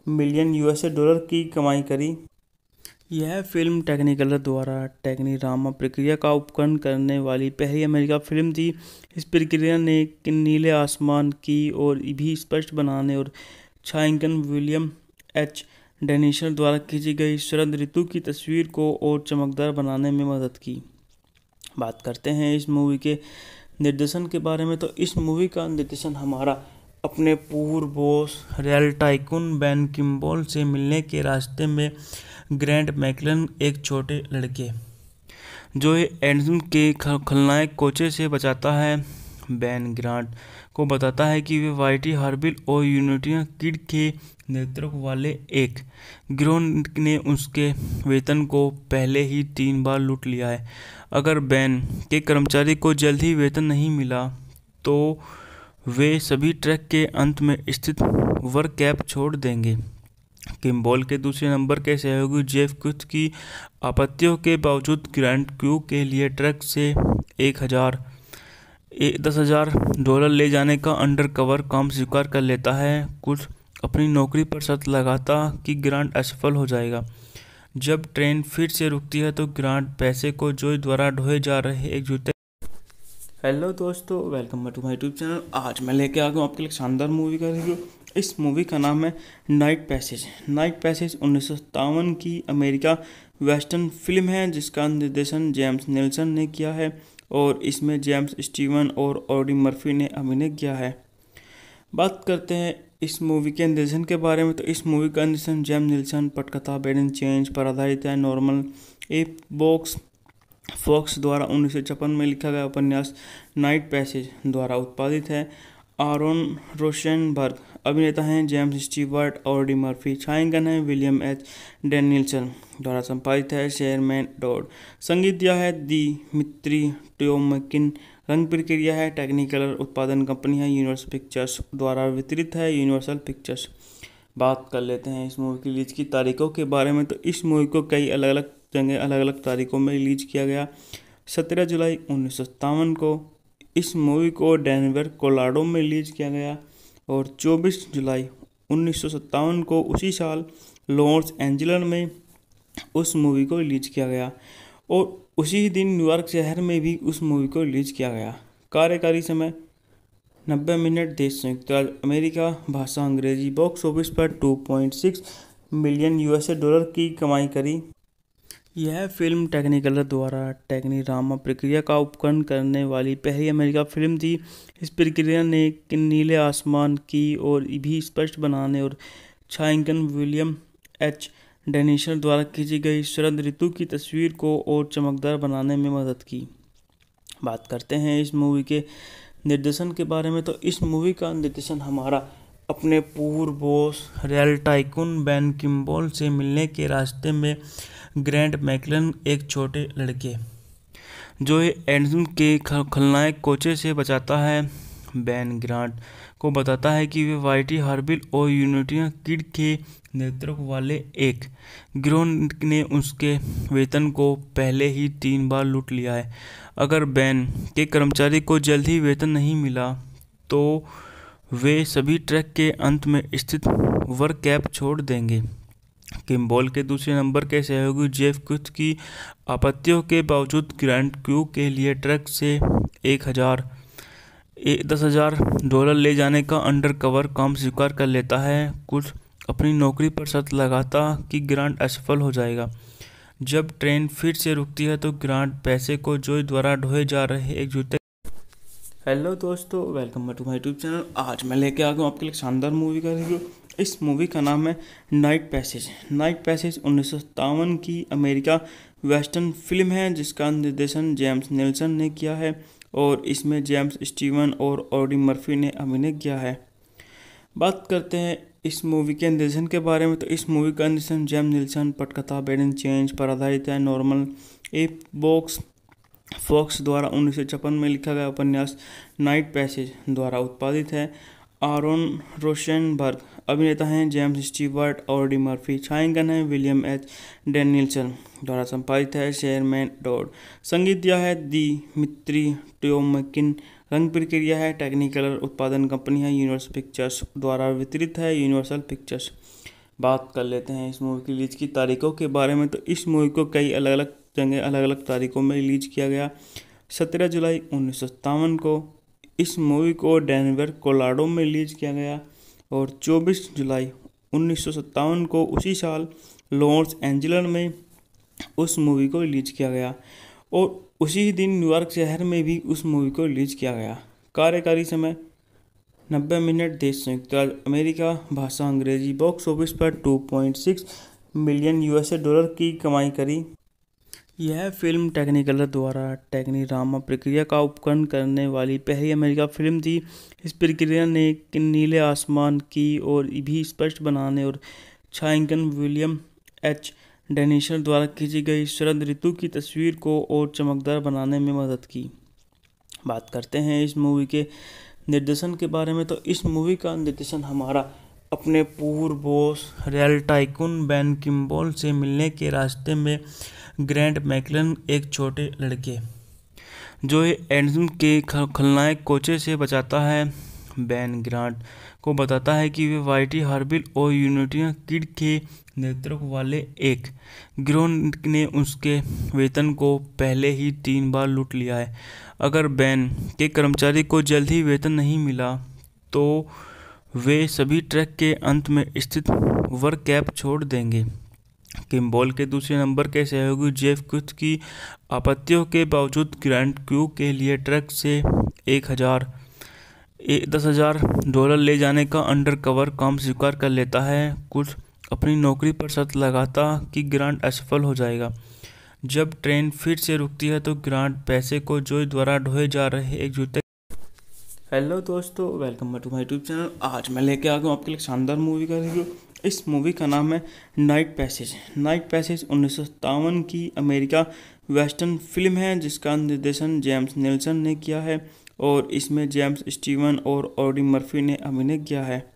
मिलियन यूएसए डॉलर की कमाई करी। यह फिल्म टेक्निकलर द्वारा टेक्नीरामा प्रक्रिया का उपकरण करने वाली पहली अमेरिका फिल्म थी। इस प्रक्रिया ने नीले आसमान की और भी स्पष्ट बनाने और छायांकन विलियम एच डेनियल्सन द्वारा खींची गई शरद ऋतु की तस्वीर को और चमकदार बनाने में मदद की। बात करते हैं इस मूवी के निर्देशन के बारे में, तो इस मूवी का निर्देशन हमारा अपने पूर्व boss real tycoon Ben Kimball से मिलने के रास्ते में ग्रैंट मैकलन, एक छोटे लड़के जो एडम के खलनायक कोचे से बचाता है। बेन ग्रांट को बताता है कि वे वाइटी हार्बिल और यूनिटी किड के नेतृत्व वाले एक गिरोह ने उसके वेतन को पहले ही 3 बार लूट लिया है। अगर बेन के कर्मचारी को जल्द ही वेतन नहीं मिला तो वे सभी ट्रैक के अंत में स्थित वर्क कैप छोड़ देंगे। किम्बॉल के दूसरे नंबर के सहयोगी जेफ कुथ की आपत्तियों के बावजूद ग्रांट क्यू के लिए ट्रक से 10,000 डॉलर ले जाने का अंडरकवर काम स्वीकार कर लेता है। कुछ अपनी नौकरी पर शर्त लगाता कि ग्रांट असफल हो जाएगा। जब ट्रेन फिर से रुकती है तो ग्रांट पैसे को जोय द्वारा ढोए जा रहे एक जूते। हेलो दोस्तों, welcome back to my YouTube channel. आज मैं लेके आ गया हूँ आपके लिए शानदार मूवी का रिव्यू। इस मूवी का नाम है नाइट पैसेज। नाइट पैसेज 1957 की अमेरिका वेस्टर्न फिल्म है जिसका निर्देशन जेम्स निल्सन ने किया है और इसमें जेम्स स्टीवन और ऑडी मर्फी ने अभिनय किया है। बात करते हैं इस मूवी के निर्देशन के बारे में, तो इस मूवी का निर्देशन जेम्स निल्सन पटकथा बेडन चेंज पर आधारित है। नॉर्मन ए फॉक्स द्वारा 1956 में लिखा गया उपन्यास नाइट पैसेज द्वारा उत्पादित है। आरोन रोशनबर्ग अभिनेता हैं। जेम्स स्टीवर्ट, ऑडी मर्फी छायांकन है। विलियम एच डेनियल्सन द्वारा संपादित है। शेरमैन डॉड संगीत दिया है। दिमित्री टोमकिन रंग प्रक्रिया है। टेक्निकलर उत्पादन कंपनी है यूनिवर्सल पिक्चर्स द्वारा वितरित है यूनिवर्सल पिक्चर्स। बात कर लेते हैं इस मूवी की रिलीज की तारीखों के बारे में, तो इस मूवी को कई अलग अलग जगह अलग अलग तारीखों में रिलीज किया गया। 17 जुलाई 1957 को इस मूवी को डेनवर कोलोराडो में रिलीज किया गया और 24 जुलाई 1957 को उसी साल लॉस एंजल्स में उस मूवी को रिलीज किया गया और उसी दिन न्यूयॉर्क शहर में भी उस मूवी को रिलीज किया गया। कार्यकारी समय 90 मिनट। देश संयुक्त राज्य अमेरिका, भाषा अंग्रेजी। बॉक्स ऑफिस पर 2.6 मिलियन यूएसए डॉलर की कमाई करी। यह फिल्म टेक्निकलर द्वारा टेक्नीरामा प्रक्रिया का उपकरण करने वाली पहली अमेरिका फिल्म थी। इस प्रक्रिया ने नीले आसमान की ओर भी स्पष्ट बनाने और छायांकन विलियम एच डेनिशर द्वारा खींची गई शरद ऋतु की तस्वीर को और चमकदार बनाने में मदद की। बात करते हैं इस मूवी के निर्देशन के बारे में, तो इस मूवी का निर्देशन हमारा अपने पूर्व boss real tycoon Ben Kimball से मिलने के रास्ते में ग्रैंट मैकलन, एक छोटे लड़के जो एडम के खलनायक कोचे से बचाता है। बेन ग्रांट को बताता है कि वे वाइटी हार्बिल और यूनिटी किड के नेतृत्व वाले एक गिरोह ने उसके वेतन को पहले ही 3 बार लूट लिया है। अगर बेन के कर्मचारी को जल्द ही वेतन नहीं मिला तो वे सभी ट्रैक के अंत में स्थित वर्क कैंप छोड़ देंगे। किम्बॉल के दूसरे नंबर के सहयोगी जेफ कुथ की आपत्तियों के बावजूद ग्रांट क्रू के लिए ट्रक से $10,000 ले जाने का अंडरकवर काम स्वीकार कर लेता है। कुछ अपनी नौकरी पर शर्त लगाता कि ग्रांट असफल हो जाएगा। जब ट्रेन फिर से रुकती है तो ग्रांट पैसे को जोई द्वारा ढोए जा रहे एक जूते। हेलो दोस्तों, welcome back to my YouTube channel. आज मैं लेके आ गया हूँ आपके लिए शानदार मूवी का रिव्यू। इस मूवी का नाम है नाइट पैसेज। नाइट पैसेज 1957 की अमेरिका वेस्टर्न फिल्म है जिसका निर्देशन जेम्स निल्सन ने किया है और इसमें जेम्स स्टीवन और ऑडी मर्फी ने अभिनय किया है। बात करते हैं इस मूवी के निर्देशन के बारे में, तो इस मूवी का निर्देशन जेम्स निल्सन पटकथा बेडन चेंज पर आधारित है। नॉर्मन ए बॉक्स फॉक्स द्वारा 1956 में लिखा गया उपन्यास नाइट पैसेज द्वारा उत्पादित है। आरोन रोशनबर्ग अभिनेता हैं। जेम्स स्टीवर्ट और ऑडी मर्फी। छायांकन है विलियम एच डेनियल्सन द्वारा संपादित है। Sherman Dodd. संगीत दिया है दिमित्री टोमकिन। रंग प्रक्रिया है टेक्निकलर। उत्पादन कंपनी है यूनिवर्सल पिक्चर्स द्वारा वितरित है यूनिवर्सल पिक्चर्स। बात कर लेते हैं इस मूवी की रिलीज की तारीखों के बारे में, तो इस मूवी को कई अलग अलग जगह अलग अलग तारीखों में रिलीज किया गया। 17 जुलाई 1957 को इस मूवी को डेनवर कोलोराडो में रिलीज किया गया और 24 जुलाई 1957 को उसी साल लॉस एंजल्स में उस मूवी को रिलीज किया गया और उसी दिन न्यूयॉर्क शहर में भी उस मूवी को रिलीज किया गया। कार्यकारी समय 90 मिनट। देश संयुक्त राज्य अमेरिका। भाषा अंग्रेजी। बॉक्स ऑफिस पर $2.6 मिलियन US की कमाई करी। यह फिल्म टेक्निकलर द्वारा टेक्नीरामा प्रक्रिया का उपकरण करने वाली पहली अमेरिका फिल्म थी। इस प्रक्रिया ने नीले आसमान की ओर भी स्पष्ट बनाने और छायांकन विलियम एच डेनिशर द्वारा खींची गई शरद ऋतु की तस्वीर को और चमकदार बनाने में मदद की। बात करते हैं इस मूवी के निर्देशन के बारे में, तो इस मूवी का निर्देशन हमारा अपने पूर्व boss real tycoon Ben Kimball से मिलने के रास्ते में ग्रैंट मैकलन, एक छोटे लड़के जो एडम के खलनायक कोचे से बचाता है। बेन ग्रांट को बताता है कि वे वाइटी हार्बिल और यूनिटी किड के नेतृत्व वाले एक गिरोह ने उसके वेतन को पहले ही 3 बार लूट लिया है। अगर बेन के कर्मचारी को जल्द ही वेतन नहीं मिला तो वे सभी ट्रैक के अंत में स्थित वर्क कैंप छोड़ देंगे। किम्बॉल के दूसरे नंबर के सहयोगी जेफ कुथ की आपत्तियों के बावजूद ग्रांट क्रू के लिए ट्रक से $10,000 ले जाने का अंडरकवर काम स्वीकार कर लेता है। कुछ अपनी नौकरी पर शर्त लगाता कि ग्रांट असफल हो जाएगा। जब ट्रेन फिर से रुकती है तो ग्रांट पैसे को जोई द्वारा ढोए जा रहे एक जूते। हेलो दोस्तों, welcome back to my YouTube channel. आज मैं लेके आ गया हूँ आपके लिए शानदार मूवी का रिव्यू। इस मूवी का नाम है नाइट पैसेज। नाइट पैसेज 1957 की अमेरिका वेस्टर्न फिल्म है जिसका निर्देशन जेम्स निल्सन ने किया है और इसमें जेम्स स्टीवन और ऑडी मर्फी ने अभिनय किया है।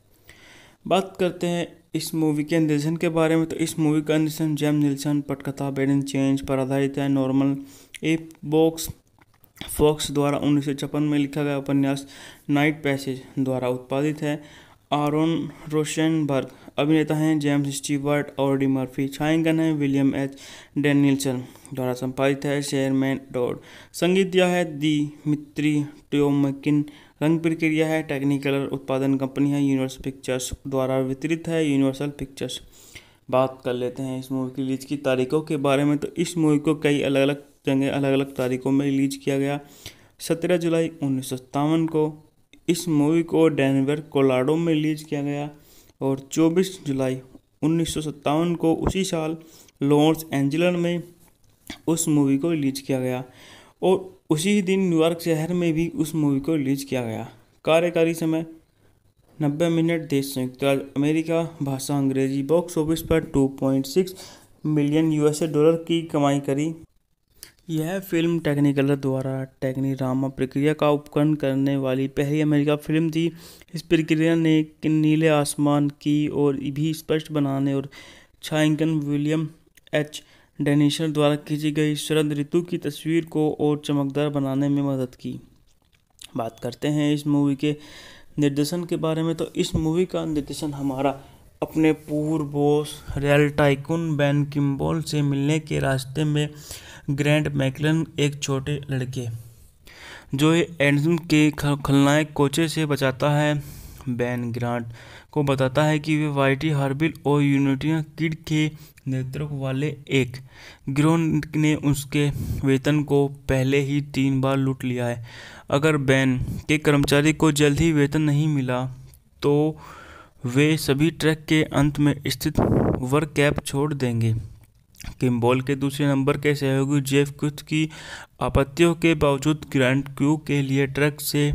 बात करते हैं इस मूवी के निर्देशन के बारे में, तो इस मूवी का निर्देशन जेम्स निल्सन पटकथा बेडन चेंज पर आधारित है। नॉर्मन ए बॉक्स फॉक्स द्वारा 1956 में लिखा गया उपन्यास नाइट पैसेज द्वारा उत्पादित है। आरोन रोशनबर्ग अभिनेता हैं। जेम्स स्टीवर्ट और ऑडी मर्फी। छायांकन है विलियम एच डेनियल्सन द्वारा संपादित है। Sherman Dodd. संगीत दिया है दिमित्री टोमकिन। रंग प्रक्रिया है टेक्निकलर। उत्पादन कंपनी है यूनिवर्सल पिक्चर्स द्वारा वितरित है यूनिवर्सल पिक्चर्स। बात कर लेते हैं इस मूवी की रिलीज की तारीखों के बारे में। तो इस मूवी को कई अलग अलग जगह अलग अलग तारीखों में रिलीज किया गया। 17 जुलाई 1957 को इस मूवी को डेनवर कोलोराडो में रिलीज किया गया और 24 जुलाई 1957 को उसी साल लॉस एंजल्स में उस मूवी को रिलीज किया गया और उसी दिन न्यूयॉर्क शहर में भी उस मूवी को रिलीज किया गया। कार्यकारी समय 90 मिनट। देश संयुक्त राज्य अमेरिका। भाषा अंग्रेजी। बॉक्स ऑफिस पर 2.6 मिलियन यूएसए डॉलर की कमाई करी। यह फिल्म टेक्निकलर द्वारा टेक्नीरामा प्रक्रिया का उपकरण करने वाली पहली अमेरिका फिल्म थी। इस प्रक्रिया ने नीले आसमान की ओर भी स्पष्ट बनाने और छायांकन विलियम एच डेनिसन द्वारा खींची गई शरद ऋतु की तस्वीर को और चमकदार बनाने में मदद की। बात करते हैं इस मूवी के निर्देशन के बारे में। तो इस मूवी का निर्देशन हमारा अपने पूर्व boss real tycoon Ben Kimball से मिलने के रास्ते में ग्रैंट मैकलन, एक छोटे लड़के जो एडम के खलनायक कोचे से बचाता है, बेन ग्रांट को बताता है कि वे वाइटी हार्बिल और यूनिटी किड के नेतृत्व वाले एक गिरोह ने उसके वेतन को पहले ही 3 बार लूट लिया है। अगर बेन के कर्मचारी को जल्द ही वेतन नहीं मिला तो वे सभी ट्रैक के अंत में स्थित वर्क कैप छोड़ देंगे। किम्बल के दूसरे नंबर के सहयोगी जेफ कुथ की आपत्तियों के बावजूद ग्रांट क्रू के लिए ट्रक से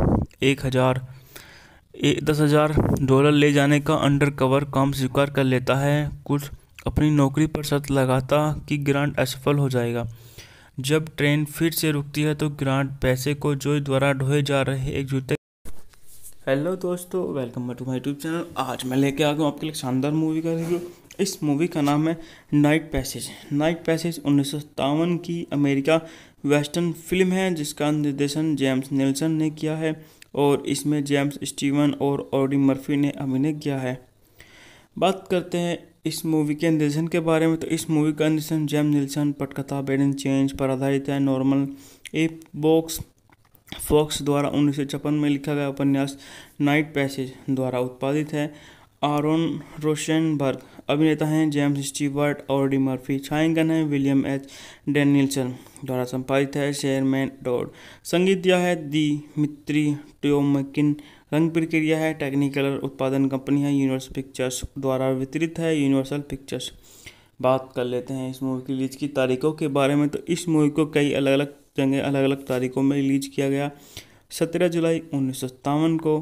10,000 डॉलर ले जाने का अंडरकवर काम स्वीकार कर लेता है। कुछ अपनी नौकरी पर शर्त लगाता कि ग्रांट असफल हो जाएगा। जब ट्रेन फिर से रुकती है तो ग्रांट पैसे को जोई द्वारा ढोए जा रहे एक जूते। हेलो दोस्तों, welcome back to my YouTube channel. आज मैं लेके आ गया हूँ आपके लिए शानदार मूवी का रिव्यू। इस मूवी का नाम है नाइट पैसेज। नाइट पैसेज 1957 की अमेरिका वेस्टर्न फिल्म है जिसका निर्देशन जेम्स निल्सन ने किया है और इसमें जेम्स स्टीवन और ऑडी मर्फी ने अभिनय किया है। बात करते हैं इस मूवी के निर्देशन के बारे में। तो इस मूवी का निर्देशन जेम्स निल्सन पटकथा बेडन चेंज पर आधारित है। नॉर्मन ए बॉक्स फॉक्स द्वारा 1956 में लिखा गया उपन्यास नाइट पैसेज द्वारा उत्पादित है। आरोन रोशनबर्ग अभिनेता हैं। जेम्स स्टीवर्ट और डी मर्फी। छायांकन है विलियम एच डेनियल्सन द्वारा संपादित है। Sherman Dodd. संगीत दिया है दिमित्री टोमकिन। रंग प्रक्रिया है टेक्निकलर। उत्पादन कंपनी है यूनिवर्सल पिक्चर्स द्वारा वितरित है यूनिवर्सल पिक्चर्स। बात कर लेते हैं इस मूवी की रिलीज की तारीखों के बारे में। तो इस मूवी को कई अलग अलग जगह अलग अलग तारीखों में रिलीज किया गया। 17 जुलाई 1957 को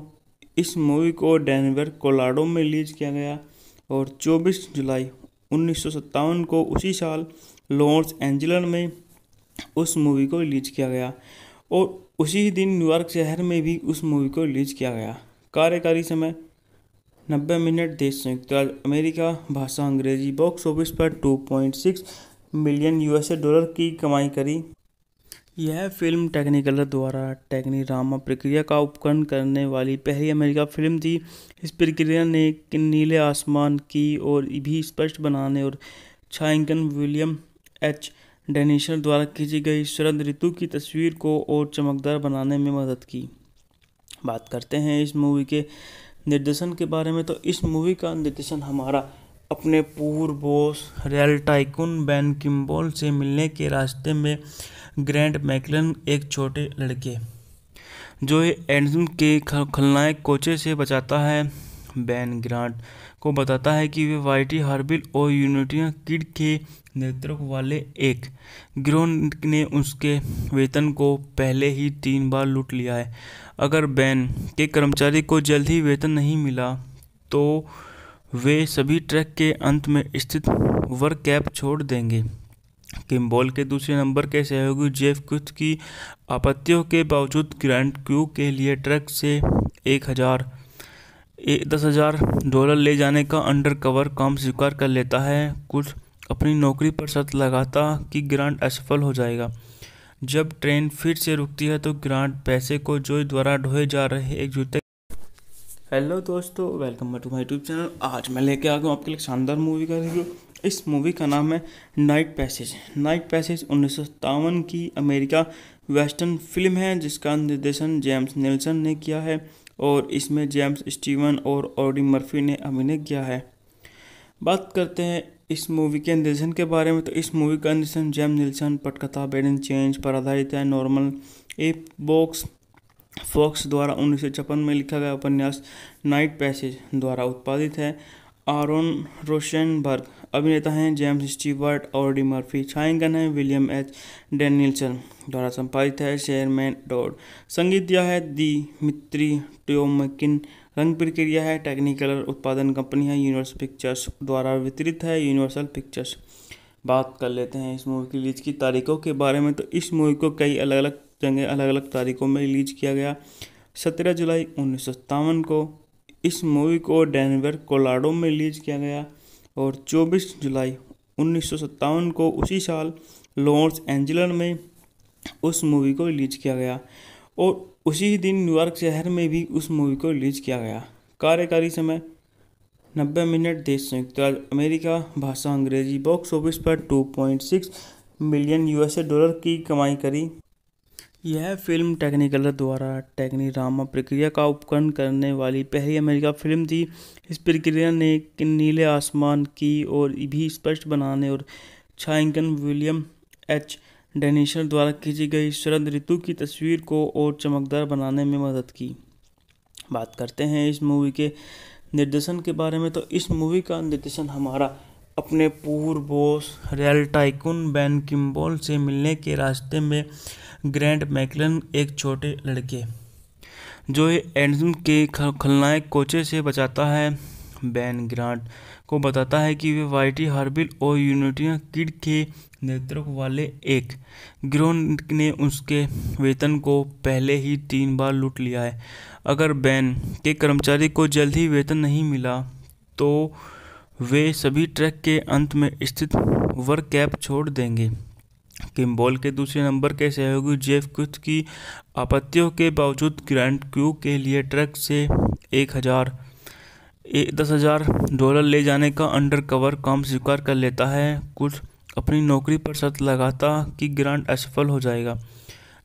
इस मूवी को डेनवर कोलोराडो में रिलीज किया गया और 24 जुलाई 1957 को उसी साल लॉस एंजल्स में उस मूवी को रिलीज किया गया और उसी दिन न्यूयॉर्क शहर में भी उस मूवी को रिलीज किया गया। कार्यकारी समय 90 मिनट। देश संयुक्त राज्य अमेरिका। भाषा अंग्रेजी। बॉक्स ऑफिस पर 2.6 मिलियन यूएसए डॉलर की कमाई करी। यह फिल्म टेक्निकलर द्वारा टेक्नीरामा प्रक्रिया का उपकरण करने वाली पहली अमेरिका फिल्म थी। इस प्रक्रिया ने नीले आसमान की ओर भी स्पष्ट बनाने और छायांकन विलियम एच डेनिसन द्वारा खींची गई शरद ऋतु की तस्वीर को और चमकदार बनाने में मदद की। बात करते हैं इस मूवी के निर्देशन के बारे में। तो इस मूवी का निर्देशन हमारा अपने पूर्व boss real tycoon Ben Kimball से मिलने के रास्ते में ग्रैंट मैकलन, एक छोटे लड़के जो एडम के खलनायक कोचे से बचाता है, बेन ग्रांट को बताता है कि वे वाइटी हार्बिल और यूनिटी किड के नेतृत्व वाले एक गिरोह ने उसके वेतन को पहले ही 3 बार लूट लिया है। अगर बेन के कर्मचारी को जल्द ही वेतन नहीं मिला तो वे सभी ट्रैक के अंत में स्थित वर्क कैप छोड़ देंगे। किम्बल के दूसरे नंबर के सहयोगी जेफ कुथ की आपत्तियों के बावजूद ग्रांट क्रू के लिए ट्रक से 10,000 डॉलर ले जाने का अंडरकवर काम स्वीकार कर लेता है। कुछ अपनी नौकरी पर शर्त लगाता कि ग्रांट असफल हो जाएगा। जब ट्रेन फिर से रुकती है तो ग्रांट पैसे को जोई द्वारा ढोए जा रहे एक जूते। हेलो दोस्तों, welcome back to my YouTube channel. आज मैं लेके आ गया हूँ आपके लिए शानदार मूवी का रिव्यू। इस मूवी का नाम है नाइट पैसेज। नाइट पैसेज 1957 की अमेरिका वेस्टर्न फिल्म है जिसका निर्देशन जेम्स निल्सन ने किया है और इसमें जेम्स स्टीवन और ऑडी मर्फी ने अभिनय किया है। बात करते हैं इस मूवी के निर्देशन के बारे में। तो इस मूवी का निर्देशन जेम्स निल्सन पटकथा बेडन चेंज पर आधारित है। नॉर्मन ए बॉक्स फॉक्स द्वारा 1956 में लिखा गया उपन्यास नाइट पैसेज द्वारा उत्पादित है। आरोन रोशनबर्ग अभिनेता हैं। जेम्स स्टीवर्ट और डी मर्फी छायांकन है। विलियम एच डेनियल्सन द्वारा संपादित है। शेरमैन डॉड संगीत दिया है। दिमित्री टोमकिन रंग प्रक्रिया है। टेक्निकलर उत्पादन कंपनी है यूनिवर्सल पिक्चर्स द्वारा वितरित है यूनिवर्सल पिक्चर्स। बात कर लेते हैं इस मूवी की रिलीज की तारीखों के बारे में। तो इस मूवी को कई अलग अलग जगह अलग अलग तारीखों में रिलीज किया गया। 17 जुलाई 1957 को इस मूवी को डेनवर कोलोराडो में रिलीज किया गया और 24 जुलाई 1957 को उसी साल लॉस एंजल्स में उस मूवी को रिलीज किया गया और उसी दिन न्यूयॉर्क शहर में भी उस मूवी को रिलीज किया गया। कार्यकारी समय 90 मिनट। देश संयुक्त राज्य अमेरिका। भाषा अंग्रेजी। बॉक्स ऑफिस पर 2.6 मिलियन यूएसए डॉलर की कमाई करी। यह फिल्म टेक्निकलर द्वारा टेक्नीरामा प्रक्रिया का उपकरण करने वाली पहली अमेरिका फिल्म थी। इस प्रक्रिया ने नीले आसमान की और भी स्पष्ट बनाने और छायांकन विलियम एच डेनियल्सन द्वारा खींची गई शरद ऋतु की तस्वीर को और चमकदार बनाने में मदद की। बात करते हैं इस मूवी के निर्देशन के बारे में। तो इस मूवी का निर्देशन हमारा अपने पूर्व boss real tycoon Ben Kimball से मिलने के रास्ते में ग्रैंट मैकलन एक छोटे लड़के जो एडम के खलनायक कोचे से बचाता है। बेन ग्रांट को बताता है कि वे वाइटी हार्बिल और यूनिटी किड के नेतृत्व वाले एक गिरोह ने उसके वेतन को पहले ही 3 बार लूट लिया है। अगर बेन के कर्मचारी को जल्द ही वेतन नहीं मिला तो वे सभी ट्रैक के अंत में स्थित वर्क कैप छोड़ देंगे। किम्बॉल के दूसरे नंबर के सहयोगी जेफ कुथ की आपत्तियों के बावजूद ग्रांट क्रू के लिए ट्रक से $10,000 ले जाने का अंडरकवर काम स्वीकार कर लेता है। कुछ अपनी नौकरी पर शर्त लगाता कि ग्रांट असफल हो जाएगा।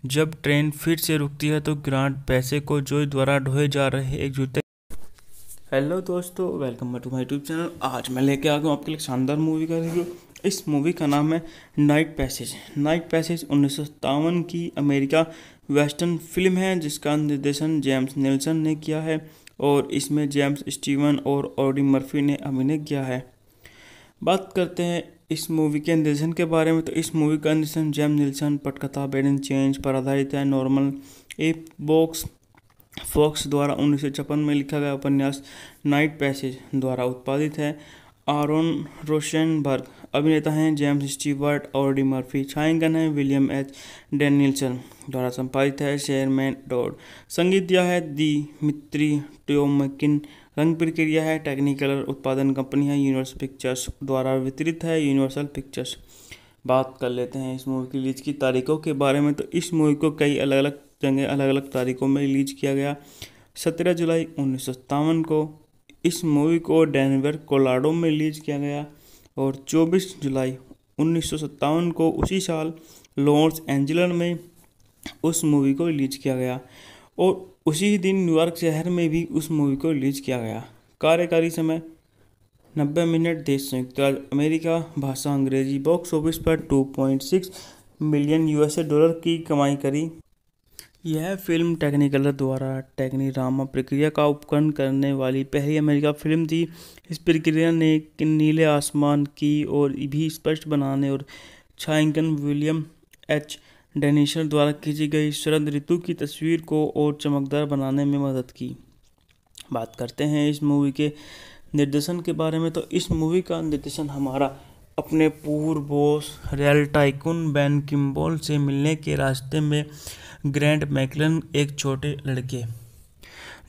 जब ट्रेन फिर से रुकती है तो ग्रांट पैसे को जोई द्वारा ढोए जा रहे एक जूते। हेलो दोस्तों, welcome back to my YouTube channel. आज मैं लेके आ गया हूँ आपके लिए शानदार मूवी का रिव्यू। इस मूवी का नाम है नाइट पैसेज। नाइट पैसेज 1957 की अमेरिका वेस्टर्न फिल्म है जिसका निर्देशन जेम्स निल्सन ने किया है और इसमें जेम्स स्टीवन और ऑडी मर्फी ने अभिनय किया है। बात करते हैं इस मूवी के निर्देशन के बारे में। तो इस मूवी का निर्देशन जेम्स निल्सन पटकथा बेडन चेंज पर आधारित है। नॉर्मन ए बॉक्स फॉक्स द्वारा 1956 में लिखा गया उपन्यास नाइट पैसेज द्वारा उत्पादित है। आरोन रोशनबर्ग अभिनेता हैं। जेम्स स्टीवर्ट और डी मर्फी छायांकन है। विलियम एच डेनियल्सन द्वारा संपादित है। शेरमैन डॉड संगीत दिया है। दिमित्री टोमकिन रंग प्रक्रिया है। टेक्निकलर उत्पादन कंपनी है यूनिवर्सल पिक्चर्स द्वारा वितरित है यूनिवर्सल पिक्चर्स। बात कर लेते हैं इस मूवी की रिलीज की तारीखों के बारे में। तो इस मूवी को कई अलग अलग जगह अलग अलग तारीखों में रिलीज किया गया। 17 जुलाई 1957 को इस मूवी को डेनवर कोलोराडो में रिलीज किया गया और 24 जुलाई 1957 को उसी साल लॉस एंजल्स में उस मूवी को रिलीज किया गया और उसी दिन न्यूयॉर्क शहर में भी उस मूवी को रिलीज किया गया। कार्यकारी समय 90 मिनट। देश संयुक्त राज्य अमेरिका। भाषा अंग्रेजी। बॉक्स ऑफिस पर 2.6 मिलियन यूएसए डॉलर की कमाई करी। यह फिल्म टेक्निकलर द्वारा टेक्नीरामा प्रक्रिया का उपकरण करने वाली पहली अमेरिका फिल्म थी। इस प्रक्रिया ने नीले आसमान की और भी स्पष्ट बनाने और छायांकन विलियम एच डेनियल्सन द्वारा खींची गई शरद ऋतु की तस्वीर को और चमकदार बनाने में मदद की। बात करते हैं इस मूवी के निर्देशन के बारे में। तो इस मूवी का निर्देशन हमारा अपने पूर्व boss real tycoon Ben Kimball से मिलने के रास्ते में ग्रैंट मैकलन एक छोटे लड़के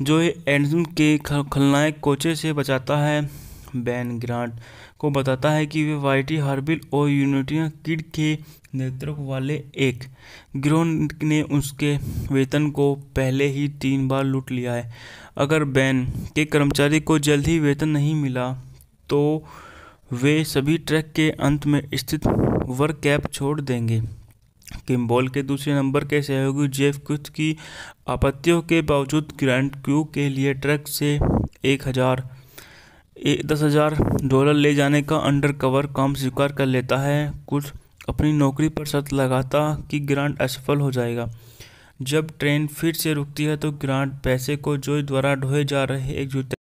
जो एडम के खलनायक कोचे से बचाता है। बेन ग्रांट को बताता है कि वे वाइटी हार्बिल और यूनिटी किड के नेतृत्व वाले एक गिरोह ने उसके वेतन को पहले ही 3 बार लूट लिया है। अगर बेन के कर्मचारी को जल्द ही वेतन नहीं मिला तो वे सभी ट्रैक के अंत में स्थित वर्क कैप छोड़ देंगे। किम्बॉल के दूसरे नंबर के सहयोगी जेफ कुथ की आपत्तियों के बावजूद ग्रांट क्रू के लिए ट्रक से $10,000 ले जाने का अंडरकवर काम स्वीकार कर लेता है। कुछ अपनी नौकरी पर शर्त लगाता कि ग्रांट असफल हो जाएगा। जब ट्रेन फिर से रुकती है तो ग्रांट पैसे को जोई द्वारा ढोए जा रहे एक जूते।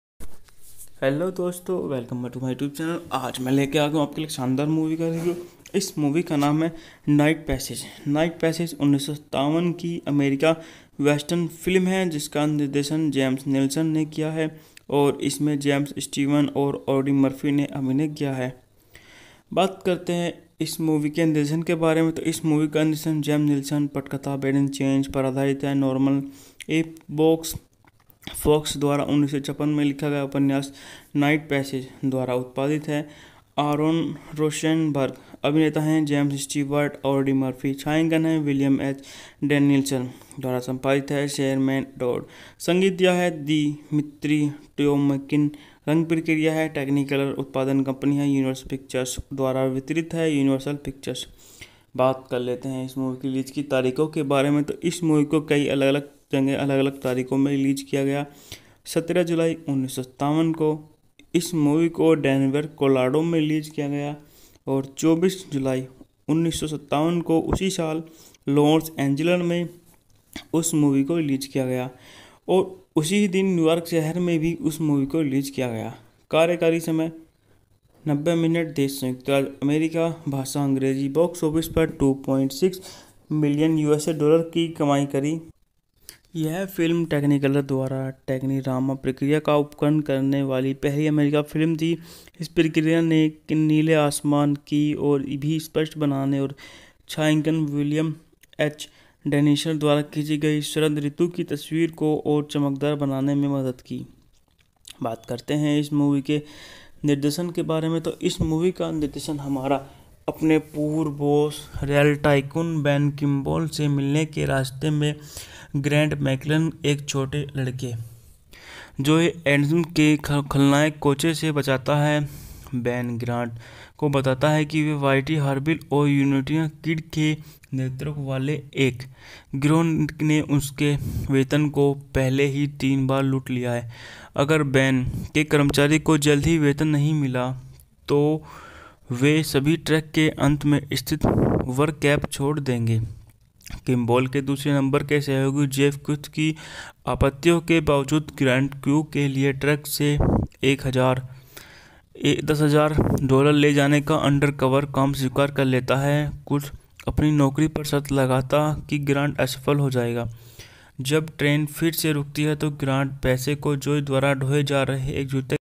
हेलो दोस्तों, welcome to my YouTube channel. आज मैं लेके आ गया हूँ आपके लिए शानदार मूवी का रिव्यू। इस मूवी का नाम है नाइट पैसेज। नाइट पैसेज 1957 की अमेरिका वेस्टर्न फिल्म है जिसका निर्देशन जेम्स नेल्सन ने किया है और इसमें जेम्स स्टीवन और ऑडी मर्फी ने अभिनय किया है। बात करते हैं इस मूवी के निर्देशन के बारे में, तो इस मूवी का निर्देशन जेम्स नेल्सन पटकथा बेडन चेंज पर आधारित है। नॉर्मन ए फॉक्स द्वारा 1956 में लिखा गया उपन्यास नाइट पैसेज द्वारा उत्पादित है। आरोन रोशनबर्ग अभिनेता हैं। जेम्स स्टीवर्ट और डी मर्फी छायांकन है। विलियम एच डेनियल्सन द्वारा संपादित है। शेरमैन डॉड संगीत दिया है। दिमित्री ट्योमकिन रंग प्रक्रिया है। टेक्निकलर उत्पादन कंपनी है। यूनिवर्सल पिक्चर्स द्वारा वितरित है। Universal pictures. बात कर लेते हैं इस मूवी की रिलीज की तारीखों के बारे में, तो इस मूवी को कई अलग अलग तारीखों में रिलीज किया गया। 17 जुलाई 1957 को इस मूवी को डेनवर कोलोराडो में रिलीज किया गया और 24 जुलाई 1957 को उसी साल लॉस एंजल्स में उस मूवी को रिलीज किया गया और उसी दिन न्यूयॉर्क शहर में भी उस मूवी को रिलीज किया गया। कार्यकारी समय 90 मिनट। देश संयुक्त राज्य अमेरिका। भाषा अंग्रेजी। बॉक्स ऑफिस पर 2.6 मिलियन $US की कमाई करी। यह फिल्म टेक्निकलर द्वारा टेक्नीरामा प्रक्रिया का उपकरण करने वाली पहली अमेरिका फिल्म थी। इस प्रक्रिया ने नीले आसमान की ओर भी स्पष्ट बनाने और छायांकन विलियम एच डेनियल्सन द्वारा खींची गई शरद ऋतु की तस्वीर को और चमकदार बनाने में मदद की। बात करते हैं इस मूवी के निर्देशन के बारे में, तो इस मूवी का निर्देशन हमारा अपने पूर्व boss real tycoon Ben Kimball से मिलने के रास्ते में ग्रैंट मैकलन, एक छोटे लड़के जो एडम के खलनायक कोचे से बचाता है। बेन ग्रांट को बताता है कि वे वाइटी हार्बिल और यूनिटी किड के नेतृत्व वाले एक गिरोह ने उसके वेतन को पहले ही 3 बार लूट लिया है। अगर बेन के कर्मचारी को जल्द ही वेतन नहीं मिला तो वे सभी ट्रैक के अंत में स्थित वर्क कैप छोड़ देंगे। किम्बल के दूसरे नंबर के सहयोगी जेफ कुछ की आपत्तियों के बावजूद ग्रैंट क्रू के लिए ट्रक से $10,000 ले जाने का अंडरकवर काम स्वीकार कर लेता है। कुछ अपनी नौकरी पर शर्त लगाता कि ग्रांट असफल हो जाएगा। जब ट्रेन फिर से रुकती है तो ग्रांट पैसे को जोई द्वारा ढोए जा रहे एक जूते।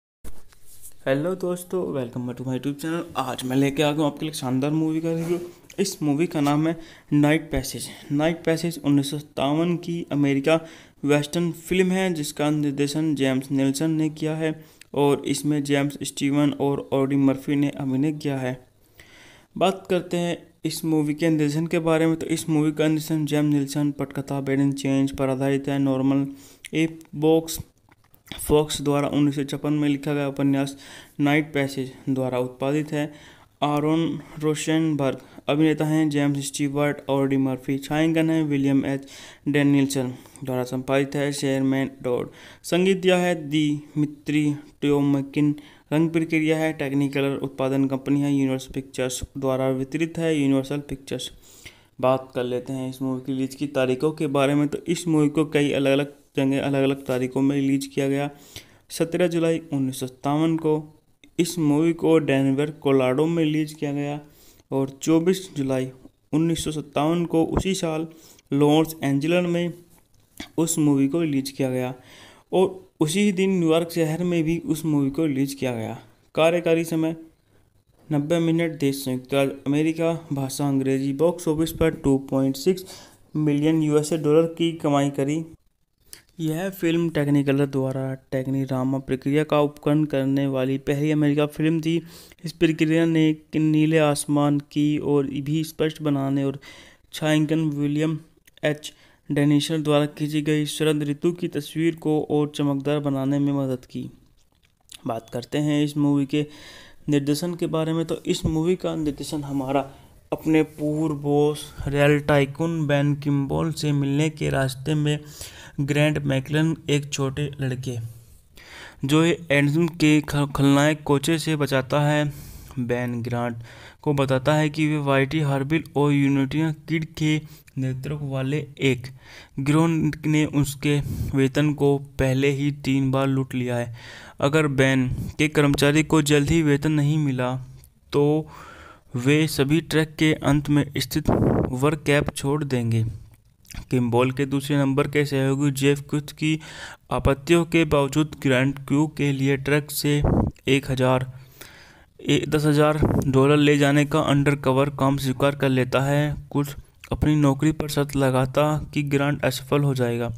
हेलो दोस्तों, welcome to my YouTube channel. आज मैं लेके आ गया हूँ आपके लिए शानदार मूवी का रिव्यू। इस मूवी का नाम है नाइट पैसेज। नाइट पैसेज 1957 की अमेरिका वेस्टर्न फिल्म है जिसका निर्देशन जेम्स नेल्सन ने किया है और इसमें जेम्स स्टीवन और ऑडी मर्फी ने अभिनय किया है। बात करते हैं इस मूवी के निर्देशन के बारे में, तो इस मूवी का निर्देशन जेम्स नेल्सन पटकथा बेडन चेंज पर आधारित है। नॉर्मन ए फॉक्स द्वारा 1956 में लिखा गया उपन्यास नाइट पैसेज द्वारा उत्पादित है। आरोन रोशनबर्ग अभिनेता हैं। जेम्स स्टीवर्ट और डी मर्फी छायांकन है। विलियम एच डेनियल्सन द्वारा संपादित है। शेरमैन डॉड संगीत दिया है। दिमित्री ट्योमकिन रंग प्रक्रिया है। टेक्निकलर उत्पादन कंपनी है। यूनिवर्सल पिक्चर्स द्वारा वितरित है। Universal pictures. बात कर लेते हैं इस मूवी की रिलीज की तारीखों के बारे में, तो इस मूवी को कई अलग अलग तारीखों में रिलीज किया गया। 17 जुलाई 1957 को इस मूवी को डेनवर कोलोराडो में रिलीज किया गया और 24 जुलाई 1957 को उसी साल लॉस एंजल्स में उस मूवी को रिलीज किया गया और उसी दिन न्यूयॉर्क शहर में भी उस मूवी को रिलीज किया गया। कार्यकारी समय 90 मिनट। देश संयुक्त राज्य अमेरिका। भाषा अंग्रेजी। बॉक्स ऑफिस पर 2.6 मिलियन $US की कमाई करी। यह फिल्म टेक्निकलर द्वारा टेक्नीरामा प्रक्रिया का उपकरण करने वाली पहली अमेरिका फिल्म थी। इस प्रक्रिया ने नीले आसमान की ओर भी स्पष्ट बनाने और छायांकन विलियम एच डेनियल्सन द्वारा खींची गई शरद ऋतु की तस्वीर को और चमकदार बनाने में मदद की। बात करते हैं इस मूवी के निर्देशन के बारे में, तो इस मूवी का निर्देशन हमारा अपने पूर्व boss real tycoon Ben Kimball से मिलने के रास्ते में ग्रैंट मैकलन, एक छोटे लड़के जो एडम के खलनायक कोचे से बचाता है। बैन ग्रांट को बताता है कि वे वाइटी हार्बिल और यूनिटी किड के नेतृत्व वाले एक गिरोह ने उसके वेतन को पहले ही 3 बार लूट लिया है। अगर बैन के कर्मचारी को जल्द ही वेतन नहीं मिला तो वे सभी ट्रैक के अंत में स्थित वर्क कैप छोड़ देंगे। किम्बॉल के दूसरे नंबर के सहयोगी जेफ कुथ की आपत्तियों के बावजूद ग्रांट क्रू के लिए ट्रक से $10,000 ले जाने का अंडरकवर काम स्वीकार कर लेता है। कुछ अपनी नौकरी पर शर्त लगाता कि ग्रांट असफल हो जाएगा।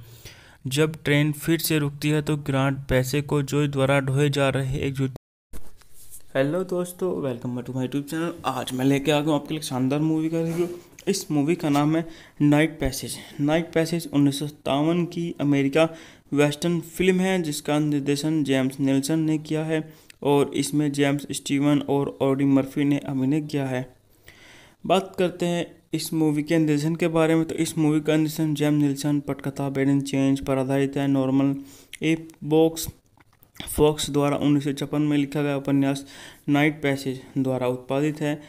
जब ट्रेन फिर से रुकती है तो ग्रांट पैसे को जोई द्वारा ढोए जा रहे एक हेलो दोस्तों, welcome back to my YouTube channel. आज मैं लेके आ गया हूँ आपके लिए शानदार मूवी का रिव्यू। इस मूवी का नाम है नाइट पैसेज। नाइट पैसेज 1957 की अमेरिका वेस्टर्न फिल्म है जिसका निर्देशन जेम्स निल्सन ने किया है और इसमें जेम्स स्टीवन और ऑडी मर्फी ने अभिनय किया है। बात करते हैं इस मूवी के निर्देशन के बारे में, तो इस मूवी का निर्देशन जेम्स निल्सन पटकथा बेडन चेंज पर आधारित है। नॉर्मन ए फॉक्स द्वारा 1956 में लिखा गया उपन्यास नाइट पैसेज द्वारा उत्पादित है।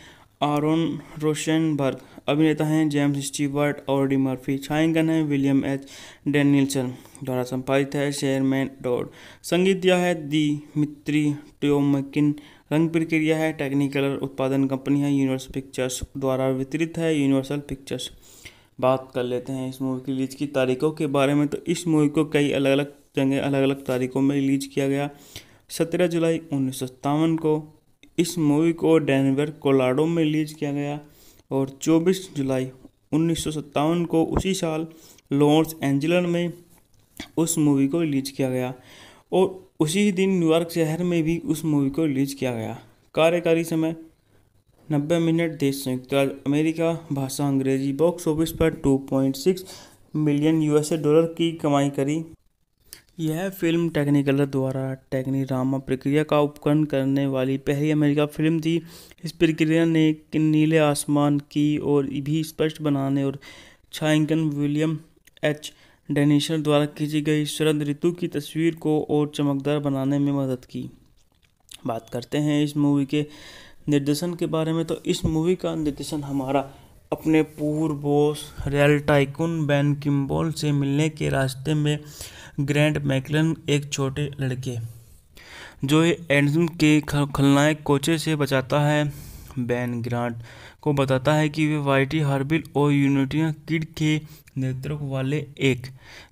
आरोन रोशनबर्ग अभिनेता हैं। जेम्स स्टीवर्ट और डी मर्फी छायांकन है। विलियम एच डेनियल्सन द्वारा संपादित है। शेरमैन डॉड संगीत दिया है। दिमित्री ट्योमकिन रंग प्रक्रिया है। टेक्निकलर उत्पादन कंपनी है यूनिवर्सल पिक्चर्स द्वारा वितरित है यूनिवर्सल पिक्चर्स। बात कर लेते हैं इस मूवी की रिलीज की तारीखों के बारे में, तो इस मूवी को कई अलग अलग जगह अलग अलग तारीखों में रिलीज किया गया। 17 जुलाई 1957 को इस मूवी को डेनवर कोलोराडो में रिलीज किया गया और 24 जुलाई 1957 को उसी साल लॉस एंजल्स में उस मूवी को रिलीज किया गया और उसी दिन न्यूयॉर्क शहर में भी उस मूवी को रिलीज किया गया। कार्यकारी समय 90 मिनट। देश संयुक्त राज्य अमेरिका, भाषा अंग्रेजी। बॉक्स ऑफिस पर $2.6 मिलियन US की कमाई करी। यह फिल्म टेक्निकलर द्वारा टेक्नीरामा प्रक्रिया का उपकरण करने वाली पहली अमेरिका फिल्म थी। इस प्रक्रिया ने नीले आसमान की और भी स्पष्ट बनाने और छायांकन विलियम एच डेनियल्सन द्वारा खींची गई शरद ऋतु की तस्वीर को और चमकदार बनाने में मदद की। बात करते हैं इस मूवी के निर्देशन के बारे में, तो इस मूवी का निर्देशन हमारा अपने पूर्व boss real tycoon ban Kimball से मिलने के रास्ते में ग्रैंट मैकलन, एक छोटे लड़के जो एडम के खलनायक कोचे से बचाता है। बैन ग्रांट को बताता है कि वे वाइटी हार्बिल और यूनिटी किड के नेतृत्व वाले एक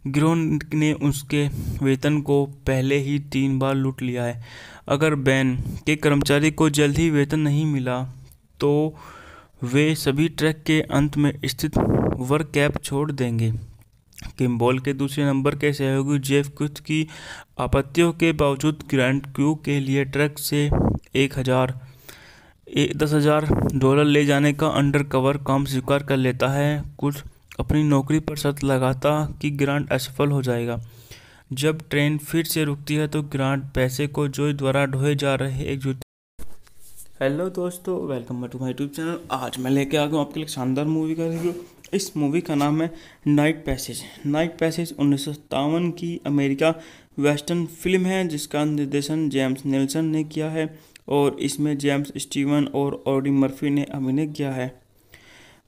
गिरोह ने उसके वेतन को पहले ही 3 बार लूट लिया है। अगर बैन के कर्मचारी को जल्द ही वेतन नहीं मिला तो वे सभी ट्रैक के अंत में स्थित वर्क कैप छोड़ देंगे। किम्बॉल के दूसरे नंबर के सहयोगी जेफ कुथ की आपत्तियों के बावजूद ग्रांट क्रू के लिए ट्रक से $10,000 ले जाने का अंडरकवर काम स्वीकार कर लेता है। कुछ अपनी नौकरी पर शर्त लगाता कि ग्रांट असफल हो जाएगा। जब ट्रेन फिर से रुकती है तो ग्रांट पैसे को जोई द्वारा ढोए जा रहे एक हेलो दोस्तों, welcome back to my YouTube channel. आज मैं लेके आ गया हूँ आपके लिए शानदार मूवी का रिव्यू। इस मूवी का नाम है नाइट पैसेज। नाइट पैसेज 1957 की अमेरिका वेस्टर्न फिल्म है जिसका निर्देशन जेम्स निल्सन ने किया है और इसमें जेम्स स्टीवन और ऑडी मर्फी ने अभिनय किया है।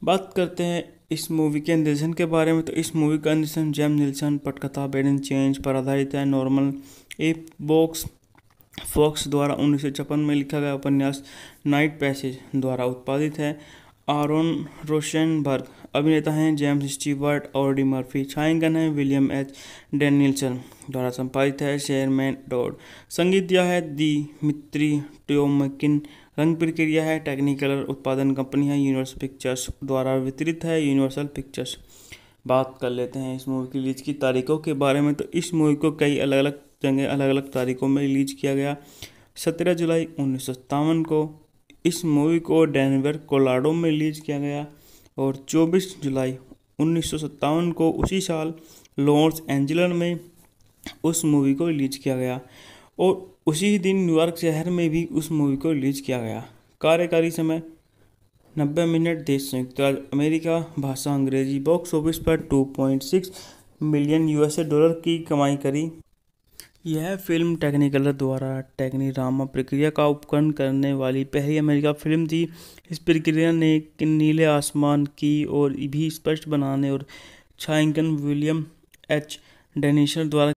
बात करते हैं इस मूवी के निर्देशन के बारे में, तो इस मूवी का निर्देशन जेम्स निल्सन पटकथा बेडन चेंज पर आधारित है। नॉर्मन ए फॉक्स द्वारा 1956 में लिखा गया उपन्यास नाइट पैसेज द्वारा उत्पादित है। आरोन रोशनबर्ग अभिनेता हैं। जेम्स स्टीवर्ट और डी मर्फी छायांकन है। विलियम एच डेनियल्सन द्वारा संपादित है। शेरमैन डॉड संगीत दिया है। दिमित्री ट्योमकिन रंग प्रक्रिया है। टेक्निकलर उत्पादन कंपनी है यूनिवर्सल पिक्चर्स द्वारा वितरित है यूनिवर्सल पिक्चर्स। बात कर लेते हैं इस मूवी की रिलीज की तारीखों के बारे में, तो इस मूवी को कई अलग अलग जगह अलग अलग तारीखों में रिलीज किया गया। 17 जुलाई 1957 को इस मूवी को डेनवर कोलोराडो में रिलीज किया गया और 24 जुलाई 1957 को उसी साल लॉस एंजल्स में उस मूवी को रिलीज किया गया और उसी दिन न्यूयॉर्क शहर में भी उस मूवी को रिलीज किया गया। कार्यकारी समय 90 मिनट। देश संयुक्त राज्य अमेरिका, भाषा अंग्रेजी। बॉक्स ऑफिस पर $2.6 मिलियन US की कमाई करी। यह फिल्म टेक्निकलर द्वारा टेक्नीरामा प्रक्रिया का उपकरण करने वाली पहली अमेरिका फिल्म थी। इस प्रक्रिया ने नीले आसमान की ओर भी स्पष्ट बनाने और छायांकन विलियम एच डेनिशर द्वारा